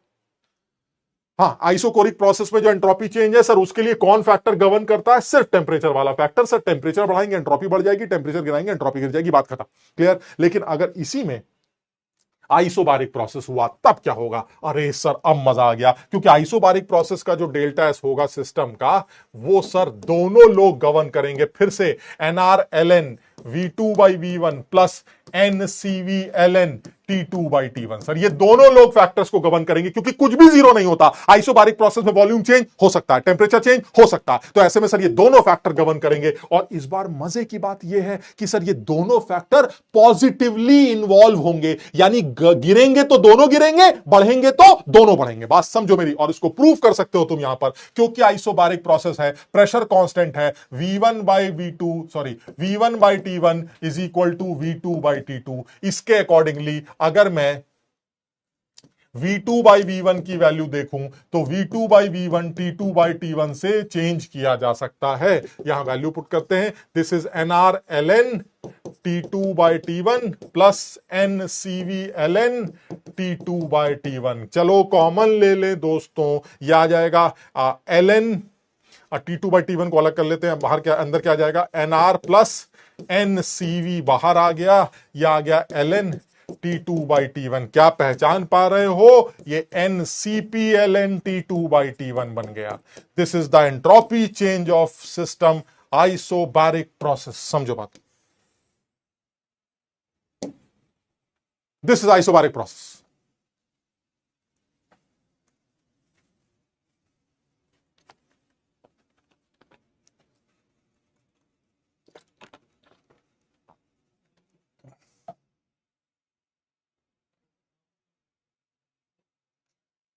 हाँ, आइसोकोरिक प्रोसेस में जो एंट्रोपी चेंज है सर उसके लिए कौन फैक्टर गवर्न करता है? सिर्फ टेम्परेचर वाला फैक्टर। सर टेम्परेचर बढ़ाएंगे एंट्रोपी बढ़ जाएगी, टेम्परेचर गिराएंगे एंट्रोपी गिर जाएगी, बात खत्म। क्लियर? लेकिन अगर इसी में आइसोबारिक प्रोसेस हुआ तब क्या होगा? अरे सर अब मजा आ गया, क्योंकि आइसोबारिक प्रोसेस का जो डेल्टा एस होगा सिस्टम का, वो सर दोनों लोग गवर्न करेंगे फिर से, NR L N V2/V1 plus NCV/ln T2/T1। Sir ये दोनों लोग फैक्टर्स को गवर्न करेंगे, क्योंकि कुछ भी जीरो नहीं होता। आइसोबारिक प्रोसेस में वॉल्यूम चेंज हो सकता है, टेम्परेचर चेंज हो सकता है, तो ऐसे में सर ये दोनों फैक्टर गवर्न करेंगे। और इस बार मजे की बात यह है कि सर ये दोनों फैक्टर पॉजिटिवली इन्वॉल्व होंगे, यानी गिरेंगे तो दोनों गिरेंगे, बढ़ेंगे तो दोनों बढ़ेंगे। बात समझो मेरी, और इसको प्रूव कर सकते हो तुम यहां पर, क्योंकि आइसोबारिक प्रोसेस है, प्रेशर कांस्टेंट है, V1/T1 is equal to V2/T2। इसके अकॉर्डिंगली अगर मैं V2/V1 की वैल्यू देखूं तो V2/V1 T2/T1 से चेंज किया जा सकता है। यहां वैल्यू पुट करते हैं, this is NR/ln T2/T1 plus NCV/ln T2/T1। चलो कॉमन ले ले दोस्तों, यह आ जाएगा ln T2/T1 को अलग कर लेते हैं, बाहर क्या अंदर क्या आ जाएगा? NR प्लस NCV बाहर आ गया, यह आ गया ln T2/T1। क्या पहचान पा रहे हो? ये NCP/ln T2/T1 बन गया। This is the entropy change of system isobaric process. समझो बात, this is isobaric process.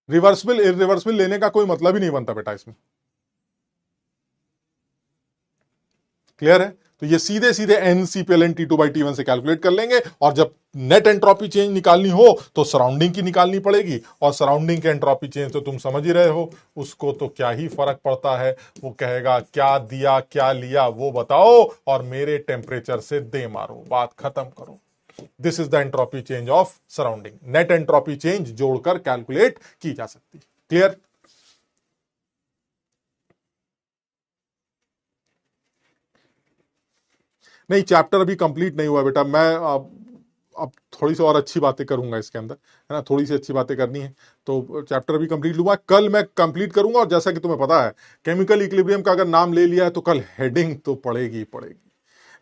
Reversible irreversible लेने का कोई मतलब ही नहीं बनता बेटा इसमें। क्लियर है? तो ये सीधे सीधे NCP/ln T2/T1 से कैलकुलेट कर लेंगे, और जब नेट एंट्रोपी चेंज निकालनी हो तो सराउंडिंग की निकालनी पड़ेगी, और सराउंडिंग के एंट्रोपी चेंज तो तुम समझ ही रहे हो, उसको तो क्या ही फर्क पड़ता है। वो कहेगा क्या दिया क्या लिया वो बताओ और मेरे टेम्परेचर से दे मारो, बात खत्म करो। This is the entropy change of surrounding. Net entropy change जोड़कर कैलकुलेट की जा सकती है। क्लियर? नहीं, चैप्टर अभी कंप्लीट नहीं हुआ बेटा। मैं अब थोड़ी सी और अच्छी बातें करूंगा इसके अंदर, है ना, थोड़ी सी अच्छी बातें करनी है, तो चैप्टर अभी कंप्लीट लूंगा, कल मैं कंप्लीट करूंगा। और जैसा कि तुम्हें पता है, केमिकल इक्विलिब्रियम का अगर नाम ले लिया है तो कल हेडिंग तो पड़ेगी ही पड़ेगी,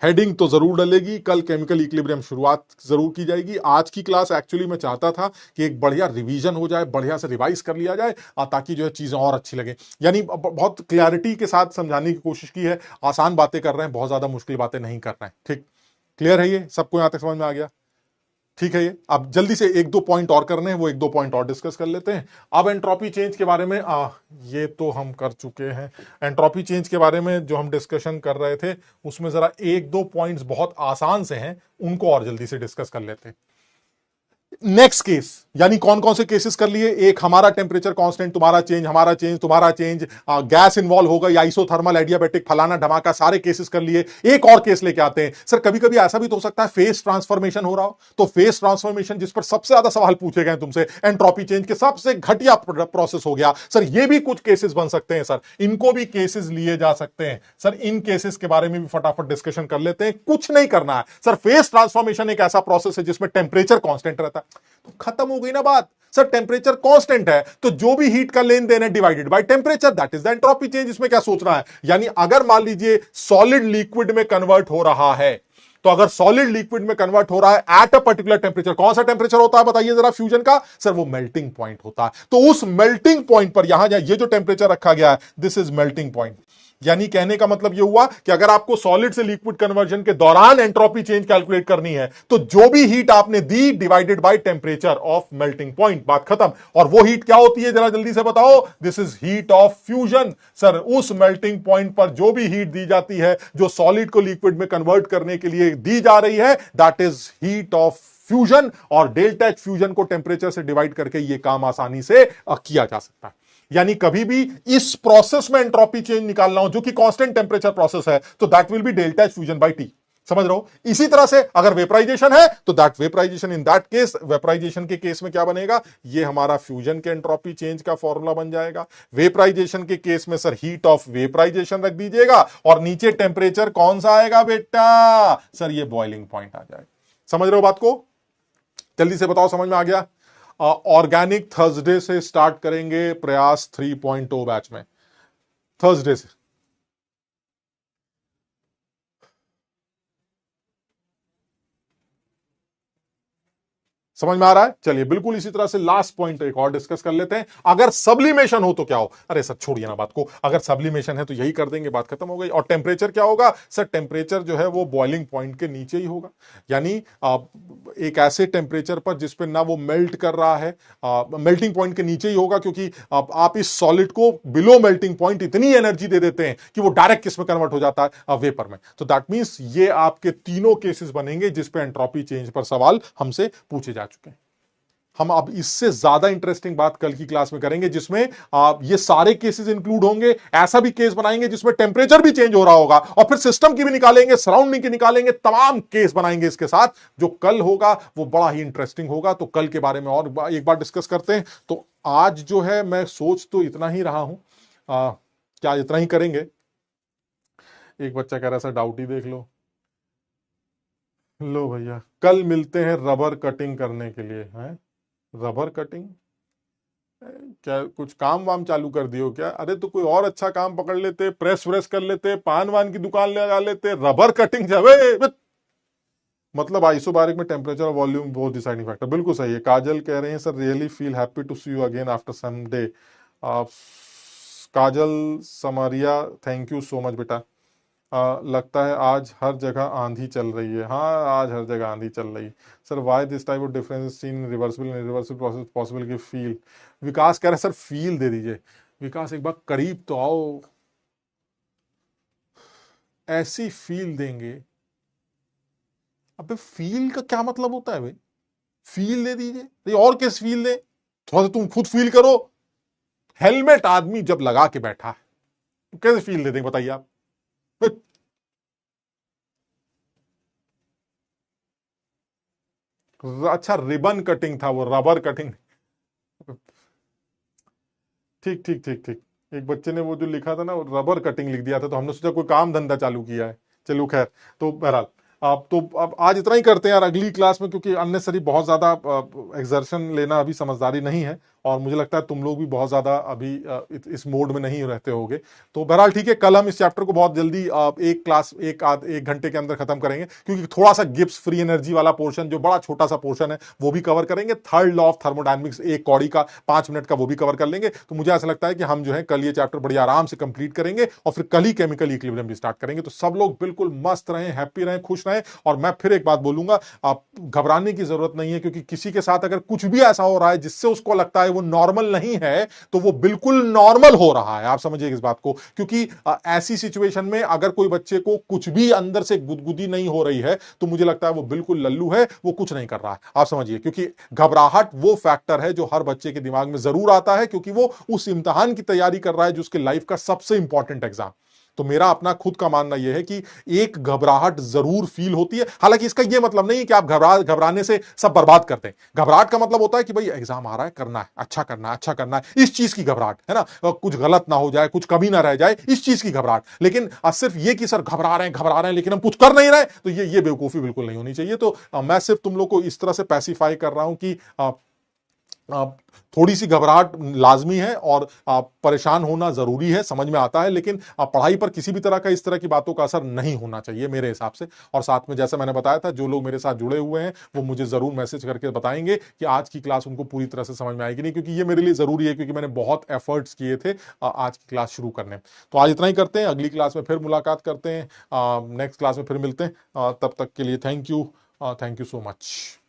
हेडिंग तो जरूर डलेगी। कल केमिकल इक्विलिब्रियम शुरुआत जरूर की जाएगी। आज की क्लास एक्चुअली मैं चाहता था कि एक बढ़िया रिवीजन हो जाए, बढ़िया से रिवाइज कर लिया जाए, ताकि जो है चीजें और अच्छी लगे। यानी बहुत क्लैरिटी के साथ समझाने की कोशिश की है। आसान बातें कर रहे हैं, बहुत ज्यादा मुश्किल बातें नहीं कर रहे हैं। ठीक, क्लियर है? ये सबको यहां तक समझ में आ गया? ठीक है। ये अब जल्दी से एक दो पॉइंट और करने हैं, वो एक दो पॉइंट और डिस्कस कर लेते हैं। अब एंट्रोपी चेंज के बारे में ये तो हम कर चुके हैं। एंट्रोपी चेंज के बारे में जो हम डिस्कशन कर रहे थे उसमें जरा एक दो पॉइंट्स बहुत आसान से हैं, उनको और जल्दी से डिस्कस कर लेते हैं। नेक्स्ट केस, यानी कौन कौन से केसेस कर लिए? एक हमारा टेम्परेचर कांस्टेंट, तुम्हारा चेंज, हमारा चेंज, तुम्हारा चेंज, गैस इन्वॉल्व होगा या आइसोथर्मल, एडियाबेटिक, फलाना धमाका, सारे केसेस कर लिए। एक और केस लेके आते हैं। सर कभी कभी ऐसा भी तो हो सकता है फेस ट्रांसफॉर्मेशन हो रहा हो, तो फेस ट्रांसफॉर्मेशन जिस पर सबसे ज्यादा सवाल पूछे गए तुमसे, एंट्रोपी चेंज के सबसे घटिया प्रोसेस हो गया। सर ये भी कुछ केसेस बन सकते हैं, सर इनको भी केसेस लिए जा सकते हैं। सर इन केसेस के बारे में भी फटाफट डिस्कशन कर लेते हैं। कुछ नहीं करना है सर, फेस ट्रांसफॉर्मेशन एक ऐसा प्रोसेस है जिसमें टेम्परेचर कांस्टेंट रहता है। तो खत्म हो गई ना बात। सर टेम्परेचर कांस्टेंट है तो जो भी हीट का लेन देन है divided by temperature, that is the entropy change. इसमें क्या सोचना है? यानी अगर मान लीजिए सॉलिड लिक्विड में कन्वर्ट हो रहा है, तो अगर सॉलिड लिक्विड में कन्वर्ट हो रहा है एट अ पर्टिकुलर टेम्परेचर, कौन सा टेम्परेचर होता है बताइए जरा फ्यूजन का? सर वो मेल्टिंग पॉइंट होता है। तो उस मेल्टिंग पॉइंट पर यहां ये जो टेम्परेचर रखा गया है, दिस इज मेल्टिंग पॉइंट। यानी कहने का मतलब यह हुआ कि अगर आपको सॉलिड से लिक्विड कन्वर्जन के दौरान एंट्रोपी चेंज कैलकुलेट करनी है, तो जो भी हीट आपने दी divided by temperature of melting point, बात खत्म। और वो हीट क्या होती है जरा जल्दी से बताओ? This is heat of fusion. Sir उस मेल्टिंग पॉइंट पर जो भी हीट दी जाती है, जो सॉलिड को लिक्विड में कन्वर्ट करने के लिए दी जा रही है, that is heat of fusion. और डेल्टा एच फ्यूजन को टेम्परेचर से डिवाइड करके यह काम आसानी से किया जा सकता है। यानी कभी भी इस प्रोसेस में एंट्रोपी चेंज निकालना हो जो कि कांस्टेंट टेम्परेचर प्रोसेस है, तो that will be delta H fusion by T. समझ रहे हो? इसी तरह से अगर वेपराइजेशन है तो that vaporisation, in that case vaporisation के केस में क्या बनेगा? ये हमारा फ्यूजन के एंट्रोपी चेंज का फॉर्मूला बन जाएगा। वेपराइजेशन के केस में सर हीट ऑफ वेपराइजेशन रख दीजिएगा और नीचे टेम्परेचर कौन सा आएगा बेटा? सर ये बॉइलिंग पॉइंट आ जाएगा। समझ रहे हो बात को? जल्दी से बताओ, समझ में आ गया? ऑर्गेनिक थर्सडे से स्टार्ट करेंगे प्रयास 3.0 बैच में, थर्सडे से। समझ में आ रहा है? चलिए बिल्कुल इसी तरह से लास्ट पॉइंट एक और डिस्कस कर लेते हैं। अगर सब्लिमेशन हो तो क्या हो? अरे सर छोड़िए ना बात को, अगर सब्लिमेशन है तो यही कर देंगे, बात खत्म हो गई। और टेम्परेचर क्या होगा? सर टेम्परेचर जो है वो बॉइलिंग पॉइंट के नीचे ही होगा। यानी एक ऐसे टेम्परेचर पर जिस पे ना वो मेल्ट कर रहा है, मेल्टिंग पॉइंट के नीचे ही होगा, क्योंकि आप इस सॉलिड को बिलो मेल्टिंग पॉइंट इतनी एनर्जी दे देते हैं कि वो डायरेक्ट किस में कन्वर्ट हो जाता है? वेपर में। तो दैट मींस ये आपके तीनों केसेस बनेंगे जिस पे एंट्रोपी चेंज पर सवाल हमसे पूछे जा चुके हैं। हम अब इससे ज्यादा इंटरेस्टिंग बात कल की क्लास में करेंगे जिसमें ये सारे केसेस इंक्लूड होंगे। ऐसा भी केस बनाएंगे जिसमें टेम्परेचर भी चेंज हो रहा होगा और फिर सिस्टम की भी निकालेंगे, सराउंडिंग की निकालेंगे, तमाम केस बनाएंगे इसके साथ। जो कल होगा वो बड़ा ही इंटरेस्टिंग होगा। तो कल के बारे में और एक बार डिस्कस करते हैं। तो आज जो है मैं सोच तो इतना ही रहा हूं, क्या इतना ही करेंगे? एक बच्चा कह रहा है सर डाउट ही देख लो। लो भैया, कल मिलते हैं रबर कटिंग करने के लिए। हैं रबर कटिंग? क्या कुछ काम वाम चालू कर दियो क्या? अरे तो कोई और अच्छा काम पकड़ लेते, प्रेस व्रेस कर लेते, पान वान की दुकान लगा लेते। रबर कटिंग जावे मतलब आइसोबारिक में टेम्परेचर और वॉल्यूम बहुत डिसाइडिंग फैक्टर। बिल्कुल सही है। काजल कह रहे हैं sir really feel happy to see you again after some day. Kajal Samariya, thank you so much बेटा। लगता है आज हर जगह आंधी चल रही है। हाँ आज हर जगह आंधी चल रही है। Sir why this type of difference seen in reversible and irreversible process possible की फील? विकास कह रहे हैं सर फील दे दीजिए। विकास एक बार करीब तो आओ, ऐसी फील देंगे। अबे फील का क्या मतलब होता है भाई? फील दे दीजिए और किस फील दे? थोड़ा सा तुम खुद फील करो। हेलमेट आदमी जब लगा के बैठा है तो कैसे फील दे देंगे बताइए आप? अच्छा रिबन कटिंग था वो, रबर कटिंग। ठीक ठीक ठीक ठीक। एक बच्चे ने वो जो लिखा था ना वो रबर कटिंग लिख दिया था, तो हमने सोचा कोई काम धंधा चालू किया है। चलो खैर, तो बहरहाल आप तो अब आज इतना ही करते हैं यार। अगली क्लास में क्योंकि अननेसरी बहुत ज्यादा एक्सर्शन लेना अभी समझदारी नहीं है, और मुझे लगता है तुम लोग भी बहुत ज्यादा अभी इस मोड में नहीं रहते होगे। तो बहरहाल ठीक है, कल हम इस चैप्टर को बहुत जल्दी एक क्लास एक घंटे के अंदर खत्म करेंगे, क्योंकि थोड़ा सा गिब्स फ्री एनर्जी वाला पोर्शन जो बड़ा छोटा सा पोर्शन है वो भी कवर करेंगे। थर्ड लॉ ऑफ थर्मोडायनेमिक्स एक कौड़ी का 5 मिनट का वो भी कवर कर लेंगे। तो मुझे ऐसा लगता है कि हम जो है कल ये चैप्टर बड़ी आराम से कंप्लीट करेंगे और फिर कल ही केमिकल इक्विलिब्रियम भी स्टार्ट करेंगे। तो सब लोग बिल्कुल मस्त रहें, हैप्पी रहें, खुश रहें। और मैं फिर एक बात बोलूंगा, आप घबराने की जरूरत नहीं है, क्योंकि किसी के साथ अगर कुछ भी ऐसा हो रहा है जिससे उसको लगता है वो नॉर्मल नहीं है, तो वो बिल्कुल नॉर्मल हो रहा है। आप समझिए इस बात को, क्योंकि ऐसी सिचुएशन में अगर कोई बच्चे को कुछ भी अंदर से गुदगुदी नहीं हो रही है तो मुझे लगता है वो बिल्कुल लल्लू है, वो कुछ नहीं कर रहा है। आप समझिए, क्योंकि घबराहट वो फैक्टर है जो हर बच्चे के दिमाग में जरूर आता है, क्योंकि वो उस इम्तिहान की तैयारी कर रहा है जो उसके लाइफ का सबसे इंपॉर्टेंट एग्जाम। तो मेरा अपना खुद का मानना यह है कि एक घबराहट जरूर फील होती है। हालांकि इसका यह मतलब नहीं है कि आप घबराने से सब बर्बाद करते हैं। घबराहट का मतलब होता है कि भाई एग्जाम आ रहा है, करना है, अच्छा करना है, अच्छा करना है, इस चीज की घबराहट है ना, कुछ गलत ना हो जाए, कुछ कमी ना रह जाए, इस चीज की घबराहट। लेकिन सिर्फ ये कि सर घबरा रहे हैं लेकिन हम कुछ कर नहीं रहे, तो ये बेवकूफी बिल्कुल नहीं होनी चाहिए। तो मैं सिर्फ तुम लोग को इस तरह से पैसिफाई कर रहा हूं कि थोड़ी सी घबराहट लाजमी है और परेशान होना जरूरी है, समझ में आता है, लेकिन पढ़ाई पर किसी भी तरह का इस तरह की बातों का असर नहीं होना चाहिए मेरे हिसाब से। और साथ में जैसे मैंने बताया था, जो लोग मेरे साथ जुड़े हुए हैं वो मुझे जरूर मैसेज करके बताएंगे कि आज की क्लास उनको पूरी तरह से समझ में आएगी नहीं, क्योंकि ये मेरे लिए जरूरी है, क्योंकि मैंने बहुत एफर्ट्स किए थे आज की क्लास शुरू करने। तो आज इतना ही करते हैं, अगली क्लास में फिर मुलाकात करते हैं, नेक्स्ट क्लास में फिर मिलते हैं। तब तक के लिए थैंक यू सो मच।